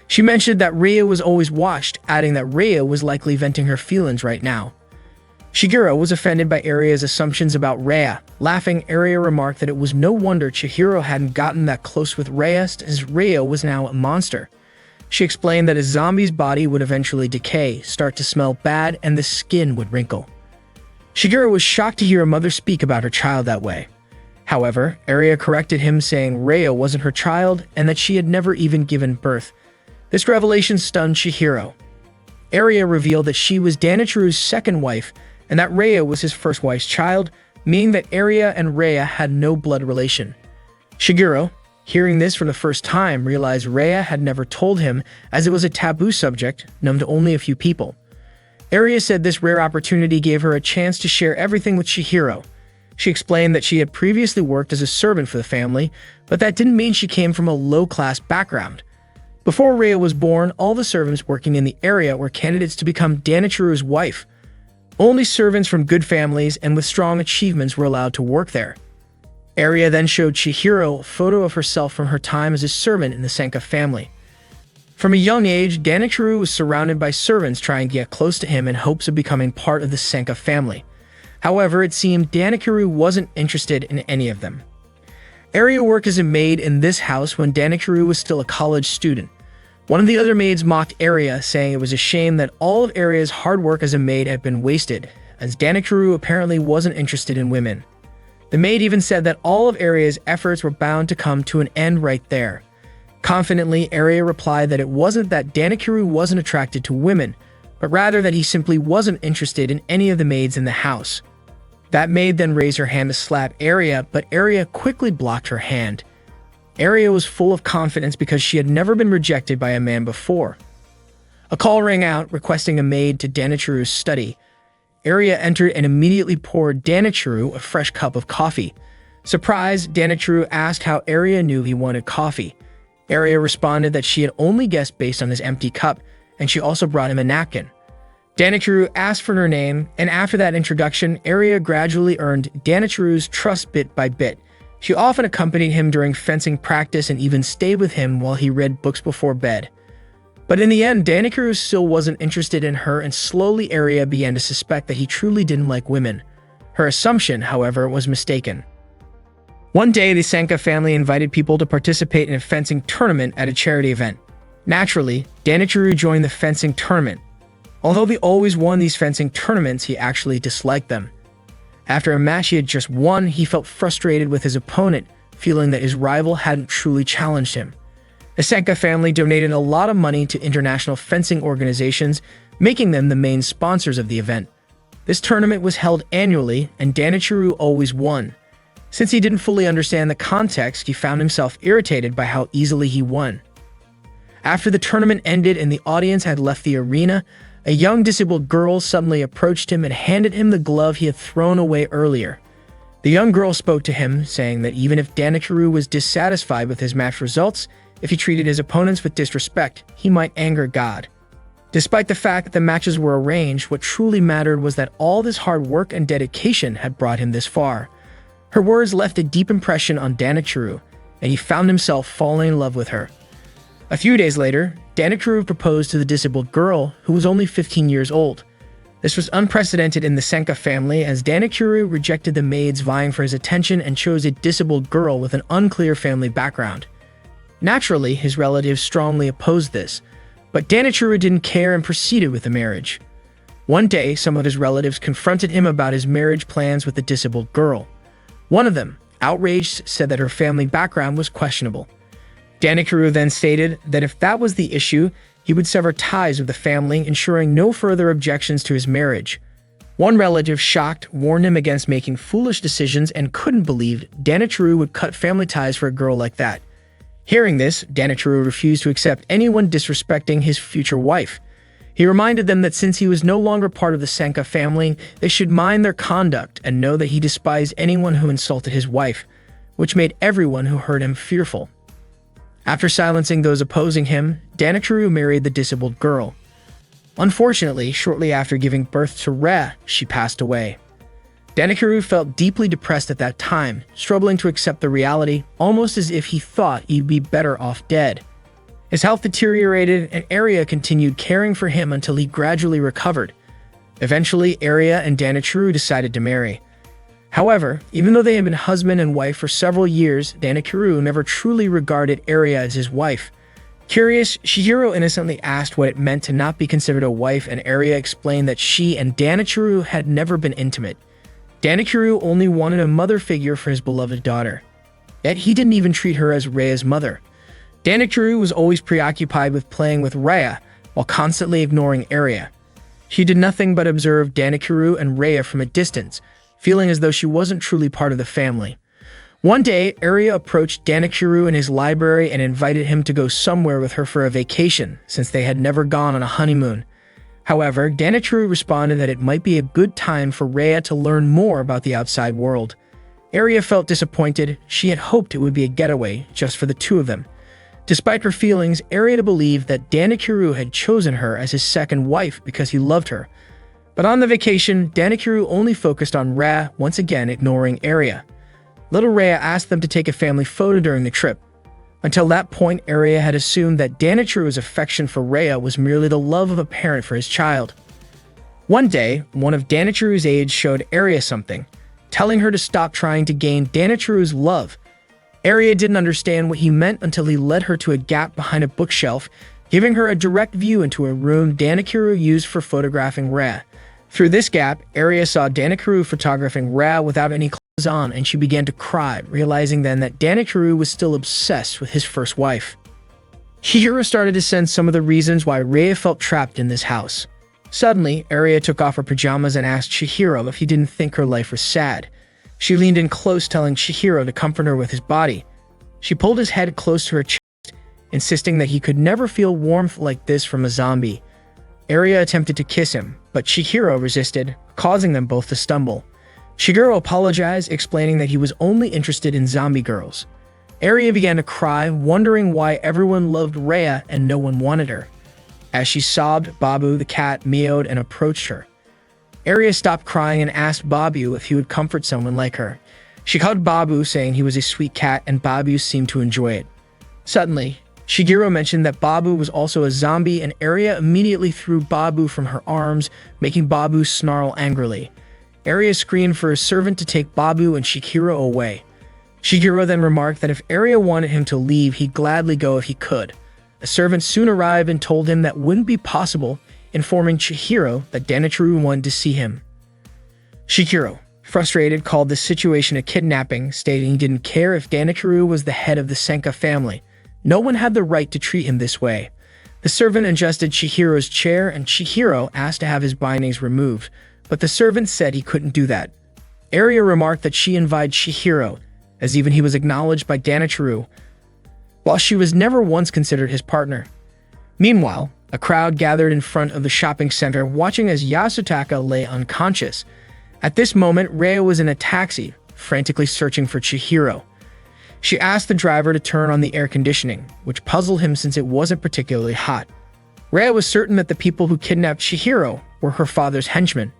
She mentioned that Rhea was always watched, adding that Rhea was likely venting her feelings right now. Chihiro was offended by Aria's assumptions about Rhea. Laughing, Aria remarked that it was no wonder Chihiro hadn't gotten that close with Rhea, as Rhea was now a monster. She explained that a zombie's body would eventually decay, start to smell bad, and the skin would wrinkle. Chihiro was shocked to hear her mother speak about her child that way. However, Aria corrected him, saying Rhea wasn't her child and that she had never even given birth. This revelation stunned Chihiro. Aria revealed that she was Danichiru's second wife, and that Rhea was his first wife's child, meaning that Aria and Rhea had no blood relation. Shigeru, hearing this for the first time, realized Rhea had never told him, as it was a taboo subject known to only a few people. Aria said this rare opportunity gave her a chance to share everything with Shigeru. She explained that she had previously worked as a servant for the family, but that didn't mean she came from a low-class background. Before Rhea was born, all the servants working in the area were candidates to become Danichiru's wife. Only servants from good families and with strong achievements were allowed to work there. Aria then showed Chihiro a photo of herself from her time as a servant in the Senka family. From a young age, Danichiru was surrounded by servants trying to get close to him in hopes of becoming part of the Senka family. However, it seemed Danichiru wasn't interested in any of them. Aria worked as a maid in this house when Danichiru was still a college student. One of the other maids mocked Aria, saying it was a shame that all of Aria's hard work as a maid had been wasted, as Danichiru apparently wasn't interested in women. The maid even said that all of Aria's efforts were bound to come to an end right there. Confidently, Aria replied that it wasn't that Danichiru wasn't attracted to women, but rather that he simply wasn't interested in any of the maids in the house. That maid then raised her hand to slap Aria, but Aria quickly blocked her hand. Aria was full of confidence because she had never been rejected by a man before. A call rang out requesting a maid to Danichiru's study. Aria entered and immediately poured Danichiru a fresh cup of coffee. Surprised, Danichiru asked how Aria knew he wanted coffee. Aria responded that she had only guessed based on his empty cup, and she also brought him a napkin. Danichiru asked for her name, and after that introduction, Aria gradually earned Danichiru's trust bit by bit. She often accompanied him during fencing practice and even stayed with him while he read books before bed. But in the end, Danichiru still wasn't interested in her, and slowly Aria began to suspect that he truly didn't like women. Her assumption, however, was mistaken. One day, the Senka family invited people to participate in a fencing tournament at a charity event. Naturally, Danichiru joined the fencing tournament. Although they always won these fencing tournaments, he actually disliked them. After a match he had just won, he felt frustrated with his opponent, feeling that his rival hadn't truly challenged him. The Senka family donated a lot of money to international fencing organizations, making them the main sponsors of the event. This tournament was held annually, and Danichiru always won. Since he didn't fully understand the context, he found himself irritated by how easily he won. After the tournament ended and the audience had left the arena, a young disabled girl suddenly approached him and handed him the glove he had thrown away earlier. The young girl spoke to him, saying that even if Danichiru was dissatisfied with his match results, if he treated his opponents with disrespect, he might anger God. Despite the fact that the matches were arranged, what truly mattered was that all this hard work and dedication had brought him this far. Her words left a deep impression on Danichiru, and he found himself falling in love with her. A few days later, Danichiru proposed to the disabled girl, who was only 15 years old. This was unprecedented in the Senka family, as Danichiru rejected the maids vying for his attention and chose a disabled girl with an unclear family background. Naturally, his relatives strongly opposed this, but Danichiru didn't care and proceeded with the marriage. One day, some of his relatives confronted him about his marriage plans with the disabled girl. One of them, outraged, said that her family background was questionable. Danichiru then stated that if that was the issue, he would sever ties with the family, ensuring no further objections to his marriage. One relative, shocked, warned him against making foolish decisions and couldn't believe Danichiru would cut family ties for a girl like that. Hearing this, Danichiru refused to accept anyone disrespecting his future wife. He reminded them that since he was no longer part of the Senka family, they should mind their conduct and know that he despised anyone who insulted his wife, which made everyone who heard him fearful. After silencing those opposing him, Danichiru married the disabled girl. Unfortunately, shortly after giving birth to Re, she passed away. Danichiru felt deeply depressed at that time, struggling to accept the reality, almost as if he thought he'd be better off dead. His health deteriorated, and Aria continued caring for him until he gradually recovered. Eventually, Aria and Danichiru decided to marry. However, even though they had been husband and wife for several years, Danichiru never truly regarded Aria as his wife. Curious, Shigeru innocently asked what it meant to not be considered a wife, and Aria explained that she and Danichiru had never been intimate. Danichiru only wanted a mother figure for his beloved daughter. Yet he didn't even treat her as Rhea's mother. Danichiru was always preoccupied with playing with Rhea, while constantly ignoring Aria. She did nothing but observe Danikuru and Rhea from a distance, feeling as though she wasn't truly part of the family. One day, Arya approached Danikuru in his library and invited him to go somewhere with her for a vacation, since they had never gone on a honeymoon. However, Danikuru responded that it might be a good time for Rhea to learn more about the outside world. Arya felt disappointed. She had hoped it would be a getaway just for the two of them. Despite her feelings, Arya believed that Danikuru had chosen her as his second wife because he loved her. But on the vacation, Danikuru only focused on Rhea, once again ignoring Arya. Little Rhea asked them to take a family photo during the trip. Until that point, Arya had assumed that Danikuru's affection for Rhea was merely the love of a parent for his child. One day, one of Danikuru's aides showed Arya something, telling her to stop trying to gain Danikuru's love. Arya didn't understand what he meant until he led her to a gap behind a bookshelf, giving her a direct view into a room Danikuru used for photographing Rhea. Through this gap, Arya saw Danikuru photographing Rhea without any clothes on, and she began to cry, realizing then that Danikuru was still obsessed with his first wife. Chihiro started to sense some of the reasons why Rhea felt trapped in this house. Suddenly, Arya took off her pajamas and asked Chihiro if he didn't think her life was sad. She leaned in close, telling Chihiro to comfort her with his body. She pulled his head close to her chest, insisting that he could never feel warmth like this from a zombie. Arya attempted to kiss him, but Chihiro resisted, causing them both to stumble. Chihiro apologized, explaining that he was only interested in zombie girls. Arya began to cry, wondering why everyone loved Rhea and no one wanted her. As she sobbed, Babu the cat meowed and approached her. Arya stopped crying and asked Babu if he would comfort someone like her. She hugged Babu, saying he was a sweet cat, and Babu seemed to enjoy it. Suddenly, Chihiro mentioned that Babu was also a zombie, and Arya immediately threw Babu from her arms, making Babu snarl angrily. Arya screamed for his servant to take Babu and Chihiro away. Chihiro then remarked that if Arya wanted him to leave, he'd gladly go if he could. A servant soon arrived and told him that wouldn't be possible, informing Chihiro that Danikuru wanted to see him. Chihiro, frustrated, called the situation a kidnapping, stating he didn't care if Danikuru was the head of the Senka family. No one had the right to treat him this way. The servant adjusted Chihiro's chair, and Chihiro asked to have his bindings removed, but the servant said he couldn't do that. Arya remarked that she invited Chihiro, as even he was acknowledged by Danikuru, while she was never once considered his partner. Meanwhile, a crowd gathered in front of the shopping center, watching as Yasutaka lay unconscious. At this moment, Rhea was in a taxi, frantically searching for Chihiro. She asked the driver to turn on the air conditioning, which puzzled him since it wasn't particularly hot. Rhea was certain that the people who kidnapped Chihiro were her father's henchmen.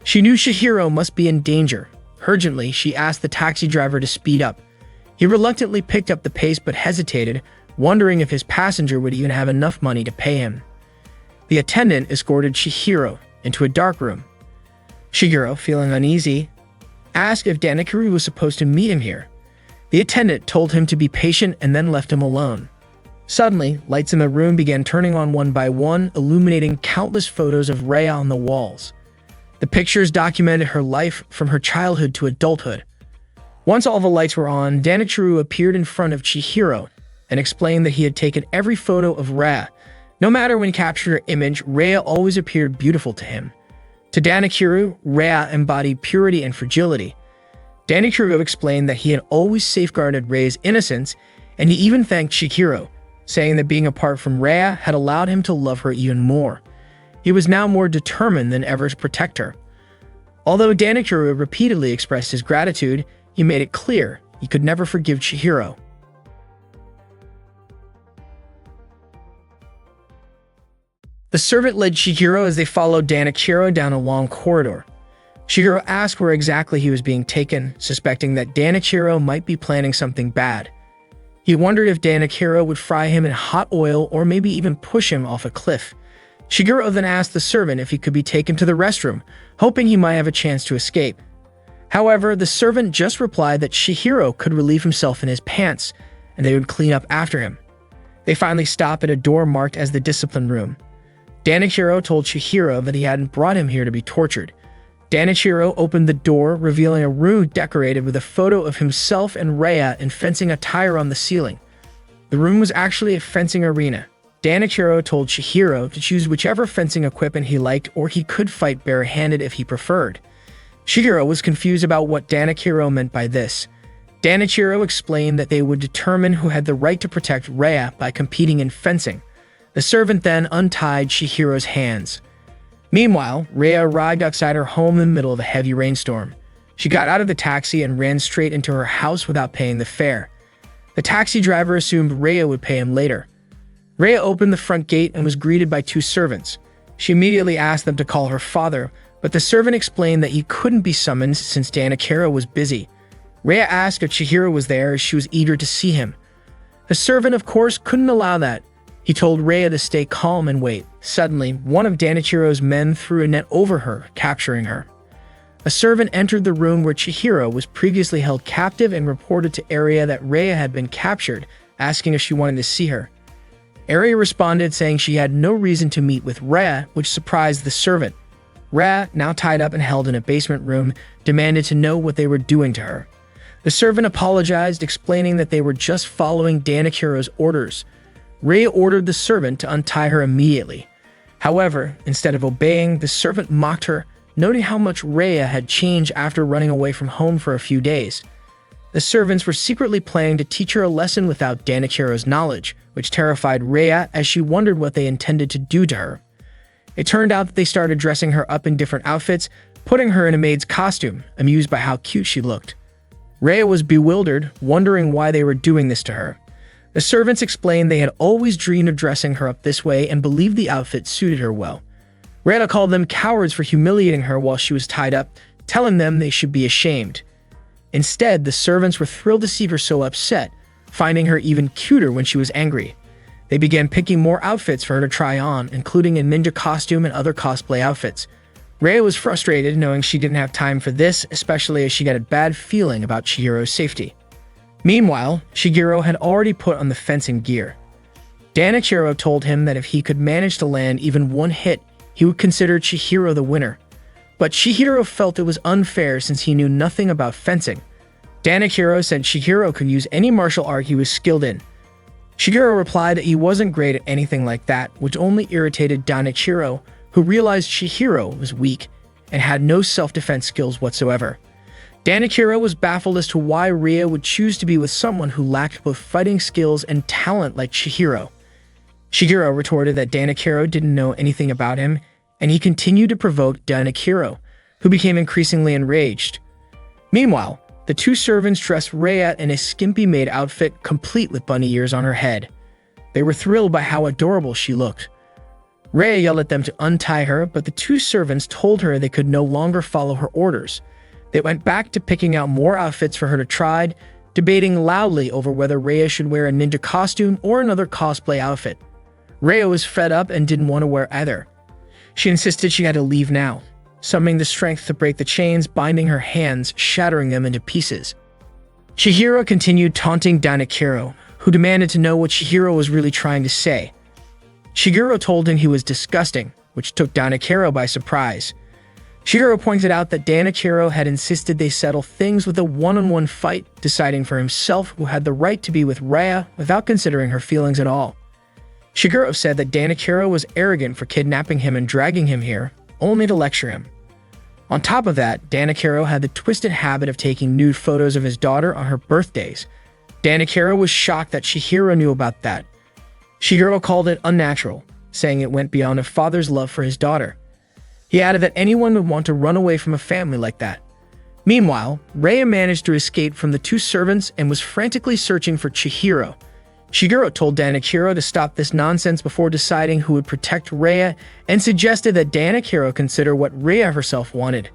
She knew Chihiro must be in danger. Urgently, she asked the taxi driver to speed up. He reluctantly picked up the pace but hesitated, wondering if his passenger would even have enough money to pay him. The attendant escorted Chihiro into a dark room. Chihiro, feeling uneasy, asked if Danikuru was supposed to meet him here. The attendant told him to be patient and then left him alone. Suddenly, lights in the room began turning on one by one, illuminating countless photos of Rhea on the walls. The pictures documented her life from her childhood to adulthood. Once all the lights were on, Danikuru appeared in front of Chihiro and explained that he had taken every photo of Rhea. No matter when captured her image, Rhea always appeared beautiful to him. To Danikuru, Rhea embodied purity and fragility. Danikuru explained that he had always safeguarded Rhea's innocence, and he even thanked Chihiro, saying that being apart from Rhea had allowed him to love her even more. He was now more determined than ever to protect her. Although Danikuru repeatedly expressed his gratitude, he made it clear he could never forgive Chihiro. The servant led Chihiro as they followed Danikuru down a long corridor. Chihiro asked where exactly he was being taken, suspecting that Danikuru might be planning something bad. He wondered if Danikuru would fry him in hot oil or maybe even push him off a cliff. Chihiro then asked the servant if he could be taken to the restroom, hoping he might have a chance to escape. However, the servant just replied that Chihiro could relieve himself in his pants, and they would clean up after him. They finally stopped at a door marked as the discipline room. Danikuru told Chihiro that he hadn't brought him here to be tortured. Danikuru opened the door, revealing a room decorated with a photo of himself and Rhea and fencing attire on the ceiling. The room was actually a fencing arena. Danakiro told Chihiro to choose whichever fencing equipment he liked, or he could fight barehanded if he preferred. Chihiro was confused about what Danakiro meant by this. Danachiro explained that they would determine who had the right to protect Rhea by competing in fencing. The servant then untied Chihiro's hands. Meanwhile, Rhea arrived outside her home in the middle of a heavy rainstorm. She got out of the taxi and ran straight into her house without paying the fare. The taxi driver assumed Rhea would pay him later. Rhea opened the front gate and was greeted by two servants. She immediately asked them to call her father, but the servant explained that he couldn't be summoned since Danakiro was busy. Rhea asked if Chihiro was there as she was eager to see him. The servant, of course, couldn't allow that. He told Rhea to stay calm and wait. Suddenly, one of Danichiro's men threw a net over her, capturing her. A servant entered the room where Chihiro was previously held captive and reported to Aria that Rhea had been captured, asking if she wanted to see her. Aria responded saying she had no reason to meet with Rhea, which surprised the servant. Rhea, now tied up and held in a basement room, demanded to know what they were doing to her. The servant apologized, explaining that they were just following Danakiro's orders. Rhea ordered the servant to untie her immediately. However, instead of obeying, the servant mocked her, noting how much Rhea had changed after running away from home for a few days. The servants were secretly planning to teach her a lesson without Danakiro's knowledge, which terrified Rhea as she wondered what they intended to do to her. It turned out that they started dressing her up in different outfits, putting her in a maid's costume, amused by how cute she looked. Rhea was bewildered, wondering why they were doing this to her. The servants explained they had always dreamed of dressing her up this way and believed the outfit suited her well. Rhea called them cowards for humiliating her while she was tied up, telling them they should be ashamed. Instead, the servants were thrilled to see her so upset, finding her even cuter when she was angry. They began picking more outfits for her to try on, including a ninja costume and other cosplay outfits. Rhea was frustrated knowing she didn't have time for this, especially as she got a bad feeling about Chihiro's safety. Meanwhile, Chihiro had already put on the fencing gear. Danachiro told him that if he could manage to land even one hit, he would consider Chihiro the winner. But Chihiro felt it was unfair since he knew nothing about fencing. Danachiro said Chihiro could use any martial art he was skilled in. Chihiro replied that he wasn't great at anything like that, which only irritated Danachiro, who realized Chihiro was weak and had no self-defense skills whatsoever. Danachiro was baffled as to why Rhea would choose to be with someone who lacked both fighting skills and talent like Chihiro. Chihiro retorted that Danachiro didn't know anything about him, and he continued to provoke Danachiro, who became increasingly enraged. Meanwhile, the two servants dressed Rhea in a skimpy maid outfit complete with bunny ears on her head. They were thrilled by how adorable she looked. Rhea yelled at them to untie her, but the two servants told her they could no longer follow her orders. They went back to picking out more outfits for her to try, debating loudly over whether Rhea should wear a ninja costume or another cosplay outfit. Rhea was fed up and didn't want to wear either. She insisted she had to leave now, summoning the strength to break the chains binding her hands, shattering them into pieces. Chihiro continued taunting Danachiro, who demanded to know what Chihiro was really trying to say. Chihiro told him he was disgusting, which took Danachiro by surprise. Chihiro pointed out that Danachiro had insisted they settle things with a one-on-one fight, deciding for himself who had the right to be with Rhea without considering her feelings at all. Chihiro said that Danachiro was arrogant for kidnapping him and dragging him here, only to lecture him. On top of that, Danachiro had the twisted habit of taking nude photos of his daughter on her birthdays. Danachiro was shocked that Chihiro knew about that. Chihiro called it unnatural, saying it went beyond a father's love for his daughter. He added that anyone would want to run away from a family like that. Meanwhile, Rhea managed to escape from the two servants and was frantically searching for Chihiro. Chihiro told Danachiro to stop this nonsense before deciding who would protect Rhea and suggested that Danachiro consider what Rhea herself wanted.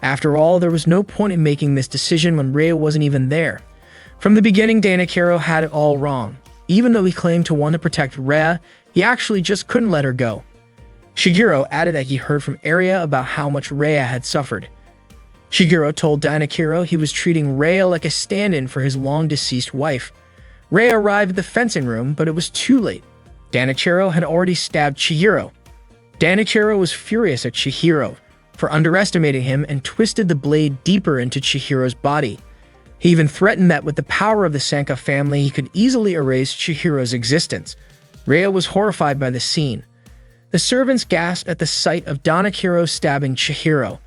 After all, there was no point in making this decision when Rhea wasn't even there. From the beginning, Danachiro had it all wrong. Even though he claimed to want to protect Rhea, he actually just couldn't let her go. Chihiro added that he heard from Aria about how much Rhea had suffered. Chihiro told Danachiro he was treating Rhea like a stand-in for his long-deceased wife. Rhea arrived at the fencing room, but it was too late. Danachiro had already stabbed Chihiro. Danachiro was furious at Chihiro for underestimating him and twisted the blade deeper into Chihiro's body. He even threatened that with the power of the Sanka family, he could easily erase Chihiro's existence. Rhea was horrified by the scene. The servants gasped at the sight of Danachiro stabbing Chihiro.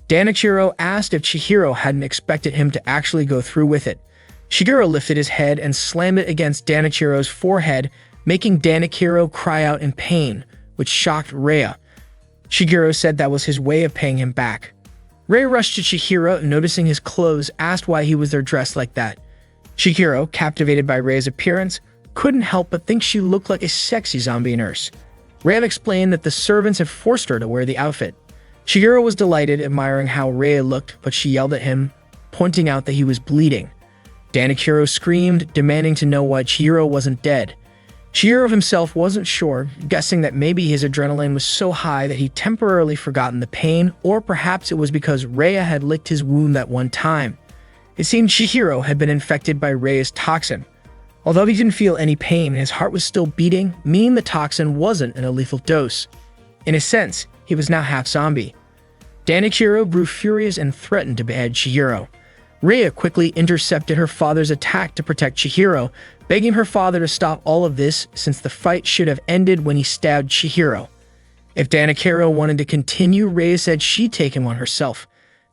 Danachiro asked if Chihiro hadn't expected him to actually go through with it. Shigeru lifted his head and slammed it against Danachiro's forehead, making Danachiro cry out in pain, which shocked Rhea. Shigeru said that was his way of paying him back. Rhea rushed to Chihiro and, noticing his clothes, asked why he was there dressed like that. Chihiro, captivated by Rhea's appearance, couldn't help but think she looked like a sexy zombie nurse. Rhea explained that the servants had forced her to wear the outfit. Shigeru was delighted, admiring how Rhea looked, but she yelled at him, pointing out that he was bleeding. Danachiro screamed, demanding to know why Chihiro wasn't dead. Chihiro himself wasn't sure, guessing that maybe his adrenaline was so high that he'd temporarily forgotten the pain, or perhaps it was because Rhea had licked his wound that one time. It seemed Chihiro had been infected by Rhea's toxin. Although he didn't feel any pain, his heart was still beating, meaning the toxin wasn't in a lethal dose. In a sense, he was now half zombie. Danachiro grew furious and threatened to behead Chihiro. Rhea quickly intercepted her father's attack to protect Chihiro, begging her father to stop all of this since the fight should have ended when he stabbed Chihiro. If Danachiro wanted to continue, Rhea said she'd take him on herself.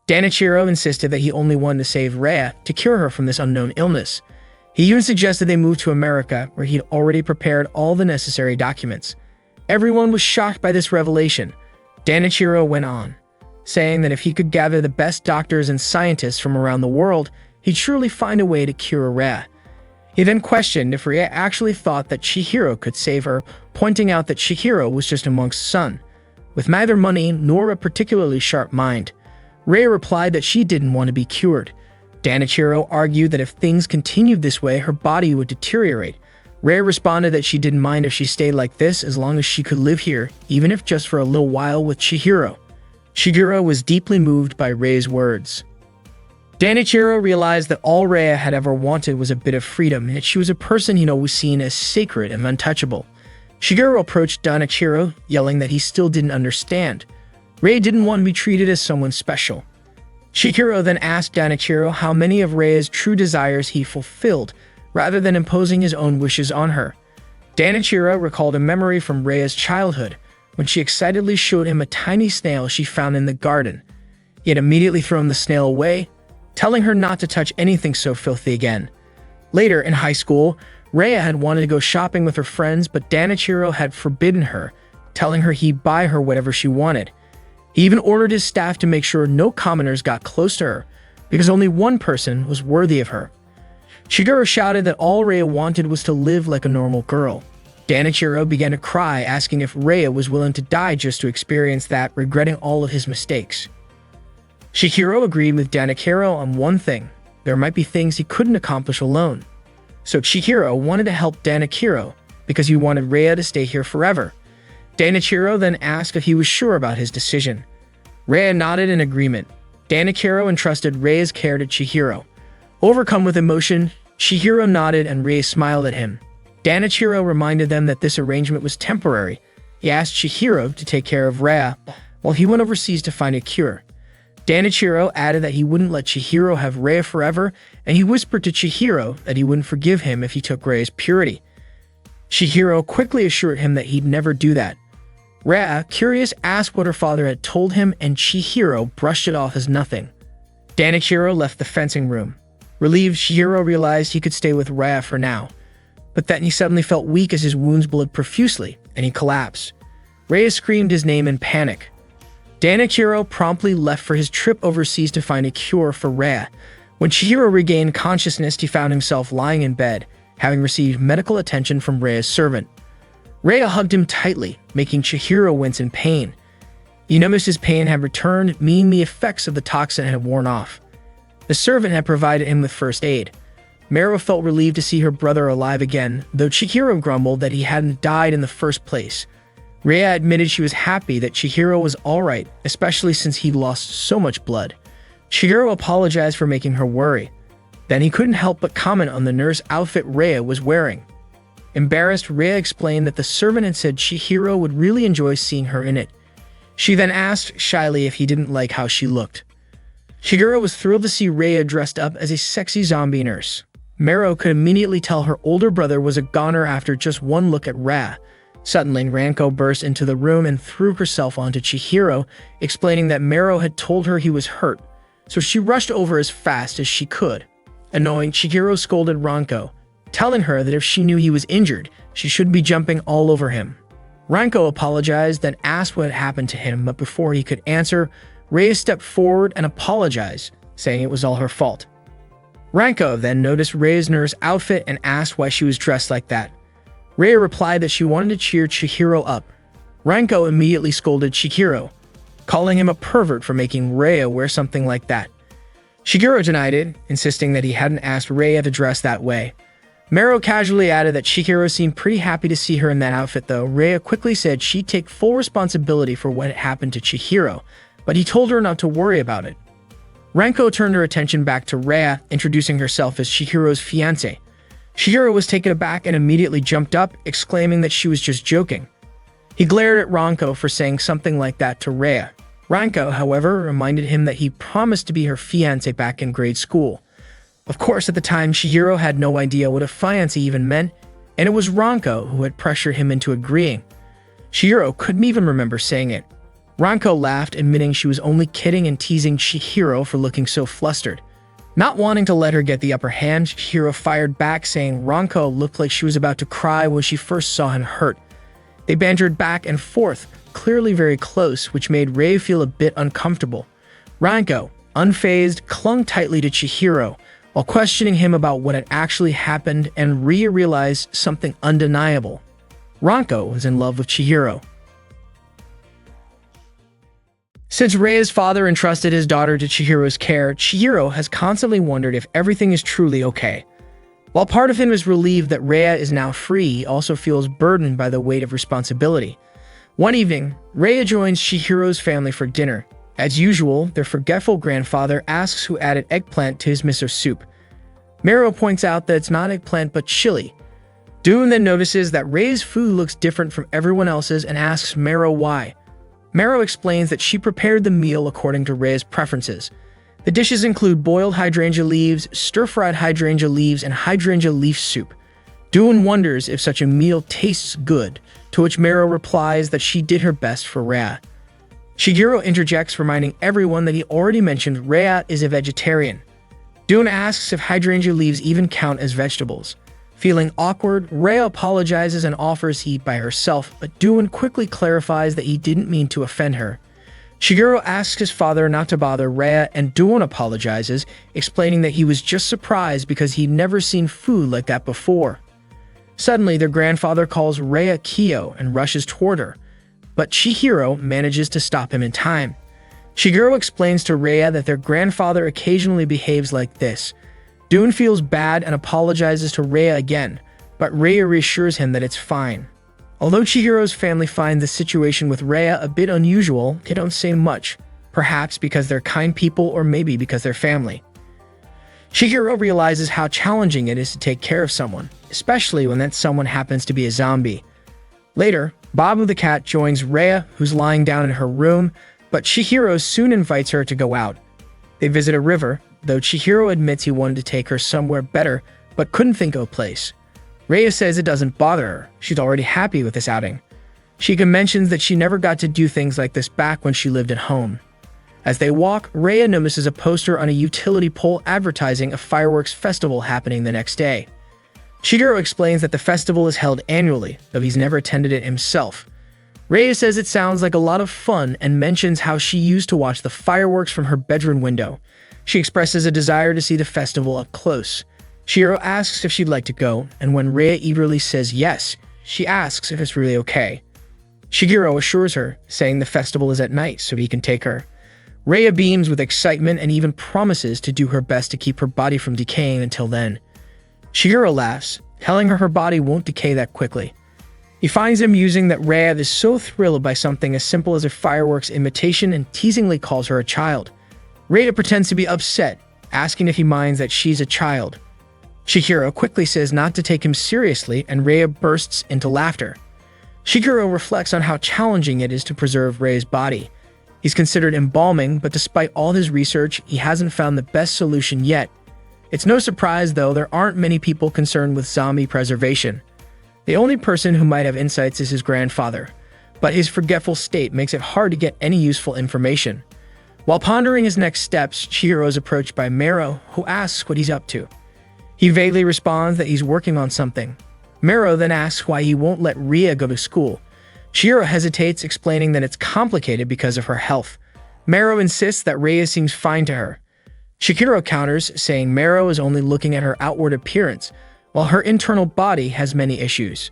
Danachiro insisted that he only wanted to save Rhea to cure her from this unknown illness. He even suggested they move to America, where he'd already prepared all the necessary documents. Everyone was shocked by this revelation. Danachiro went on, saying that if he could gather the best doctors and scientists from around the world, he'd surely find a way to cure Rhea. He then questioned if Rhea actually thought that Chihiro could save her, pointing out that Chihiro was just a monk's son, with neither money nor a particularly sharp mind. Rhea replied that she didn't want to be cured. Danachiro argued that if things continued this way, her body would deteriorate. Rhea responded that she didn't mind if she stayed like this as long as she could live here, even if just for a little while with Chihiro. Shigeru was deeply moved by Rhea's words. Danachiro realized that all Rhea had ever wanted was a bit of freedom, and that she was a person he'd always seen as sacred and untouchable. Shigeru approached Danachiro, yelling that he still didn't understand. Rhea didn't want to be treated as someone special. Shigeru then asked Danachiro how many of Rhea's true desires he fulfilled, rather than imposing his own wishes on her. Danachiro recalled a memory from Rhea's childhood, when she excitedly showed him a tiny snail she found in the garden. He had immediately thrown the snail away, telling her not to touch anything so filthy again. Later, in high school, Rhea had wanted to go shopping with her friends, but Danachiro had forbidden her, telling her he'd buy her whatever she wanted. He even ordered his staff to make sure no commoners got close to her, because only one person was worthy of her. Shigeru shouted that all Rhea wanted was to live like a normal girl. Danachiro began to cry, asking if Rhea was willing to die just to experience that, regretting all of his mistakes. Shigeru agreed with Danachiro on one thing: there might be things he couldn't accomplish alone. So Shigeru wanted to help Danachiro, because he wanted Rhea to stay here forever. Danachiro then asked if he was sure about his decision. Rhea nodded in agreement. Danachiro entrusted Rhea's care to Chihiro. Overcome with emotion, Chihiro nodded and Rhea smiled at him. Danachiro reminded them that this arrangement was temporary. He asked Chihiro to take care of Rhea while he went overseas to find a cure. Danachiro added that he wouldn't let Chihiro have Rhea forever, and he whispered to Chihiro that he wouldn't forgive him if he took Rhea's purity. Chihiro quickly assured him that he'd never do that. Rhea, curious, asked what her father had told him, and Chihiro brushed it off as nothing. Danachiro left the fencing room. Relieved, Chihiro realized he could stay with Rhea for now. But then he suddenly felt weak as his wounds bled profusely, and he collapsed. Rhea screamed his name in panic. Danachiro promptly left for his trip overseas to find a cure for Rhea. When Chihiro regained consciousness, he found himself lying in bed, having received medical attention from Rhea's servant. Rhea hugged him tightly, making Chihiro wince in pain. He noticed his pain had returned, meaning the effects of the toxin had worn off. The servant had provided him with first aid. Meru felt relieved to see her brother alive again, though Chihiro grumbled that he hadn't died in the first place. Rhea admitted she was happy that Chihiro was alright, especially since he'd lost so much blood. Chihiro apologized for making her worry. Then he couldn't help but comment on the nurse outfit Rhea was wearing. Embarrassed, Rhea explained that the servant had said Chihiro would really enjoy seeing her in it. She then asked shyly if he didn't like how she looked. Shigeru was thrilled to see Rhea dressed up as a sexy zombie nurse. Meru could immediately tell her older brother was a goner after just one look at Rhea. Suddenly, Ranko burst into the room and threw herself onto Chihiro, explaining that Meru had told her he was hurt, so she rushed over as fast as she could. Annoying, Chihiro scolded Ranko, telling her that if she knew he was injured, she should be jumping all over him. Ranko apologized, then asked what had happened to him, but before he could answer, Rhea stepped forward and apologized, saying it was all her fault. Ranko then noticed Rhea's nurse outfit and asked why she was dressed like that. Rhea replied that she wanted to cheer Chihiro up. Ranko immediately scolded Chihiro, calling him a pervert for making Rhea wear something like that. Chihiro denied it, insisting that he hadn't asked Rhea to dress that way. Meru casually added that Chihiro seemed pretty happy to see her in that outfit though. Rhea quickly said she'd take full responsibility for what had happened to Chihiro, but he told her not to worry about it. Ranko turned her attention back to Rhea, introducing herself as Chihiro's fiancé. Chihiro was taken aback and immediately jumped up, exclaiming that she was just joking. He glared at Ranko for saying something like that to Rhea. Ranko, however, reminded him that he promised to be her fiancé back in grade school. Of course, at the time, Chihiro had no idea what a fiancé even meant, and it was Ranko who had pressured him into agreeing. Chihiro couldn't even remember saying it. Ranko laughed, admitting she was only kidding and teasing Chihiro for looking so flustered. Not wanting to let her get the upper hand, Chihiro fired back, saying Ranko looked like she was about to cry when she first saw him hurt. They bantered back and forth, clearly very close, which made Rhea feel a bit uncomfortable. Ranko, unfazed, clung tightly to Chihiro, while questioning him about what had actually happened, and Rhea realized something undeniable. Ranko was in love with Chihiro. Since Rhea's father entrusted his daughter to Chihiro's care, Chihiro has constantly wondered if everything is truly okay. While part of him is relieved that Rhea is now free, he also feels burdened by the weight of responsibility. One evening, Rhea joins Chihiro's family for dinner. As usual, their forgetful grandfather asks who added eggplant to his miso soup. Meru points out that it's not eggplant but chili. Dune then notices that Rhea's food looks different from everyone else's and asks Meru why. Meru explains that she prepared the meal according to Rhea's preferences. The dishes include boiled hydrangea leaves, stir-fried hydrangea leaves, and hydrangea leaf soup. Dune wonders if such a meal tastes good, to which Meru replies that she did her best for Rhea. Chihiro interjects, reminding everyone that he already mentioned Rhea is a vegetarian. Dune asks if hydrangea leaves even count as vegetables. Feeling awkward, Rhea apologizes and offers to eat by herself, but Dune quickly clarifies that he didn't mean to offend her. Chihiro asks his father not to bother Rhea, and Dune apologizes, explaining that he was just surprised because he'd never seen food like that before. Suddenly, their grandfather calls Rhea Kyo and rushes toward her, but Chihiro manages to stop him in time. Chihiro explains to Rhea that their grandfather occasionally behaves like this. Dune feels bad and apologizes to Rhea again, but Rhea reassures him that it's fine. Although Chihiro's family finds the situation with Rhea a bit unusual, they don't say much, perhaps because they're kind people or maybe because they're family. Chihiro realizes how challenging it is to take care of someone, especially when that someone happens to be a zombie. Later, Babu the cat joins Rhea, who's lying down in her room, but Chihiro soon invites her to go out. They visit a river, though Chihiro admits he wanted to take her somewhere better, but couldn't think of a place. Rhea says it doesn't bother her, she's already happy with this outing. Shika mentions that she never got to do things like this back when she lived at home. As they walk, Rhea notices a poster on a utility pole advertising a fireworks festival happening the next day. Chihiro explains that the festival is held annually, though he's never attended it himself. Rhea says it sounds like a lot of fun and mentions how she used to watch the fireworks from her bedroom window. She expresses a desire to see the festival up close. Chihiro asks if she'd like to go, and when Rhea eagerly says yes, she asks if it's really okay. Chihiro assures her, saying the festival is at night so he can take her. Rhea beams with excitement and even promises to do her best to keep her body from decaying until then. Chihiro laughs, telling her body won't decay that quickly. He finds it amusing that Rhea is so thrilled by something as simple as a fireworks imitation and teasingly calls her a child. Rhea pretends to be upset, asking if he minds that she's a child. Chihiro quickly says not to take him seriously, and Rhea bursts into laughter. Chihiro reflects on how challenging it is to preserve Rhea's body. He's considered embalming, but despite all his research, he hasn't found the best solution yet. It's no surprise, though, there aren't many people concerned with zombie preservation. The only person who might have insights is his grandfather, but his forgetful state makes it hard to get any useful information. While pondering his next steps, Chihiro is approached by Mero, who asks what he's up to. He vaguely responds that he's working on something. Mero then asks why he won't let Ria go to school. Chihiro hesitates, explaining that it's complicated because of her health. Mero insists that Ria seems fine to her. Chihiro counters, saying Mero is only looking at her outward appearance, while her internal body has many issues.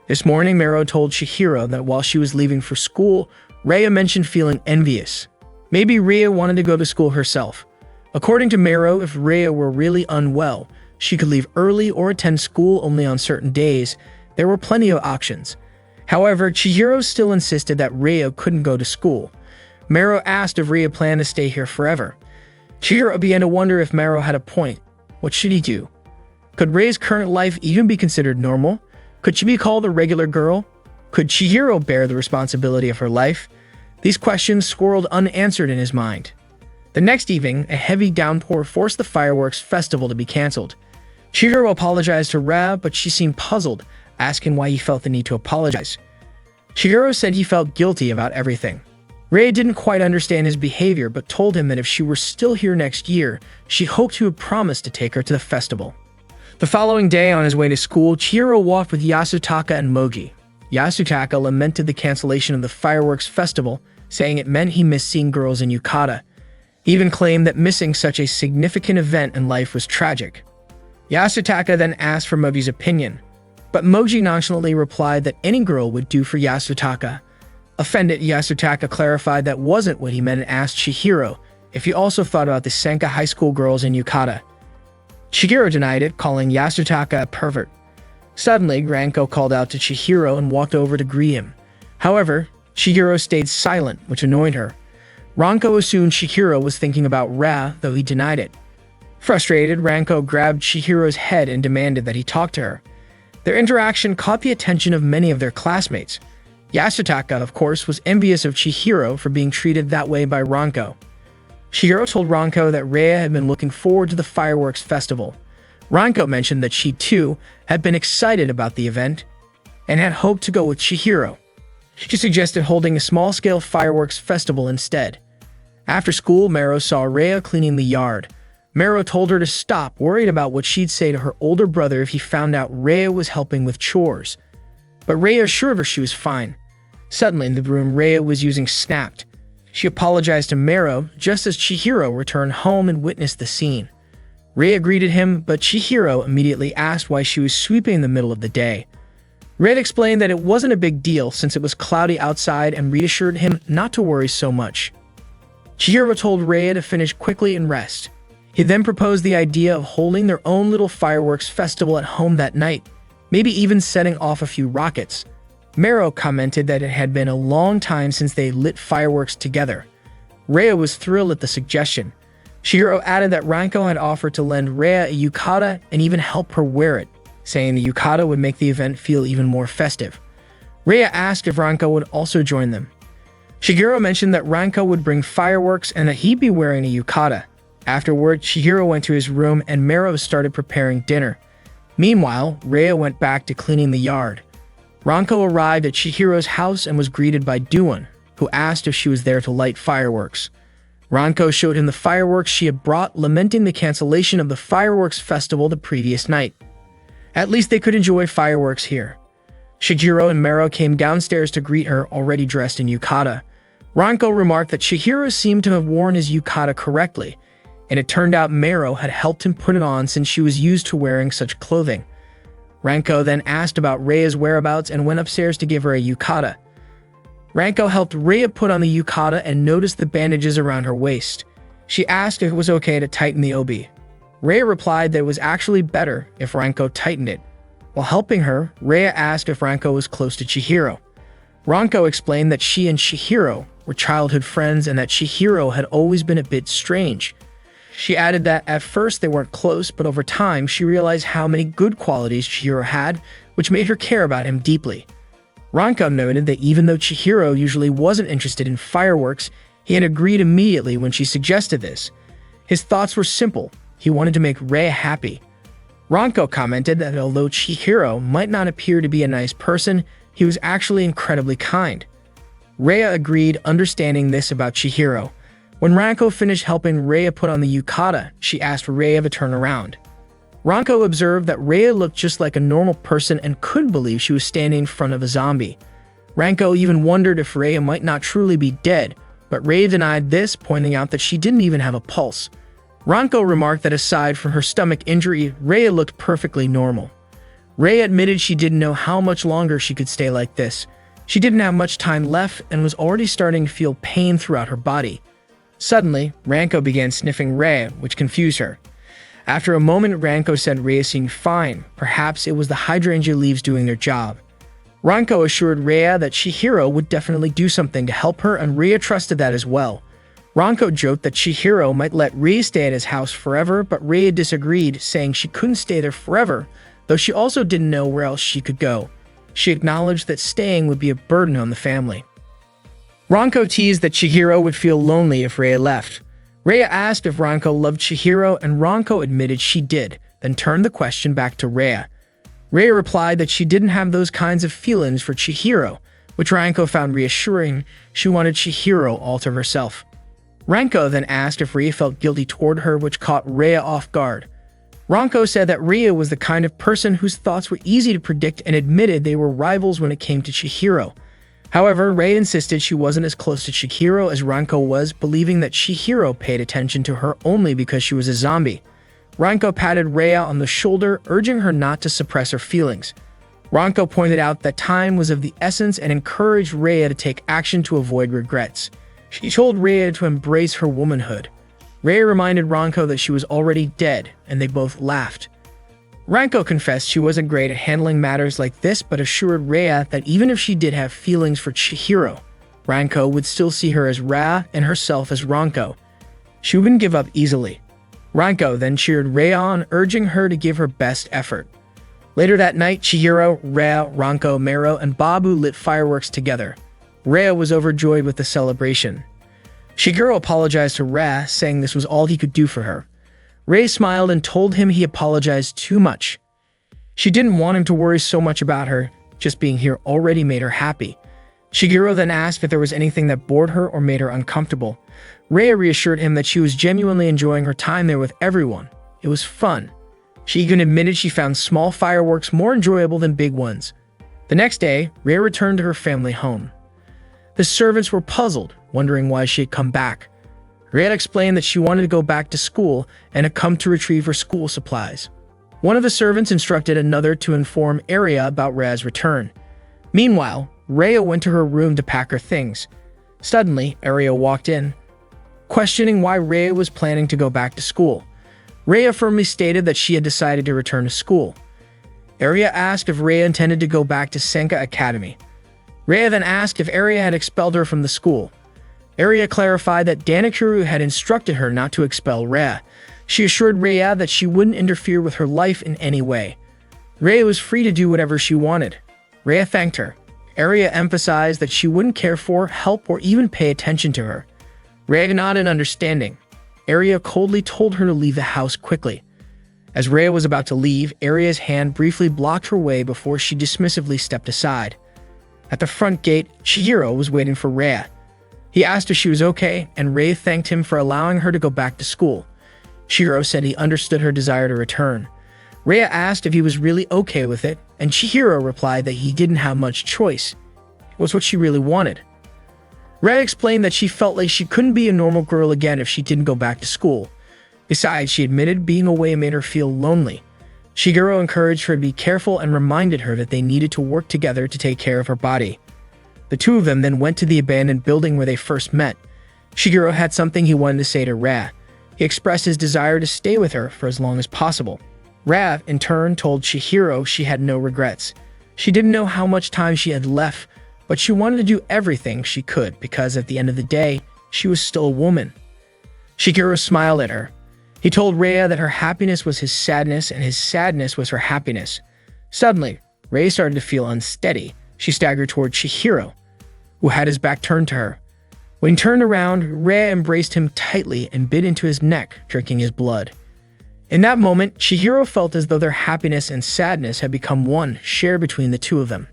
This morning, Mero told Chihiro that while she was leaving for school, Ria mentioned feeling envious. Maybe Ria wanted to go to school herself. According to Mero, if Ria were really unwell, she could leave early or attend school only on certain days. There were plenty of options. However, Chihiro still insisted that Ria couldn't go to school. Mero asked if Ria planned to stay here forever. Chihiro began to wonder if Mero had a point. What should he do? Could Ria's current life even be considered normal? Could she be called a regular girl? Could Chihiro bear the responsibility of her life? These questions swirled unanswered in his mind. The next evening, a heavy downpour forced the fireworks festival to be cancelled. Chihiro apologized to Ria, but she seemed puzzled, asking why he felt the need to apologize. Chihiro said he felt guilty about everything. Ria didn't quite understand his behavior, but told him that if she were still here next year, she hoped he would promise to take her to the festival. The following day, on his way to school, Chihiro walked with Yasutaka and Mogi. Yasutaka lamented the cancellation of the fireworks festival, saying it meant he missed seeing girls in Yukata. He even claimed that missing such a significant event in life was tragic. Yasutaka then asked for Mogi's opinion, but Mogi nonchalantly replied that any girl would do for Yasutaka. Offended, Yasutaka clarified that wasn't what he meant and asked Chihiro if he also thought about the Senka High School girls in Yukata. Chihiro denied it, calling Yasutaka a pervert. Suddenly, Ranko called out to Chihiro and walked over to greet him. However, Chihiro stayed silent, which annoyed her. Ranko assumed Chihiro was thinking about Ria, though he denied it. Frustrated, Ranko grabbed Chihiro's head and demanded that he talk to her. Their interaction caught the attention of many of their classmates. Yasutaka, of course, was envious of Chihiro for being treated that way by Ranko. Chihiro told Ranko that Ria had been looking forward to the fireworks festival. Ranko mentioned that she, too, had been excited about the event and had hoped to go with Chihiro. She suggested holding a small-scale fireworks festival instead. After school, Mero saw Ria cleaning the yard. Mero told her to stop, worried about what she'd say to her older brother if he found out Ria was helping with chores. But Ria assured her she was fine. Suddenly, in the room Ria was using snapped. She apologized to Mero just as Chihiro returned home and witnessed the scene. Ria greeted him, but Chihiro immediately asked why she was sweeping in the middle of the day. Ria explained that it wasn't a big deal since it was cloudy outside and reassured him not to worry so much. Chihiro told Ria to finish quickly and rest. He then proposed the idea of holding their own little fireworks festival at home that night, maybe even setting off a few rockets. Mero commented that it had been a long time since they lit fireworks together. Ria was thrilled at the suggestion. Chihiro added that Ranko had offered to lend Ria a yukata and even help her wear it, saying the yukata would make the event feel even more festive. Ria asked if Ranko would also join them. Chihiro mentioned that Ranko would bring fireworks and that he'd be wearing a yukata. Afterward, Chihiro went to his room and Mero started preparing dinner. Meanwhile, Ria went back to cleaning the yard. Ranko arrived at Chihiro's house and was greeted by Duan, who asked if she was there to light fireworks. Ranko showed him the fireworks she had brought, lamenting the cancellation of the fireworks festival the previous night. At least they could enjoy fireworks here. Chihiro and Mero came downstairs to greet her, already dressed in yukata. Ranko remarked that Chihiro seemed to have worn his yukata correctly, and it turned out Mero had helped him put it on since she was used to wearing such clothing. Ranko then asked about Ria's whereabouts and went upstairs to give her a yukata. Ranko helped Ria put on the yukata and noticed the bandages around her waist. She asked if it was okay to tighten the obi. Ria replied that it was actually better if Ranko tightened it. While helping her, Ria asked if Ranko was close to Chihiro. Ranko explained that she and Chihiro were childhood friends and that Chihiro had always been a bit strange. She added that at first they weren't close, but over time she realized how many good qualities Chihiro had, which made her care about him deeply. Ranko noted that even though Chihiro usually wasn't interested in fireworks, he had agreed immediately when she suggested this. His thoughts were simple. He wanted to make Rhea happy. Ranko commented that although Chihiro might not appear to be a nice person, he was actually incredibly kind. Rhea agreed, understanding this about Chihiro. When Ranko finished helping Rhea put on the yukata, she asked Rhea to turn around. Ranko observed that Rhea looked just like a normal person and couldn't believe she was standing in front of a zombie. Ranko even wondered if Rhea might not truly be dead, but Rhea denied this, pointing out that she didn't even have a pulse. Ranko remarked that aside from her stomach injury, Rhea looked perfectly normal. Rhea admitted she didn't know how much longer she could stay like this. She didn't have much time left and was already starting to feel pain throughout her body. Suddenly, Ranko began sniffing Rhea, which confused her. After a moment, Ranko said Rhea seemed fine. Perhaps it was the hydrangea leaves doing their job. Ranko assured Rhea that Chihiro would definitely do something to help her, and Rhea trusted that as well. Ranko joked that Chihiro might let Rhea stay at his house forever, but Rhea disagreed, saying she couldn't stay there forever, though she also didn't know where else she could go. She acknowledged that staying would be a burden on the family. Ranko teased that Chihiro would feel lonely if Rhea left. Rhea asked if Ranko loved Chihiro, and Ranko admitted she did, then turned the question back to Rhea. Rhea replied that she didn't have those kinds of feelings for Chihiro, which Ranko found reassuring. She wanted Chihiro all to herself. Ranko then asked if Rhea felt guilty toward her, which caught Rhea off guard. Ranko said that Rhea was the kind of person whose thoughts were easy to predict and admitted they were rivals when it came to Chihiro. However, Rhea insisted she wasn't as close to Chihiro as Ranko was, believing that Chihiro paid attention to her only because she was a zombie. Ranko patted Rhea on the shoulder, urging her not to suppress her feelings. Ranko pointed out that time was of the essence and encouraged Rhea to take action to avoid regrets. She told Rhea to embrace her womanhood. Rhea reminded Ranko that she was already dead, and they both laughed. Ranko confessed she wasn't great at handling matters like this, but assured Rhea that even if she did have feelings for Chihiro, Ranko would still see her as Rhea and herself as Ranko. She wouldn't give up easily. Ranko then cheered Rhea on, urging her to give her best effort. Later that night, Chihiro, Rhea, Ranko, Mero, and Babu lit fireworks together. Rhea was overjoyed with the celebration. Shigeru apologized to Rhea, saying this was all he could do for her. Rhea smiled and told him he apologized too much. She didn't want him to worry so much about her. Just being here already made her happy. Shigeru then asked if there was anything that bored her or made her uncomfortable. Rhea reassured him that she was genuinely enjoying her time there with everyone. It was fun. She even admitted she found small fireworks more enjoyable than big ones. The next day, Rhea returned to her family home. The servants were puzzled, wondering why she had come back. Rhea explained that she wanted to go back to school and had come to retrieve her school supplies. One of the servants instructed another to inform Rhea about Rhea's return. Meanwhile, Rhea went to her room to pack her things. Suddenly, Rhea walked in, questioning why Rhea was planning to go back to school. Rhea firmly stated that she had decided to return to school. Rhea asked if Rhea intended to go back to Senka Academy. Rhea then asked if Rhea had expelled her from the school. Rhea clarified that Danakuru had instructed her not to expel Rhea. She assured Rhea that she wouldn't interfere with her life in any way. Rhea was free to do whatever she wanted. Rhea thanked her. Rhea emphasized that she wouldn't care for, help, or even pay attention to her. Rhea nodded understanding. Rhea coldly told her to leave the house quickly. As Rhea was about to leave, Rhea's hand briefly blocked her way before she dismissively stepped aside. At the front gate, Chihiro was waiting for Rhea. He asked if she was okay, and Rhea thanked him for allowing her to go back to school. Chihiro said he understood her desire to return. Rhea asked if he was really okay with it, and Chihiro replied that he didn't have much choice. It was what she really wanted. Rhea explained that she felt like she couldn't be a normal girl again if she didn't go back to school. Besides, she admitted being away made her feel lonely. Shigeru encouraged her to be careful and reminded her that they needed to work together to take care of her body. The two of them then went to the abandoned building where they first met. Shigeru had something he wanted to say to Rhea. He expressed his desire to stay with her for as long as possible. Rhea, in turn, told Chihiro she had no regrets. She didn't know how much time she had left, but she wanted to do everything she could because at the end of the day, she was still a woman. Shigeru smiled at her. He told Rhea that her happiness was his sadness and his sadness was her happiness. Suddenly, Rhea started to feel unsteady. She staggered toward Chihiro, who had his back turned to her. When he turned around, Rhea embraced him tightly and bit into his neck, drinking his blood. In that moment, Chihiro felt as though their happiness and sadness had become one, shared between the two of them.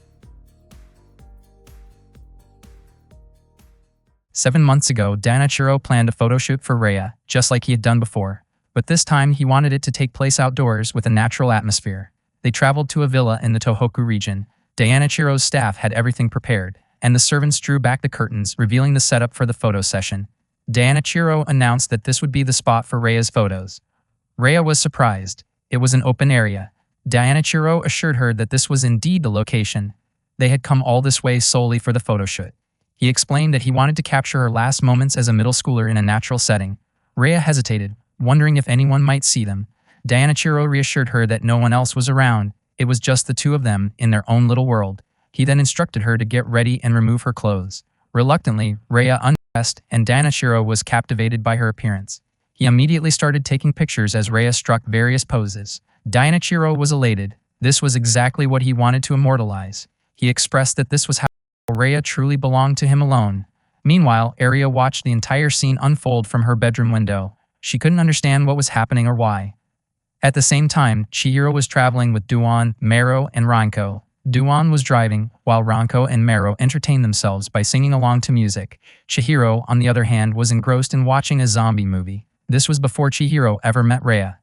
7 months ago, Danichiro planned a photo shoot for Rhea, just like he had done before. But this time, he wanted it to take place outdoors with a natural atmosphere. They traveled to a villa in the Tohoku region. Danichiro's staff had everything prepared, and the servants drew back the curtains, revealing the setup for the photo session. Danichiro announced that this would be the spot for Rhea's photos. Rhea was surprised. It was an open area. Danichiro assured her that this was indeed the location. They had come all this way solely for the photo shoot. He explained that he wanted to capture her last moments as a middle schooler in a natural setting. Rhea hesitated, wondering if anyone might see them. Danichiro reassured her that no one else was around. It was just the two of them in their own little world. He then instructed her to get ready and remove her clothes. Reluctantly, Rhea undressed, and Danichiro was captivated by her appearance. He immediately started taking pictures as Rhea struck various poses. Danichiro was elated. This was exactly what he wanted to immortalize. He expressed that this was how Rhea truly belonged to him alone. Meanwhile, Aria watched the entire scene unfold from her bedroom window. She couldn't understand what was happening or why. At the same time, Chihiro was traveling with Duan, Mero, and Ranko. Duan was driving, while Ranko and Mero entertained themselves by singing along to music. Chihiro, on the other hand, was engrossed in watching a zombie movie. This was before Chihiro ever met Rhea.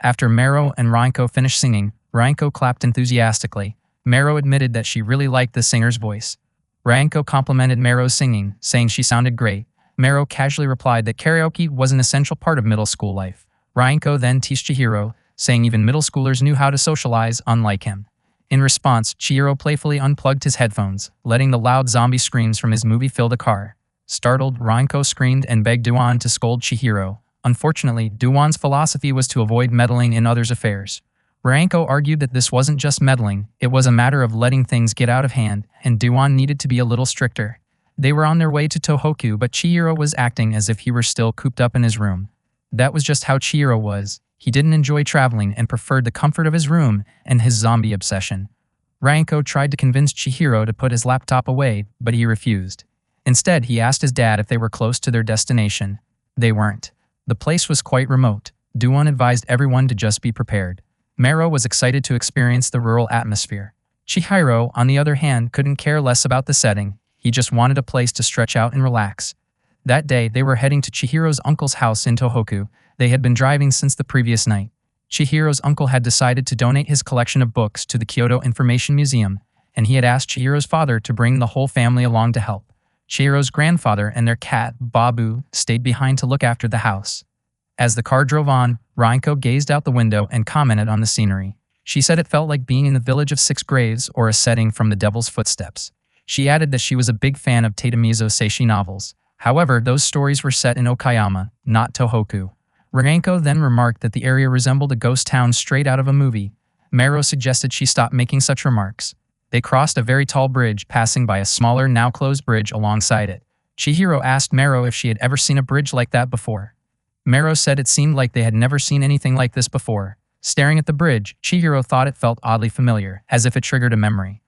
After Mero and Ranko finished singing, Ranko clapped enthusiastically. Mero admitted that she really liked the singer's voice. Ranko complimented Mero's singing, saying she sounded great. Mero casually replied that karaoke was an essential part of middle school life. Ranko then teased Chihiro, saying even middle schoolers knew how to socialize, unlike him. In response, Chihiro playfully unplugged his headphones, letting the loud zombie screams from his movie fill the car. Startled, Ranko screamed and begged Duan to scold Chihiro. Unfortunately, Duan's philosophy was to avoid meddling in others' affairs. Ranko argued that this wasn't just meddling, it was a matter of letting things get out of hand, and Duan needed to be a little stricter. They were on their way to Tohoku, but Chihiro was acting as if he were still cooped up in his room. That was just how Chihiro was. He didn't enjoy traveling and preferred the comfort of his room and his zombie obsession. Ranko tried to convince Chihiro to put his laptop away, but he refused. Instead, he asked his dad if they were close to their destination. They weren't. The place was quite remote. Duan advised everyone to just be prepared. Mero was excited to experience the rural atmosphere. Chihiro, on the other hand, couldn't care less about the setting. He just wanted a place to stretch out and relax. That day, they were heading to Chihiro's uncle's house in Tohoku. They had been driving since the previous night. Chihiro's uncle had decided to donate his collection of books to the Kyoto Information Museum, and he had asked Chihiro's father to bring the whole family along to help. Chihiro's grandfather and their cat, Babu, stayed behind to look after the house. As the car drove on, Ranko gazed out the window and commented on the scenery. She said it felt like being in the village of Six Graves or a setting from The Devil's Footsteps. She added that she was a big fan of Tatamizo Seishi novels. However, those stories were set in Okayama, not Tohoku. Ranko then remarked that the area resembled a ghost town straight out of a movie. Mero suggested she stop making such remarks. They crossed a very tall bridge, passing by a smaller, now closed bridge alongside it. Chihiro asked Mero if she had ever seen a bridge like that before. Mero said it seemed like they had never seen anything like this before. Staring at the bridge, Chihiro thought it felt oddly familiar, as if it triggered a memory.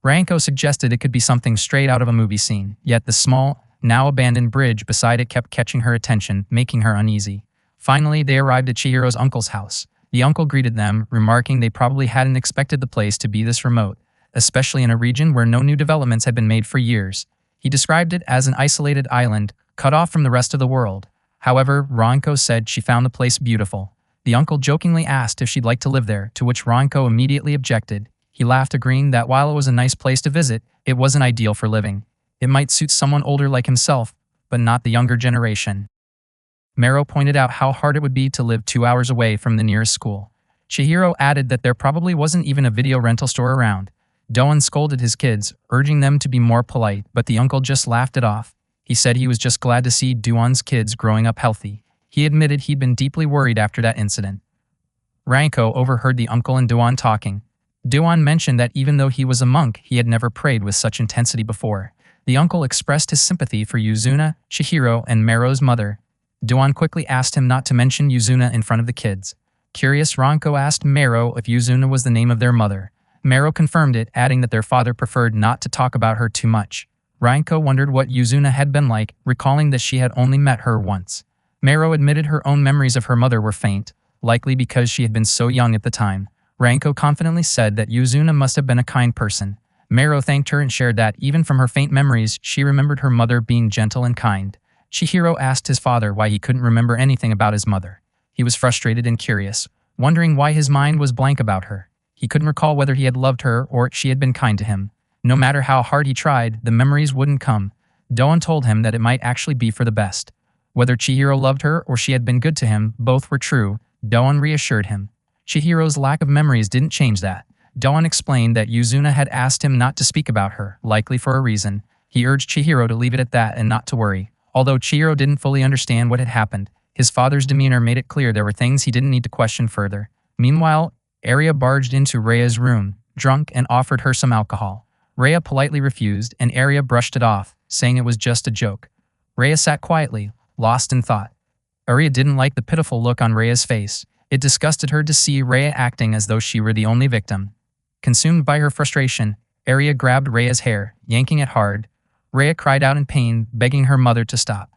Ranko suggested it could be something straight out of a movie scene, yet the small, now abandoned bridge beside it kept catching her attention, making her uneasy. Finally, they arrived at Chihiro's uncle's house. The uncle greeted them, remarking they probably hadn't expected the place to be this remote, especially in a region where no new developments had been made for years. He described it as an isolated island, cut off from the rest of the world. However, Ranko said she found the place beautiful. The uncle jokingly asked if she'd like to live there, to which Ranko immediately objected. He laughed, agreeing that while it was a nice place to visit, it wasn't ideal for living. It might suit someone older like himself, but not the younger generation. Mero pointed out how hard it would be to live 2 hours away from the nearest school. Chihiro added that there probably wasn't even a video rental store around. Doan scolded his kids, urging them to be more polite, but the uncle just laughed it off. He said he was just glad to see Duan's kids growing up healthy. He admitted he'd been deeply worried after that incident. Ranko overheard the uncle and Duan talking. Duan mentioned that even though he was a monk, he had never prayed with such intensity before. The uncle expressed his sympathy for Yuzuna, Chihiro, and Mero's mother. Duan quickly asked him not to mention Yuzuna in front of the kids. Curious, Ranko asked Mero if Yuzuna was the name of their mother. Mero confirmed it, adding that their father preferred not to talk about her too much. Ranko wondered what Yuzuna had been like, recalling that she had only met her once. Mero admitted her own memories of her mother were faint. likely because she had been so young at the time. Ranko confidently said that Yuzuna must have been a kind person. Mero thanked her and shared that, even from her faint memories, she remembered her mother being gentle and kind. Chihiro asked his father why he couldn't remember anything about his mother. He was frustrated and curious, wondering why his mind was blank about her. He couldn't recall whether he had loved her or she had been kind to him. No matter how hard he tried, the memories wouldn't come. Doan told him that it might actually be for the best. Whether Chihiro loved her or she had been good to him, both were true. Doan reassured him. Chihiro's lack of memories didn't change that. Doan explained that Yuzuna had asked him not to speak about her, likely for a reason. He urged Chihiro to leave it at that and not to worry. Although Chihiro didn't fully understand what had happened, his father's demeanor made it clear there were things he didn't need to question further. Meanwhile, Arya barged into Rhea's room, drunk, and offered her some alcohol. Rhea politely refused, and Arya brushed it off, saying it was just a joke. Rhea sat quietly, lost in thought. Arya didn't like the pitiful look on Rhea's face. It disgusted her to see Rhea acting as though she were the only victim. Consumed by her frustration, Arya grabbed Rhea's hair, yanking it hard. Rhea cried out in pain, begging her mother to stop.